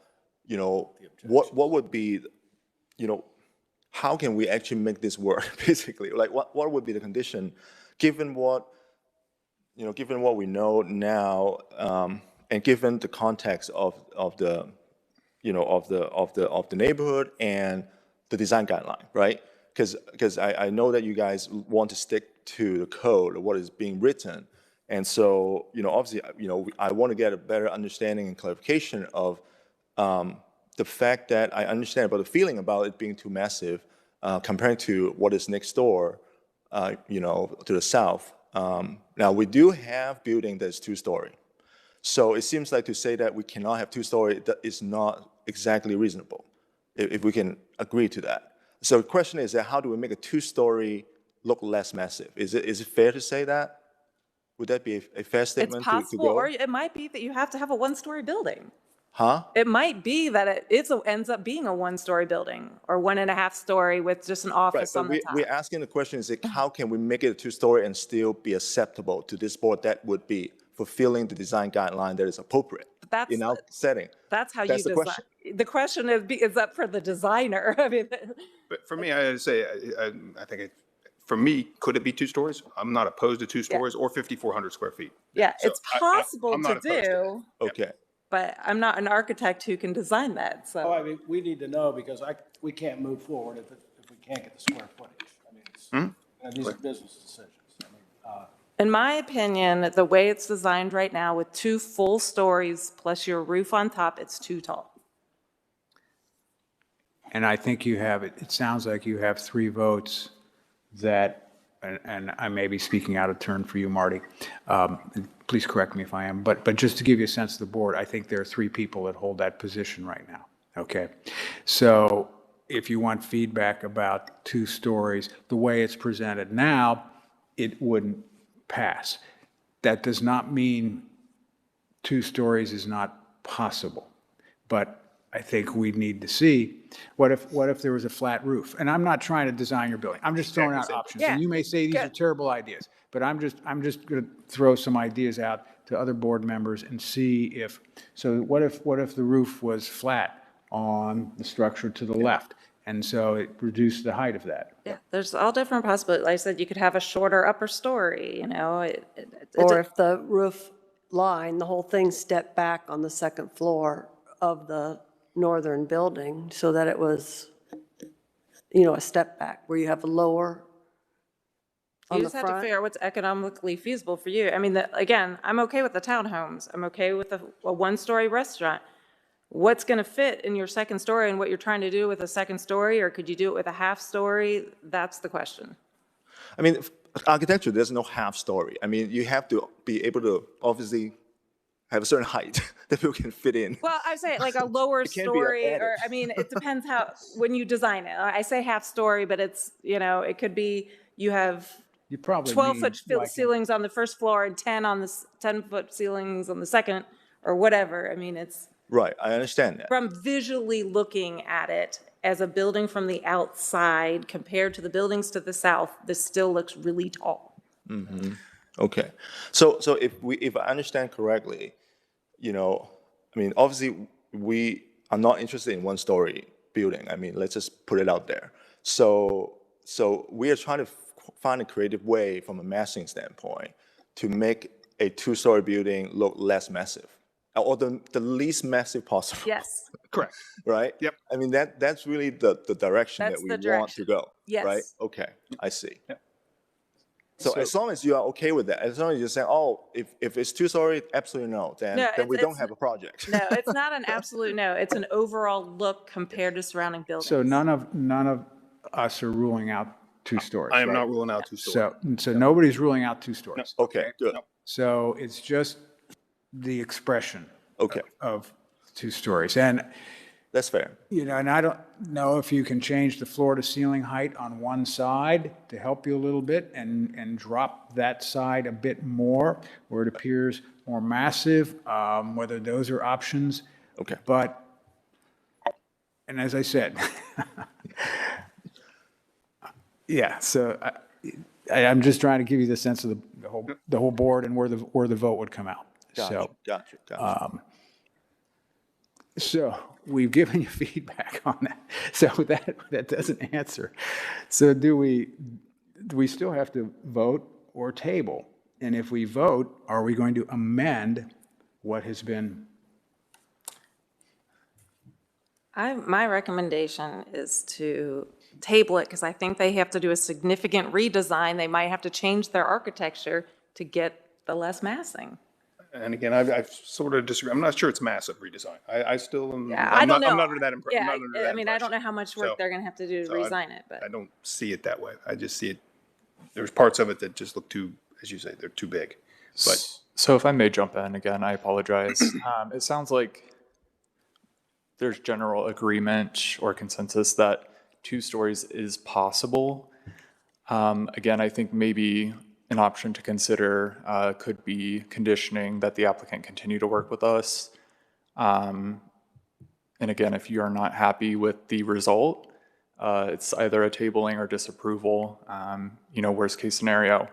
you know, what would be, you know, how can we actually make this work, basically? Like, what would be the condition, given what we know now, and given the context of the, you know, of the neighborhood and the design guideline, right? Because I know that you guys want to stick to the code of what is being written. And so, you know, obviously, you know, I want to get a better understanding and clarification of the fact that I understand about the feeling about it being too massive compared to what is next door, you know, to the south. Now, we do have building that's 2-story. So it seems like to say that we cannot have 2-story, that is not exactly reasonable, if we can agree to that. So the question is that how do we make a 2-story look less massive? Is it fair to say that? Would that be a fair statement? It's possible, to go? or it might be that you have to have a 1-story building. Huh? It might be that it ends up being a 1-story building or 1.5-story with just an office on the top. We're asking the question is like, how can we make it a 2-story and still be acceptable to this board that would be fulfilling the design guideline that is appropriate in our setting? That's how That's you the design. question. The question is up for the designer. I mean, But for me, I say, I think for me, could it be 2 stories? I'm not opposed to 2 stories or 5,400 square feet. yeah, So it's possible I'm not to opposed do, Okay. but I'm not an architect who can design that. So Oh, I mean, we need to know because we can't move forward if we can't get the square footage. I mean, these are business decisions. I mean, in my opinion, the way it's designed right now with 2 full stories plus your roof on top, it's too tall. And I think it sounds like you have 3 votes that, and I may be speaking out of turn for you, Marty. Please correct me if I am, but just to give you a sense of the board, I think there are 3 people that hold that position right now, okay? So if you want feedback about 2 stories, the way it's presented now, it wouldn't pass. That does not mean 2 stories is not possible, but I think we need to see, what if there was a flat roof? And I'm not trying to design your building. I'm just throwing out options. And you may say these are terrible ideas, but I'm just going to throw some ideas out to other board members and see if, so what if the roof was flat on the structure to the left? And so it reduced the height of that. Yeah, there's all different possibilities. Like I said, you could have a shorter upper story, you know. Or if the roof line, the whole thing stepped back on the second floor of the northern building so that it was, you know, a step back where you have a lower on You the just have to front. figure out what's economically feasible for you. I mean, again, I'm okay with the townhomes. I'm okay with a one-story restaurant. What's going to fit in your second story and what you're trying to do with a second story, or could you do it with a half story? That's the question. I mean, architecture, there's no half story. I mean, you have to be able to obviously have a certain height that people can fit in. Well, I say like a lower It can't be an story, attic. or, I mean, it depends how, when you design it. I say half story, but it's, you know, it could be, you have You probably 12-foot need like ceilings on the first floor and 10-foot ceilings on the second, or whatever. I mean, it's Right, I understand that. from visually looking at it as a building from the outside compared to the buildings to the south, this still looks really tall. Okay, so if I understand correctly, you know, I mean, obviously we are not interested in one-story building. I mean, let's just put it out there. So we are trying to find a creative way from a massing standpoint to make a two-story building look less massive, or the least massive possible. Yes. Correct. Right? Yep. I mean, that's really the direction That's that we the want to direction. go. Yes. Right? Okay, I see. Yep. So as long as you are okay with that, as long as you're saying, oh, if it's two-story, absolutely no, then we don't have a project. No, it's not an absolute no. It's an overall look compared to surrounding buildings. So none of us are ruling out two stories. I am right? not ruling out two stories. So nobody's ruling out two stories. Okay, good. So it's just the expression Okay, of two stories. And, that's fair. you know, and I don't know if you can change the floor to ceiling height on one side to help you a little bit and drop that side a bit more where it appears more massive, whether those are options. Okay. But, and as I said, yeah, so I'm just trying to give you the sense of the whole board and where the vote would come out. Gotcha. So we've given you feedback on that. So that doesn't answer. So do we still have to vote or table? And if we vote, are we going to amend what has been? My recommendation is to table it because I think they have to do a significant redesign. They might have to change their architecture to get the less massing. And again, I've sort of disagree. I'm not sure it's massive redesign. I still am. Yeah, I'm I don't know. I'm not under that impression. Yeah, I mean, I don't know how much work they're going to have to do to redesign it, but. I don't see it that way. I just see it, there's parts of it that just look too, as you say, they're too big. But So if I may jump in again, I apologize. It sounds like there's general agreement or consensus that 2 stories is possible. Again, I think maybe an option to consider could be conditioning that the applicant continue to work with us. And again, if you are not happy with the result, it's either a tabling or disapproval, you know, worst case scenario.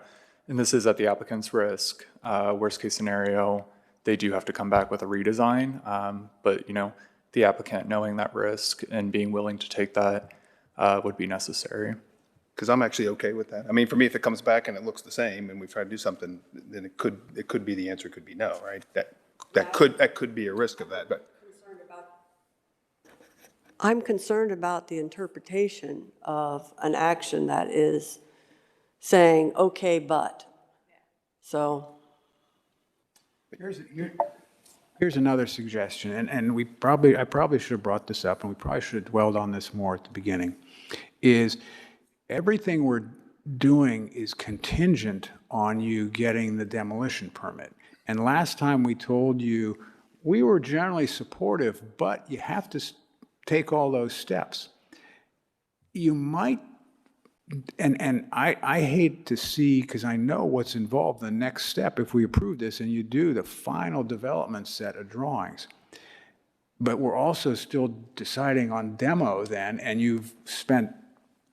And this is at the applicant's risk. Worst case scenario, they do have to come back with a redesign. But, you know, the applicant knowing that risk and being willing to take that would be necessary. because I'm actually okay with that. I mean, for me, if it comes back and it looks the same and we try to do something, then it could be the answer could be no, right? That could be a risk of that, but. I'm concerned about the interpretation of an action that is saying, okay, but. So. Here's another suggestion, and I probably should have brought this up, and we probably should have dwelled on this more at the beginning, is everything we're doing is contingent on you getting the demolition permit. And last time we told you, we were generally supportive, but you have to take all those steps. You might, and I hate to see, because I know what's involved, the next step, if we approve this and you do the final development set of drawings. But we're also still deciding on demo then, and you've spent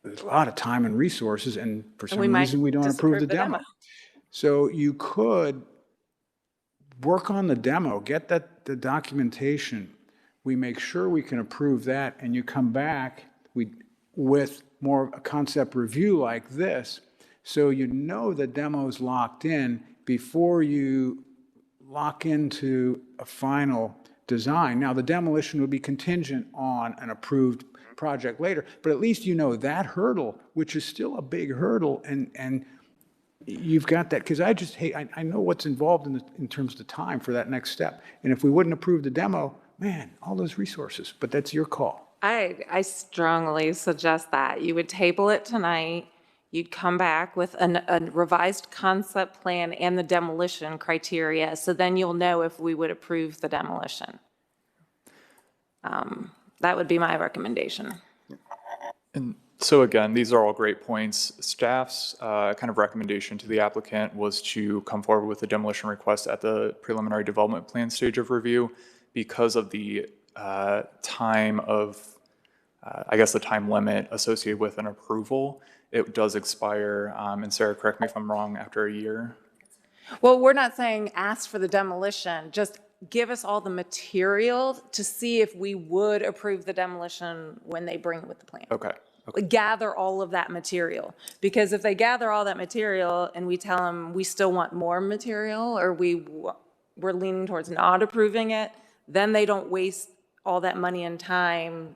a lot of time and resources, and for some reason we don't approve the demo. So you could work on the demo, get the documentation. We make sure we can approve that, and you come back, with more a concept review like this, so you know the demo's locked in before you lock into a final design. Now, the demolition would be contingent on an approved project later, but at least you know that hurdle, which is still a big hurdle, and you've got that, because I just hate, I know what's involved in terms of the time for that next step. And if we wouldn't approve the demo, man, all those resources, but that's your call. I strongly suggest that you would table it tonight. You'd come back with a revised concept plan and the demolition criteria, so then you'll know if we would approve the demolition. That would be my recommendation. And so again, these are all great points. Staff's kind of recommendation to the applicant was to come forward with a demolition request at the preliminary development plan stage of review because of the time of, I guess the time limit associated with an approval. It does expire, and Sarah, correct me if I'm wrong, after a year. Well, we're not saying ask for the demolition, just give us all the material to see if we would approve the demolition when they bring it with the plan. Okay. Gather all of that material, because if they gather all that material and we tell them we still want more material, or we're leaning towards not approving it, then they don't waste all that money and time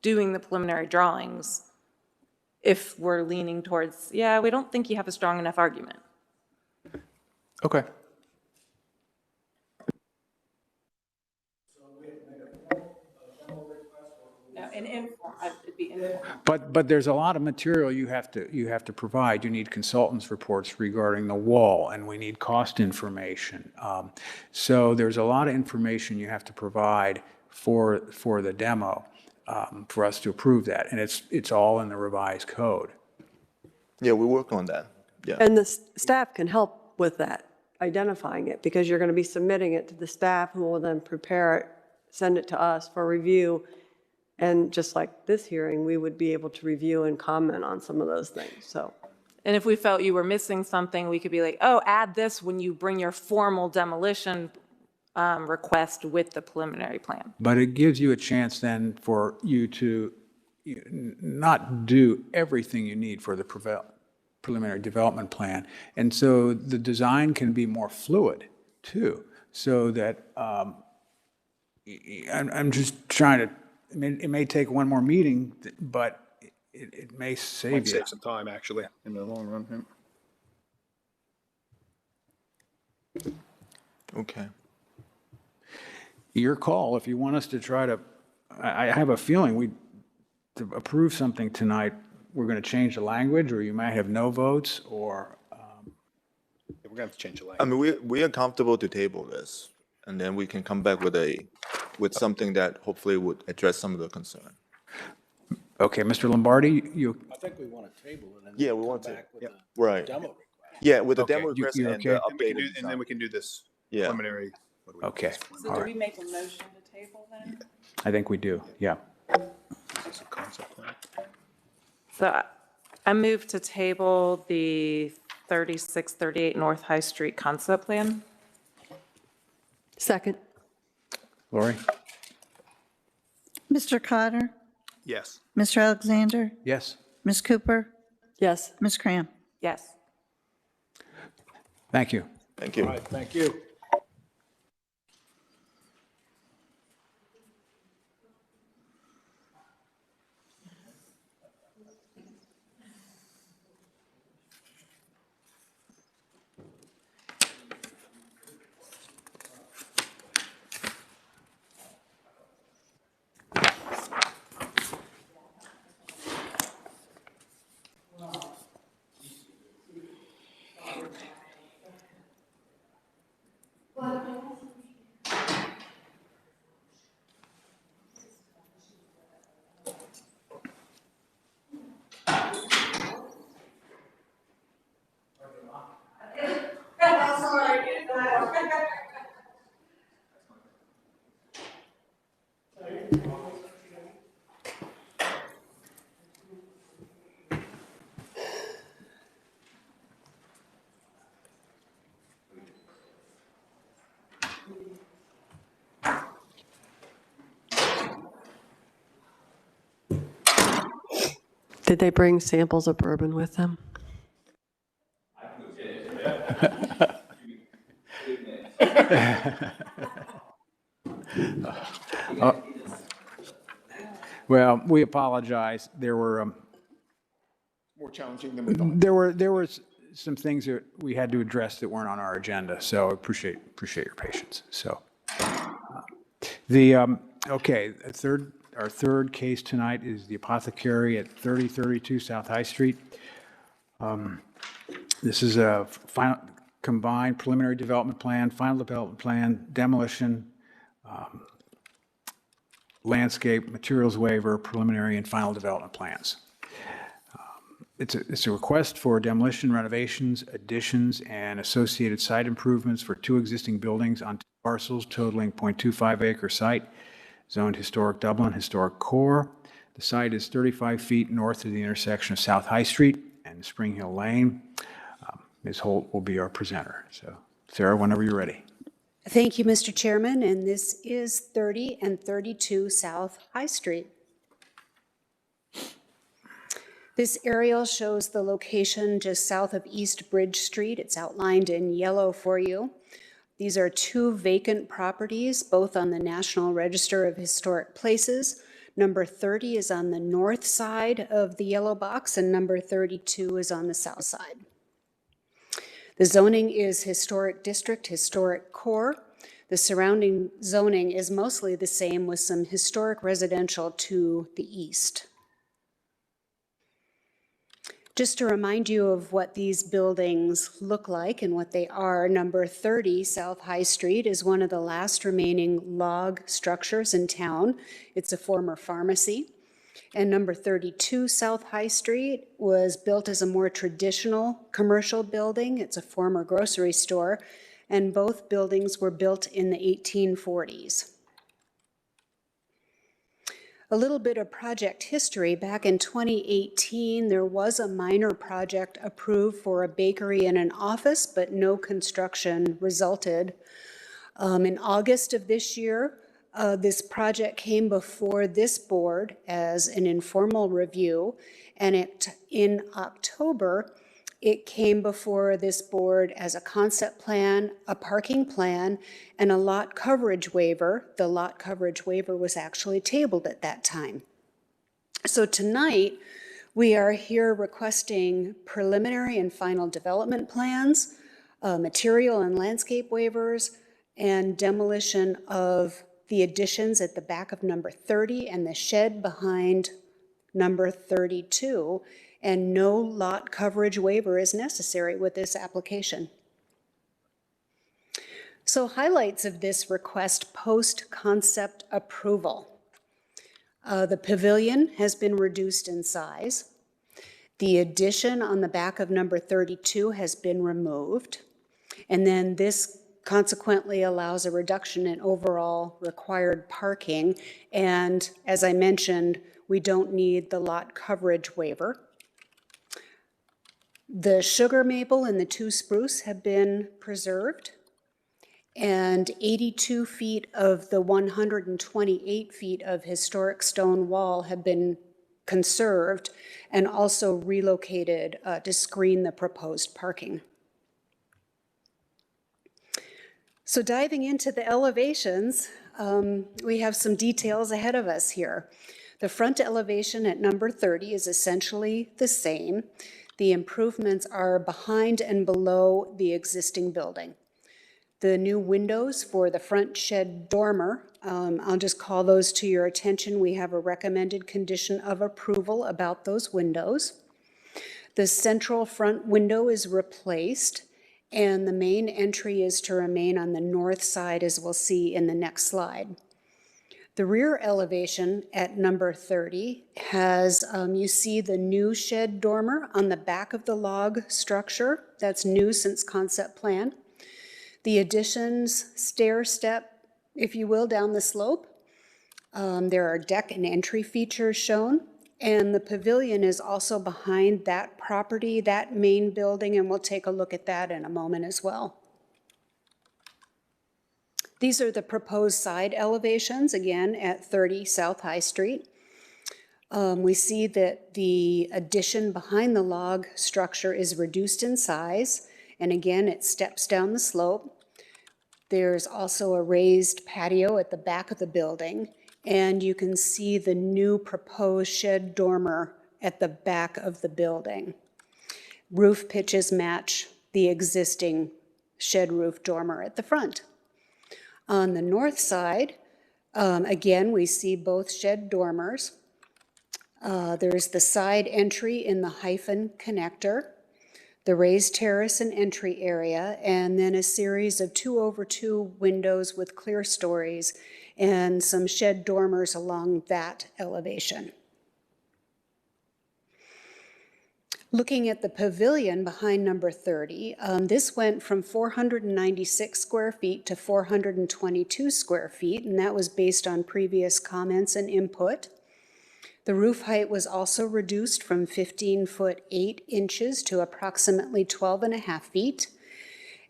doing the preliminary drawings if we're leaning towards, yeah, we don't think you have a strong enough argument. Okay. It'd be informal. But there's a lot of material you have to provide. You need consultants' reports regarding the wall, and we need cost information. So there's a lot of information you have to provide for the demo for us to approve that, and it's all in the revised code. Yeah, we work on that. Yeah. And the staff can help with that, identifying it, because you're going to be submitting it to the staff, who will then prepare it, send it to us for review. And just like this hearing, we would be able to review and comment on some of those things, so. And if we felt you were missing something, we could be like, oh, add this when you bring your formal demolition request with the preliminary plan. But it gives you a chance then for you to not do everything you need for the preliminary development plan. And so the design can be more fluid too, so that I'm just trying to, it may take one more meeting, but it may save you. Might save some time, actually, in the long run. Okay. Your call, if you want us to try to, I have a feeling to approve something tonight, we're going to change the language, or you might have no votes, or. We're going to have to change the language. I mean, we are comfortable to table this, and then we can come back with something that hopefully would address some of the concern. Okay, Mr. Lombardi, you. I think we want to table it and Yeah, we come want to. back with a Right. demo request. Yeah, with the Okay, demo request you're and okay? the updated And then we can do this Yeah. preliminary. Okay, So all do right. we make a motion to table then? I think we do, yeah. This is a concept plan. So I move to table the 3638 North High Street concept plan. Second. Lori? Mr. Cotter? Yes. Mr. Alexander? Yes? Ms. Cooper? Yes. Ms. Cramp? Yes. Thank you. Thank you. All right, thank you. Did they bring samples of bourbon with them? Well, we apologize. There were, More challenging than we thought. there was some things that we had to address that weren't on our agenda, so I appreciate your patience. So, okay, our third case tonight is the Apothecary at 3032 South High Street. This is a final, combined preliminary development plan, final development plan, demolition, landscape, materials waiver, preliminary and final development plans. It's a request for demolition, renovations, additions, and associated site improvements for two existing buildings on two parcels totaling 0.25 acre site, zoned Historic Dublin, Historic Core. The site is 35 feet north of the intersection of South High Street and Spring Hill Lane. Ms. Holt will be our presenter. So, Sarah, whenever you're ready. Thank you, Mr. Chairman, and this is 30 and 32 South High Street. This aerial shows the location just south of East Bridge Street. It's outlined in yellow for you. These are two vacant properties, both on the National Register of Historic Places. Number 30 is on the north side of the yellow box, and number 32 is on the south side. The zoning is Historic District, Historic Core. The surrounding zoning is mostly the same with some historic residential to the east. Just to remind you of what these buildings look like and what they are, number 30 South High Street is one of the last remaining log structures in town. It's a former pharmacy. And number 32 South High Street was built as a more traditional commercial building. It's a former grocery store, and both buildings were built in the 1840s. A little bit of project history. Back in 2018, there was a minor project approved for a bakery and an office, but no construction resulted. In August of this year, this project came before this board as an informal review, and in October, it came before this board as a concept plan, a parking plan, and a lot coverage waiver. The lot coverage waiver was actually tabled at that time. So tonight, we are here requesting preliminary and final development plans, material and landscape waivers, and demolition of the additions at the back of number 30 and the shed behind number 32, and no lot coverage waiver is necessary with this application. So highlights of this request post-concept approval. The pavilion has been reduced in size. The addition on the back of number 32 has been removed. And then this consequently allows a reduction in overall required parking. And as I mentioned, we don't need the lot coverage waiver. The sugar maple and the two spruce have been preserved, and 82 feet of the 128 feet of historic stone wall have been conserved and also relocated to screen the proposed parking. So diving into the elevations, we have some details ahead of us here. The front elevation at number 30 is essentially the same. The improvements are behind and below the existing building. The new windows for the front shed dormer, I'll just call those to your attention. We have a recommended condition of approval about those windows. The central front window is replaced, and the main entry is to remain on the north side, as we'll see in the next slide. The rear elevation at number 30 has, you see the new shed dormer on the back of the log structure. That's new since concept plan. The additions stair step, if you will, down the slope. There are deck and entry features shown. And the pavilion is also behind that property, that main building, and we'll take a look at that in a moment as well. These are the proposed side elevations, again, at 30 South High Street. We see that the addition behind the log structure is reduced in size, and again, it steps down the slope. There's also a raised patio at the back of the building, and you can see the new proposed shed dormer at the back of the building. Roof pitches match the existing shed roof dormer at the front. On the north side, again, we see both shed dormers. There's the side entry in the hyphen connector, the raised terrace and entry area, and then a series of 2/2 windows with clear stories and some shed dormers along that elevation. Looking at the pavilion behind number 30, this went from 496 square feet to 422 square feet, and that was based on previous comments and input. The roof height was also reduced from 15 foot 8 inches to approximately 12.5 feet.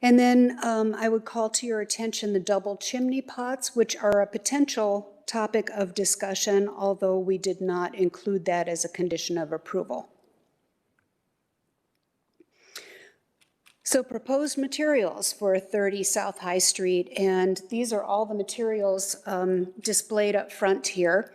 And then I would call to your attention the double chimney pots, which are a potential topic of discussion, although we did not include that as a condition of approval. So proposed materials for 30 South High Street, and these are all the materials displayed up front here.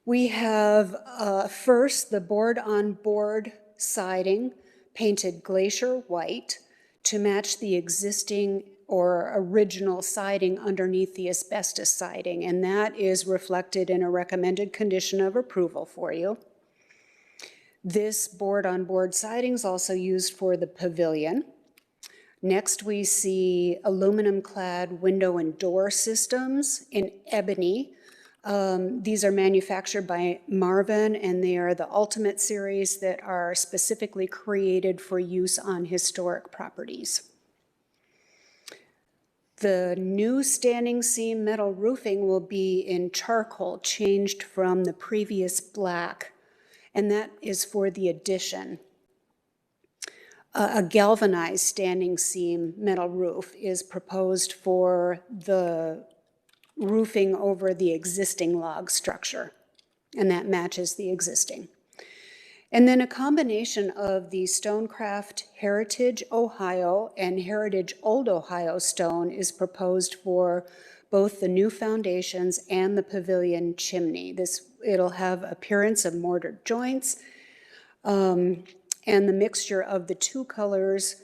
We have first the board-on-board siding painted glacier white to match the existing or original siding underneath the asbestos siding, and that is reflected in a recommended condition of approval for you. This board-on-board siding is also used for the pavilion. Next, we see aluminum-clad window and door systems in ebony. These are manufactured by Marvin, and they are the Ultimate Series that are specifically created for use on historic properties. The new standing seam metal roofing will be in charcoal, changed from the previous black, and that is for the addition. A galvanized standing seam metal roof is proposed for the roofing over the existing log structure, and that matches the existing. And then a combination of the Stonecraft Heritage Ohio and Heritage Old Ohio stone is proposed for both the new foundations and the pavilion chimney. It'll have appearance of mortared joints, and the mixture of the two colors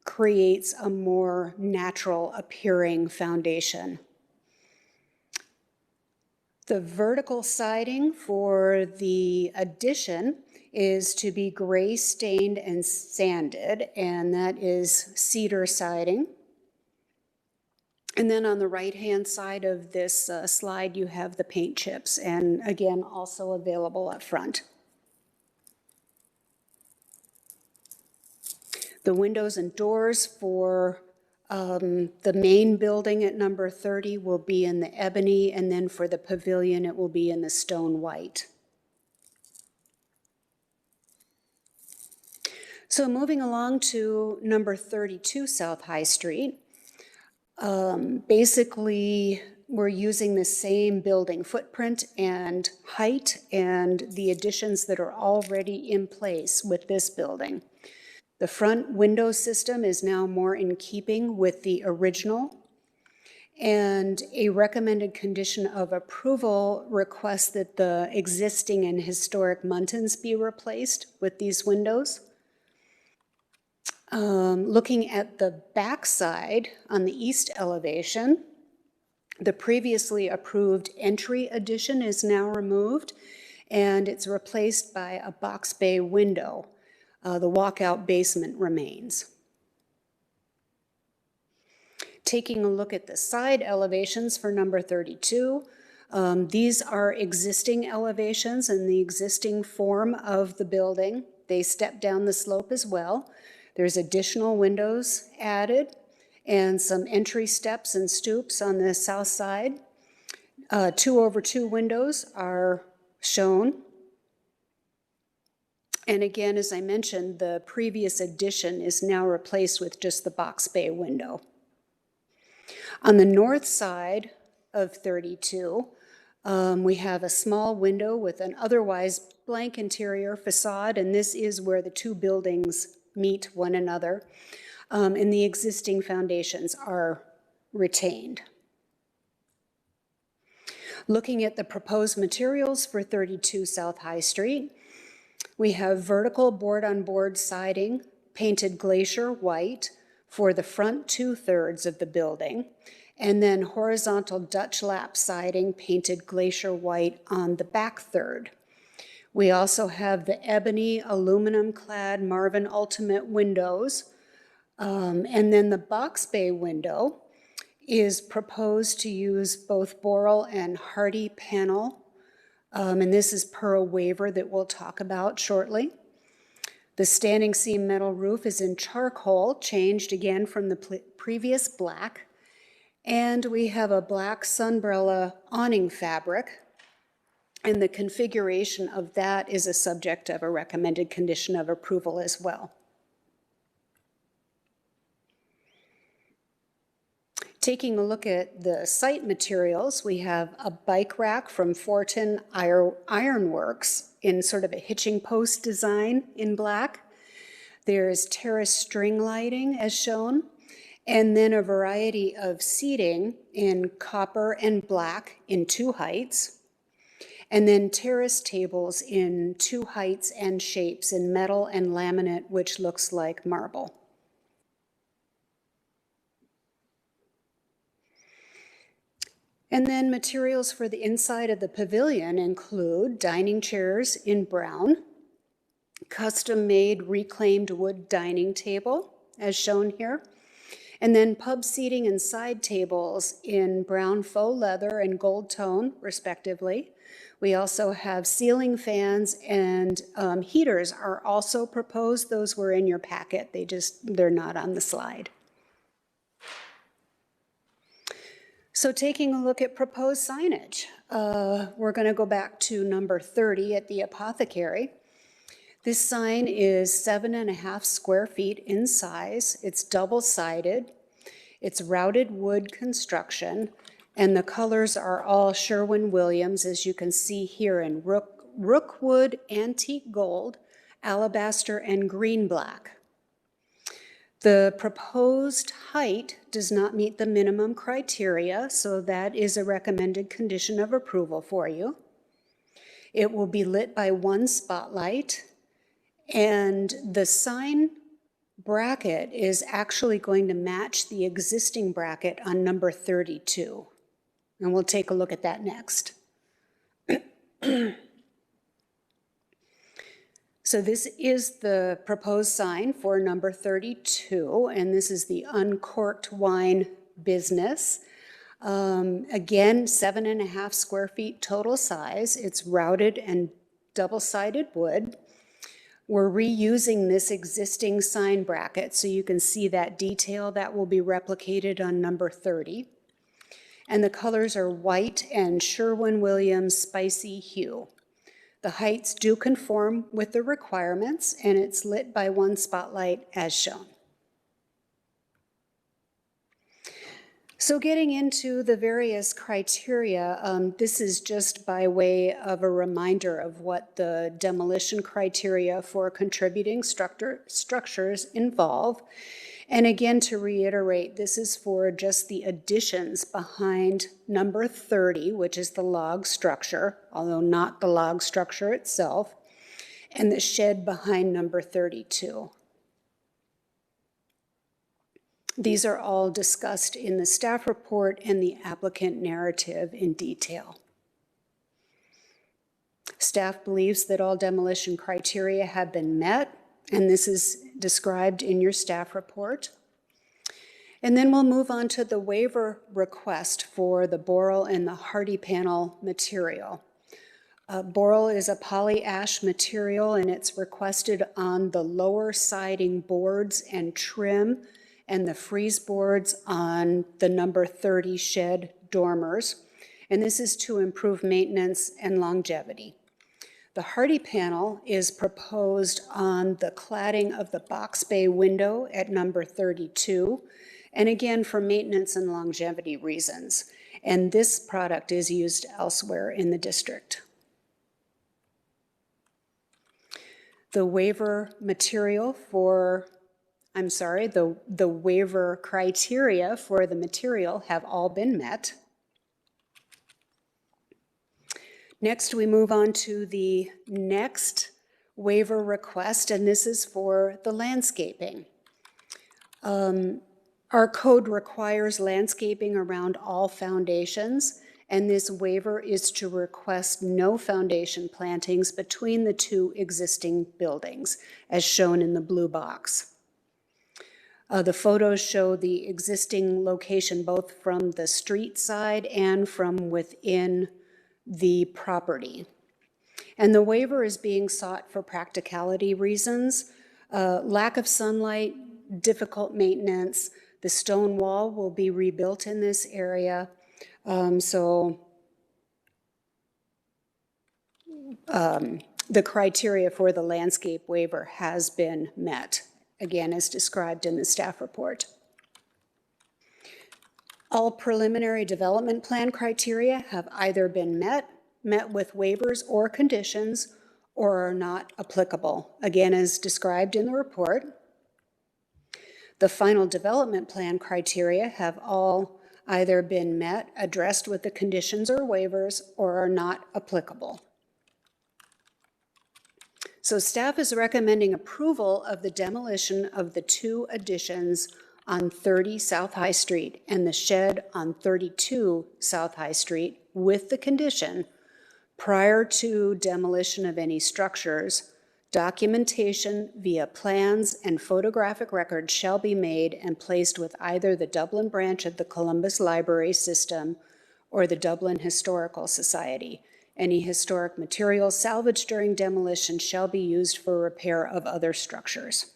creates a more natural appearing foundation. The vertical siding for the addition is to be gray stained and sanded, and that is cedar siding. And then on the right-hand side of this slide, you have the paint chips, and again, also available up front. The windows and doors for the main building at number 30 will be in the ebony, and then for the pavilion, it will be in the stone white. So moving along to number 32 South High Street, basically we're using the same building footprint and height and the additions that are already in place with this building. The front window system is now more in keeping with the original, and a recommended condition of approval requests that the existing and historic muntins be replaced with these windows. Looking at the back side on the east elevation, the previously approved entry addition is now removed, and it's replaced by a box bay window. The walkout basement remains. Taking a look at the side elevations for number 32, these are existing elevations in the existing form of the building. They step down the slope as well. There's additional windows added and some entry steps and stoops on the south side. 2/2 windows are shown. And again, as I mentioned, the previous addition is now replaced with just the box bay window. On the north side of 32, We have a small window with an otherwise blank interior facade, and this is where the two buildings meet one another, and the existing foundations are retained. Looking at the proposed materials for 32 South High Street, we have vertical board-on-board siding, painted glacier white for the front 2/3 of the building, and then horizontal Dutch lap siding, painted glacier white on the back third. We also have the ebony aluminum-clad Marvin Ultimate windows, and then the box bay window is proposed to use both Boral and Hardy panel, and this is per a waiver that we'll talk about shortly. The standing seam metal roof is in charcoal, changed again from the previous black, and we have a black sunbrella awning fabric, and the configuration of that is a subject of a recommended condition of approval as well. Taking a look at the site materials, we have a bike rack from Fortin Ironworks in sort of a hitching post design in black. There's terrace string lighting as shown, and then a variety of seating in copper and black in 2 heights, and then terrace tables in 2 heights and shapes in metal and laminate, which looks like marble. And then materials for the inside of the pavilion include dining chairs in brown, custom-made reclaimed wood dining table, as shown here, and then pub seating and side tables in brown faux leather and gold tone, respectively. We also have ceiling fans, and heaters are also proposed. Those were in your packet. They're not on the slide. So taking a look at proposed signage, we're going to go back to number 30 at the apothecary. This sign is 7.5 square feet in size. It's double-sided. It's routed wood construction, and the colors are all Sherwin-Williams, as you can see here in rookwood, antique gold, alabaster, and green black. The proposed height does not meet the minimum criteria, so that is a recommended condition of approval for you. It will be lit by 1 spotlight, and the sign bracket is actually going to match the existing bracket on number 32. And we'll take a look at that next. So this is the proposed sign for number 32, and this is the Uncorked Wine business. Again, 7.5 square feet total size. It's routed and double-sided wood. We're reusing this existing sign bracket, so you can see that detail that will be replicated on number 30. And the colors are white and Sherwin-Williams spicy hue. The heights do conform with the requirements, and it's lit by 1 spotlight as shown. So getting into the various criteria, this is just by way of a reminder of what the demolition criteria for contributing structures involve. And again, to reiterate, this is for just the additions behind number 30, which is the log structure, although not the log structure itself, and the shed behind number 32. These are all discussed in the staff report and the applicant narrative in detail. Staff believes that all demolition criteria have been met, and this is described in your staff report. And then we'll move on to the waiver request for the Boral and the Hardy panel material. Boral is a poly-ash material, and it's requested on the lower siding boards and trim and the frieze boards on the number 30 shed dormers. And this is to improve maintenance and longevity. The Hardy panel is proposed on the cladding of the box bay window at number 32, and again, for maintenance and longevity reasons. And this product is used elsewhere in the district. The waiver material for, I'm sorry, the waiver criteria for the material have all been met. Next, we move on to the next waiver request, and this is for the landscaping. Our code requires landscaping around all foundations, and this waiver is to request no foundation plantings between the two existing buildings, as shown in the blue box. The photos show the existing location both from the street side and from within the property. And the waiver is being sought for practicality reasons, lack of sunlight, difficult maintenance. The stone wall will be rebuilt in this area. The criteria for the landscape waiver has been met, again, as described in the staff report. All preliminary development plan criteria have either been met with waivers or conditions, or are not applicable, again, as described in the report. The final development plan criteria have all either been met, addressed with the conditions or waivers, or are not applicable. So staff is recommending approval of the demolition of the two additions on 30 South High Street and the shed on 32 South High Street with the condition, prior to demolition of any structures, documentation via plans and photographic records shall be made and placed with either the Dublin branch of the Columbus Library System or the Dublin Historical Society. Any historic materials salvaged during demolition shall be used for repair of other structures.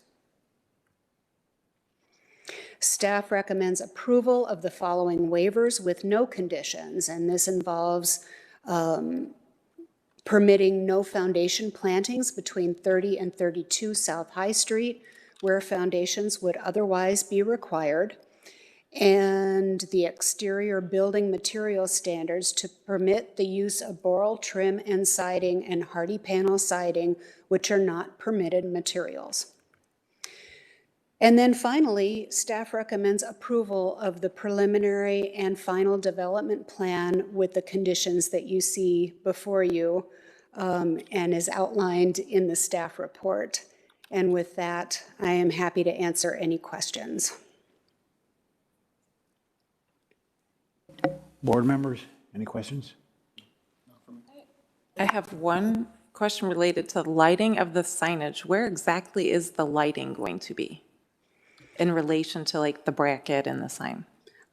Staff recommends approval of the following waivers with no conditions, and this involves permitting no foundation plantings between 30 and 32 South High Street, where foundations would otherwise be required, and the exterior building material standards to permit the use of boral trim and siding and hardy panel siding, which are not permitted materials. And then finally, staff recommends approval of the preliminary and final development plan with the conditions that you see before you and is outlined in the staff report. And with that, I am happy to answer any questions. Board members, any questions? I have one question related to lighting of the signage. Where exactly is the lighting going to be in relation to like the bracket and the sign?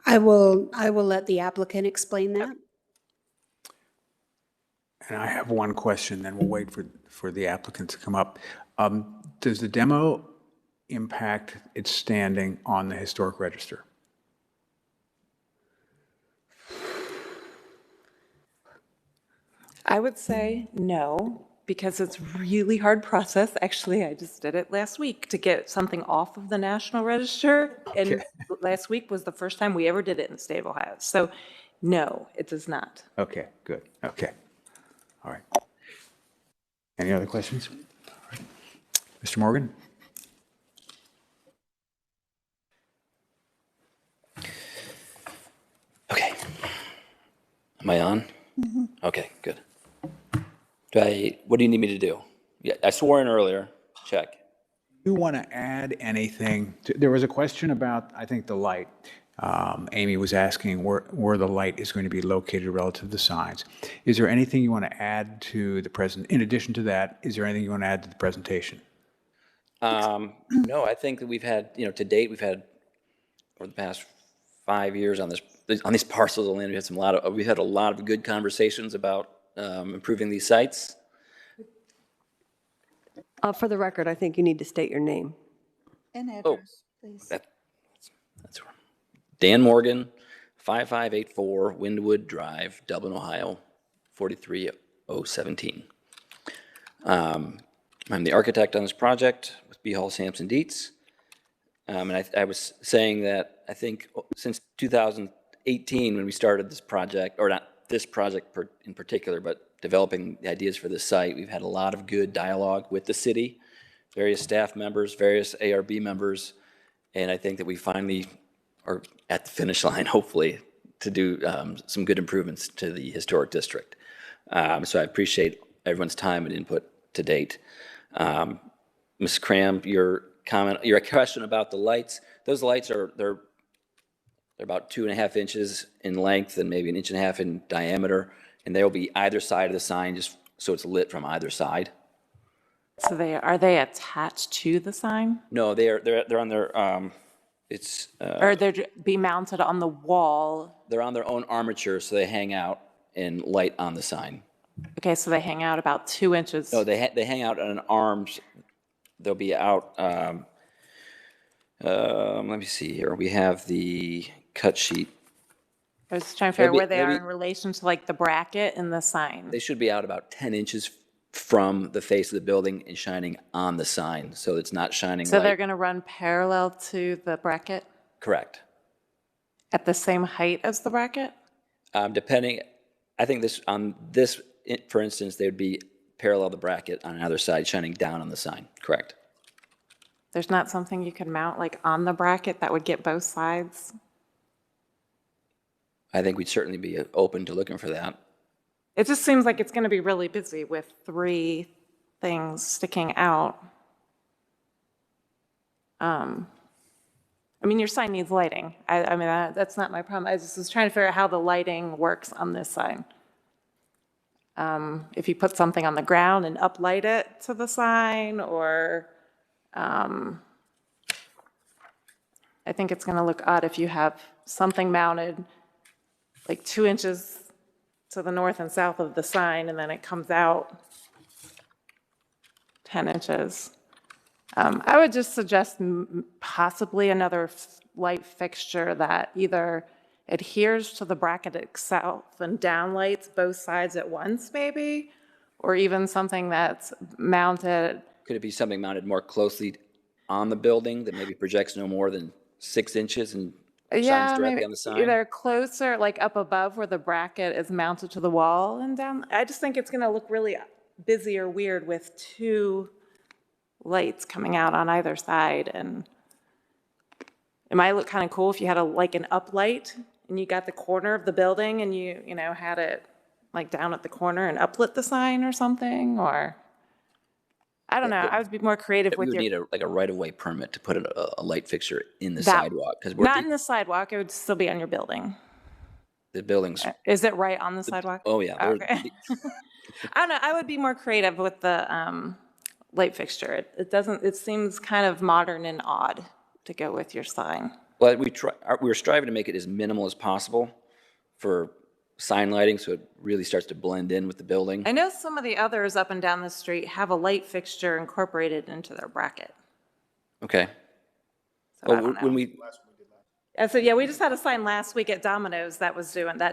I will let the applicant explain that. And I have one question, then we'll wait for the applicant to come up. Does the demo impact its standing on the historic register? I would say no, because it's really hard process. Actually, I just did it last week to get something off of the National Register. And last week was the first time we ever did it in the state of Ohio. So no, it does not. Okay, good. Okay. All right. Any other questions? All right. Mr. Morgan? Okay. Am I on? Mm-hmm. Okay, good. What do you need me to do? Yeah, I swore in earlier. Check. You want to add anything? There was a question about, I think, the light. Amy was asking where the light is going to be located relative to the signs. Is there anything you want to add to the present? In addition to that, is there anything you want to add to the presentation? No, I think that we've had, to date, we've had over the past 5 years on these parcels of land, we've had a lot of good conversations about improving these sites. For the record, I think you need to state your name. And address, please. That's Dan Morgan, 5584 Windwood Drive, Dublin, Ohio, 43017. I'm the architect on this project with B. Hall Sampson Dietz. And I was saying that I think since 2018, when we started this project, or not this project in particular, but developing the ideas for this site, we've had a lot of good dialogue with the city, various staff members, various ARB members, and I think that we finally are at the finish line, hopefully, to do some good improvements to the historic district. So I appreciate everyone's time and input to date. Ms. Cram, your question about the lights, those lights they're about 2.5 inches in length and maybe 1.5 inches in diameter, and they'll be either side of the sign, just so it's lit from either side. So are they attached to the sign? No, they're on their Or they're be mounted on the wall? They're on their own armature, so they hang out and light on the sign. Okay, so they hang out about 2 inches. No, they hang out on arms. They'll be out. Let me see here. We have the cut sheet. I was trying to figure out where they are in relation to like the bracket and the sign. They should be out about 10 inches from the face of the building and shining on the sign, so it's not shining So light. they're going to run parallel to the bracket? Correct. At the same height as the bracket? Depending, I think for instance, they would be parallel the bracket on either side, shining down on the sign. Correct. There's not something you could mount like on the bracket that would get both sides? I think we'd certainly be open to looking for that. It just seems like it's going to be really busy with 3 things sticking out. I mean, your sign needs lighting. I mean, that's not my problem. I just was trying to figure out how the lighting works on this sign. If you put something on the ground and uplight it to the sign, or I think it's going to look odd if you have something mounted like 2 inches to the north and south of the sign, and then it comes out 10 inches. I would just suggest possibly another light fixture that either adheres to the bracket itself and downlights both sides at once, maybe, or even something that's mounted. Could it be something mounted more closely on the building that maybe projects no more than 6 inches and shines directly on the sign? Either closer, like up above where the bracket is mounted to the wall, and down. I just think it's going to look really busy or weird with 2 lights coming out on either side. And it might look kind of cool if you had like an uplight and you got the corner of the building and you had it like down at the corner and uplit the sign or something, or I don't know. I would be more creative with We would your. need a right-of-way permit to put a light fixture in the sidewalk. Not in the sidewalk, it would still be on your building. The buildings. Is it right on the sidewalk? Oh, yeah. Okay. I don't know, I would be more creative with the light fixture. It seems kind of modern and odd to go with your sign. Well, we're striving to make it as minimal as possible for sign lighting, so it really starts to blend in with the building. I know some of the others up and down the street have a light fixture incorporated into their bracket. Okay. So I don't know. When we, And so, yeah, we just had a sign last week at Domino's that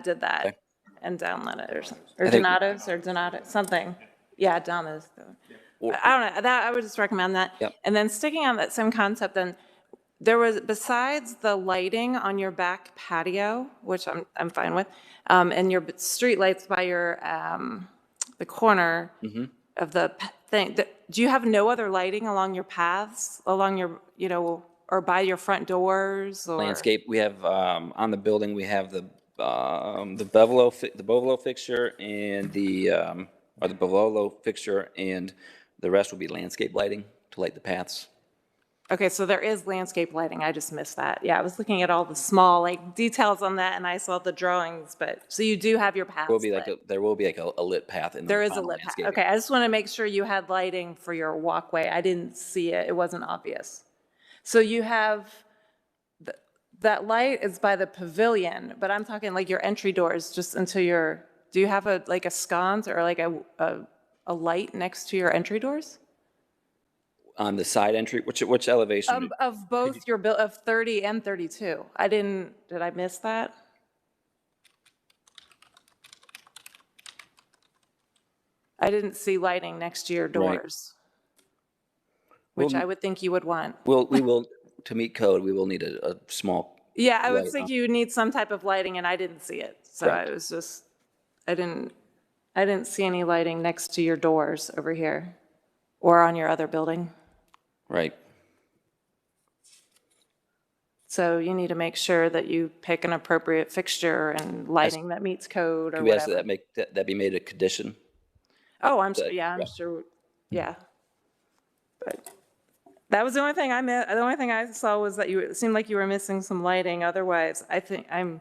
did that. Okay. And downlit it, or Donato, something. Yeah, Domino's. Well, I don't know, I would just recommend that. Yep. And then sticking on that same concept, then, there was, besides the lighting on your back patio, which I'm fine with, and your street lights by your, the corner of the thing, do you have no other lighting along your paths, along your, or by your front doors, or? landscape, we have, on the building, we have the Bovolo fixture and the Bovolo fixture, and the rest will be landscape lighting to light the paths. Okay, so there is landscape lighting, I just missed that. Yeah, I was looking at all the small, details on that, and I saw the drawings, so you do have your paths lit. There will be a lit path in the There is a final lit path. landscaping. Okay, I just want to make sure you had lighting for your walkway. I didn't see it, it wasn't obvious. So you have, that light is by the pavilion, but I'm talking like your entry doors just into your, do you have a sconce or a light next to your entry doors? On the side entry, which elevation? Of both of 30 and 32. Did I miss that? I didn't see lighting next to your doors, which I would think you would want. We will to meet code, we will need a small. Yeah, I would light think on. you would need some type of lighting, and I didn't see it. So Correct. I was just, I didn't see any lighting next to your doors over here or on your other building. Right. So you need to make sure that you pick an appropriate fixture and lighting that meets code or Can we ask whatever. that be made a condition? Oh, I'm sure, that- yeah, I'm yeah. sure, yeah. But that was the only thing the only thing I saw was that it seemed like you were missing some lighting. Otherwise, I think I'm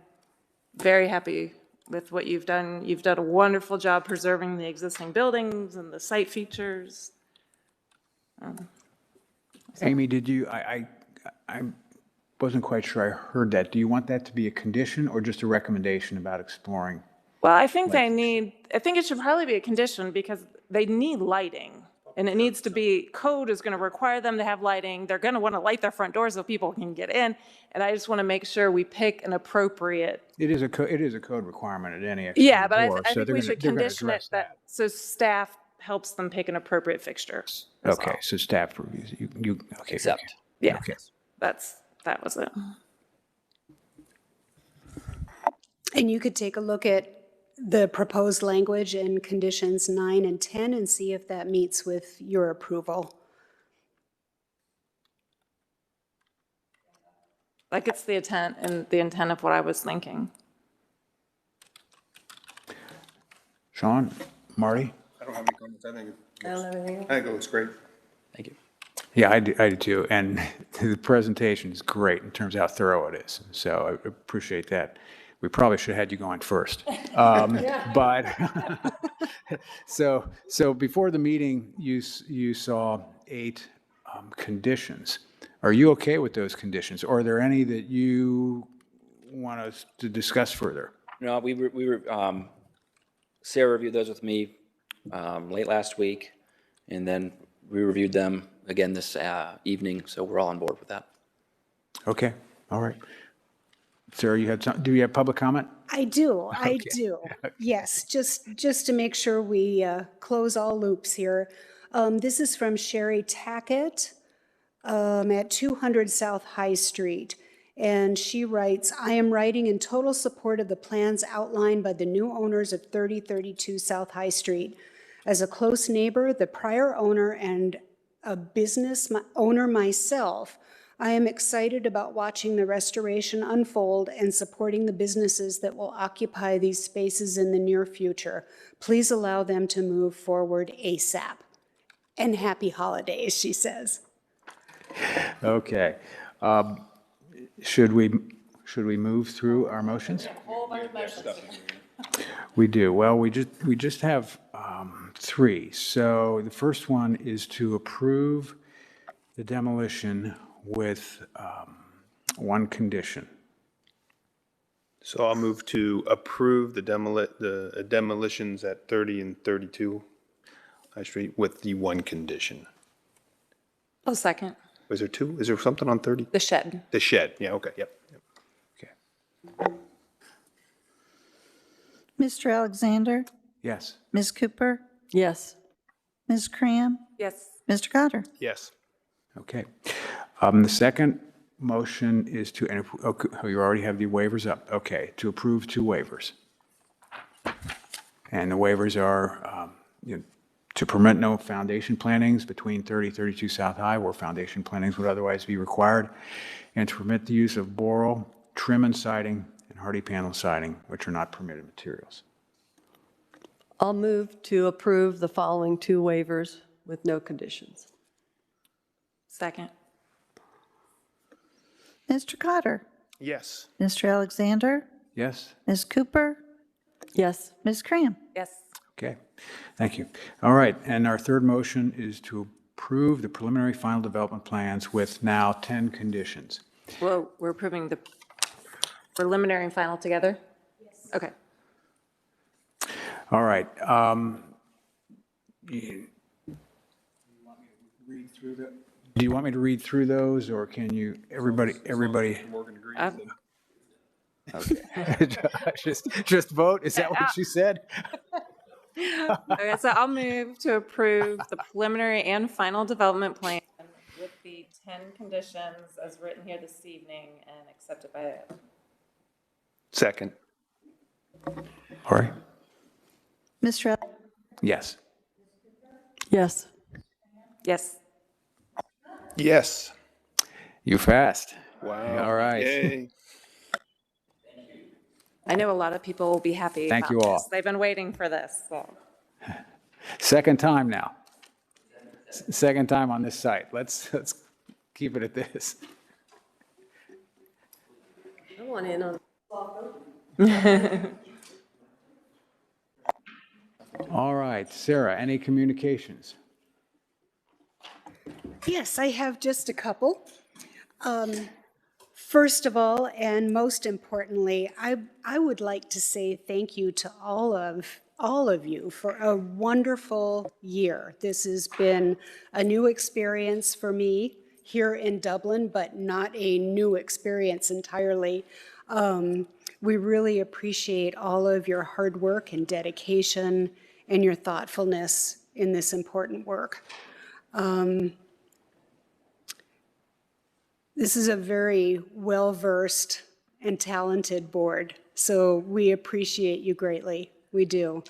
very happy with what you've done. You've done a wonderful job preserving the existing buildings and the site features. Amy, did you, I wasn't quite sure I heard that. Do you want that to be a condition or just a recommendation about exploring? Well, I think I think it should probably be a condition because they need lighting. And it needs to be, code is going to require them to have lighting. They're going to want to light their front doors so people can get in. And I just want to make sure we pick an appropriate. It is a code requirement at any Yeah, but external door, I so think they're we gonna- should they're gonna condition it address so staff helps them pick an appropriate fixture. Okay, so staff reviews, okay. Accept. Yeah, Okay. that was it. And you could take a look at the proposed language in conditions 9 and 10 and see if that meets with your approval. Like it's the intent of what I was thinking. Sean, Marty? I don't have any comments. I think it looks great. Thank you. Yeah, I do too. And the presentation is great in terms of how thorough it is. So I appreciate that. We probably should have had you going first. But, so before the meeting, you saw 8 conditions. Are you okay with those conditions? Or are there any that you want us to discuss further? No, we were, Sarah reviewed those with me late last week, and then we reviewed them again this evening, so we're all on board with that. Okay, all right. Sarah, do you have public comment? I do. Yes, just to make sure we close all loops here. This is from Sherry Tackett at 200 South High Street. And she writes, I am writing in total support of the plans outlined by the new owners of 3032 South High Street. As a close neighbor, the prior owner, and a business owner myself, I am excited about watching the restoration unfold and supporting the businesses that will occupy these spaces in the near future. Please allow them to move forward ASAP. And happy holidays, she says. Okay. Should we move through our motions? We do. Well, we just have 3. So the first one is to approve the demolition with one condition. So I'll move to approve the demolitions at 30 and 32 High Street with the one condition. Oh, second. Was there 2? Is there something on 30? The shed. The shed, yeah, okay, yep. Okay. Mr. Alexander? Yes. Ms. Cooper? Yes. Ms. Cram? Yes. Mr. Cotter? Yes. Okay. The second motion is to, and you already have the waivers up. Okay, to approve 2 waivers. And the waivers are to permit no foundation plantings between 3032 South High where foundation plantings would otherwise be required, and to permit the use of boral, trim and siding, and hardy panel siding, which are not permitted materials. I'll move to approve the following 2 waivers with no conditions. Second. Mr. Cotter? Yes. Mr. Alexander? Yes? Ms. Cooper? Yes. Ms. Cram? Yes. Okay, thank you. All right, and our third motion is to approve the preliminary final development plans with now 10 conditions. Well, we're approving the preliminary and final together? Yes. Okay. All right. Do you want me to read through those, or can you, everybody? Okay. Just vote? Is that what you said? Okay, so I'll move to approve the preliminary and final development plan with the 10 conditions as written here this evening and accepted by Second. Lori? Mr. Yes. Yes. Yes. Yes. You fast. Wow. All right. Yay. I know a lot of people will be happy Thank about you all. this. They've been waiting for this, so. Second time now. Second time on this site. Let's keep it at this. I want in on. All right, Sarah, any communications? Yes, I have just a couple. First of all, and most importantly, I would like to say thank you to all of you for a wonderful year. This has been a new experience for me here in Dublin, but not a new experience entirely. We really appreciate all of your hard work and dedication and your thoughtfulness in this important work. This is a very well-versed and talented board, so we appreciate you greatly. We do.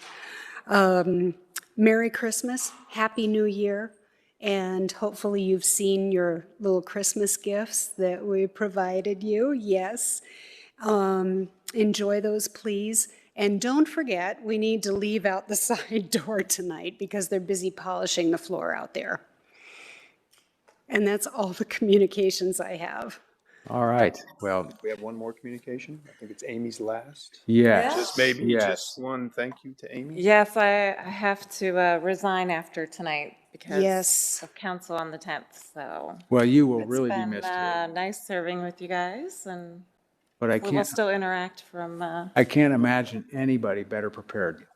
Merry Christmas, Happy New Year, and hopefully you've seen your little Christmas gifts that we provided you. Yes. Enjoy those, please. And don't forget, we need to leave out the side door tonight because they're busy polishing the floor out there. And that's all the communications I have. All right, well, We have one more communication. I think it's Amy's last. yes. Just maybe yes. just one thank you to Amy. Yes, I have to resign after tonight because Yes. of council on the 10th, so. Well, you will It's really be been missed here. nice serving with you guys, and But I we will can't, still interact from. I can't imagine anybody better prepared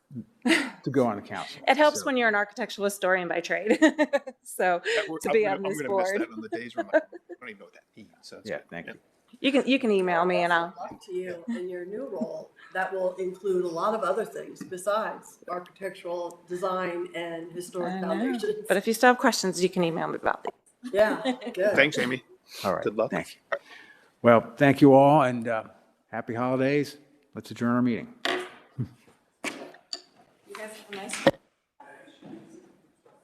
to go on the council. It helps So- when you're an architectural historian by trade, so to be on this I'm gonna miss board. that on the days where I don't even know what that means. So it's Yeah, good. thank you. You can email me and I'll. Luck to you in your new role. That will include a lot of other things besides architectural design and historic I know. foundations. But if you still have questions, you can email me about these. Yeah, good. Thanks, Amy. All right, Good luck. thank you. Well, thank you all, and happy holidays. Let's adjourn our meeting. You guys have a nice.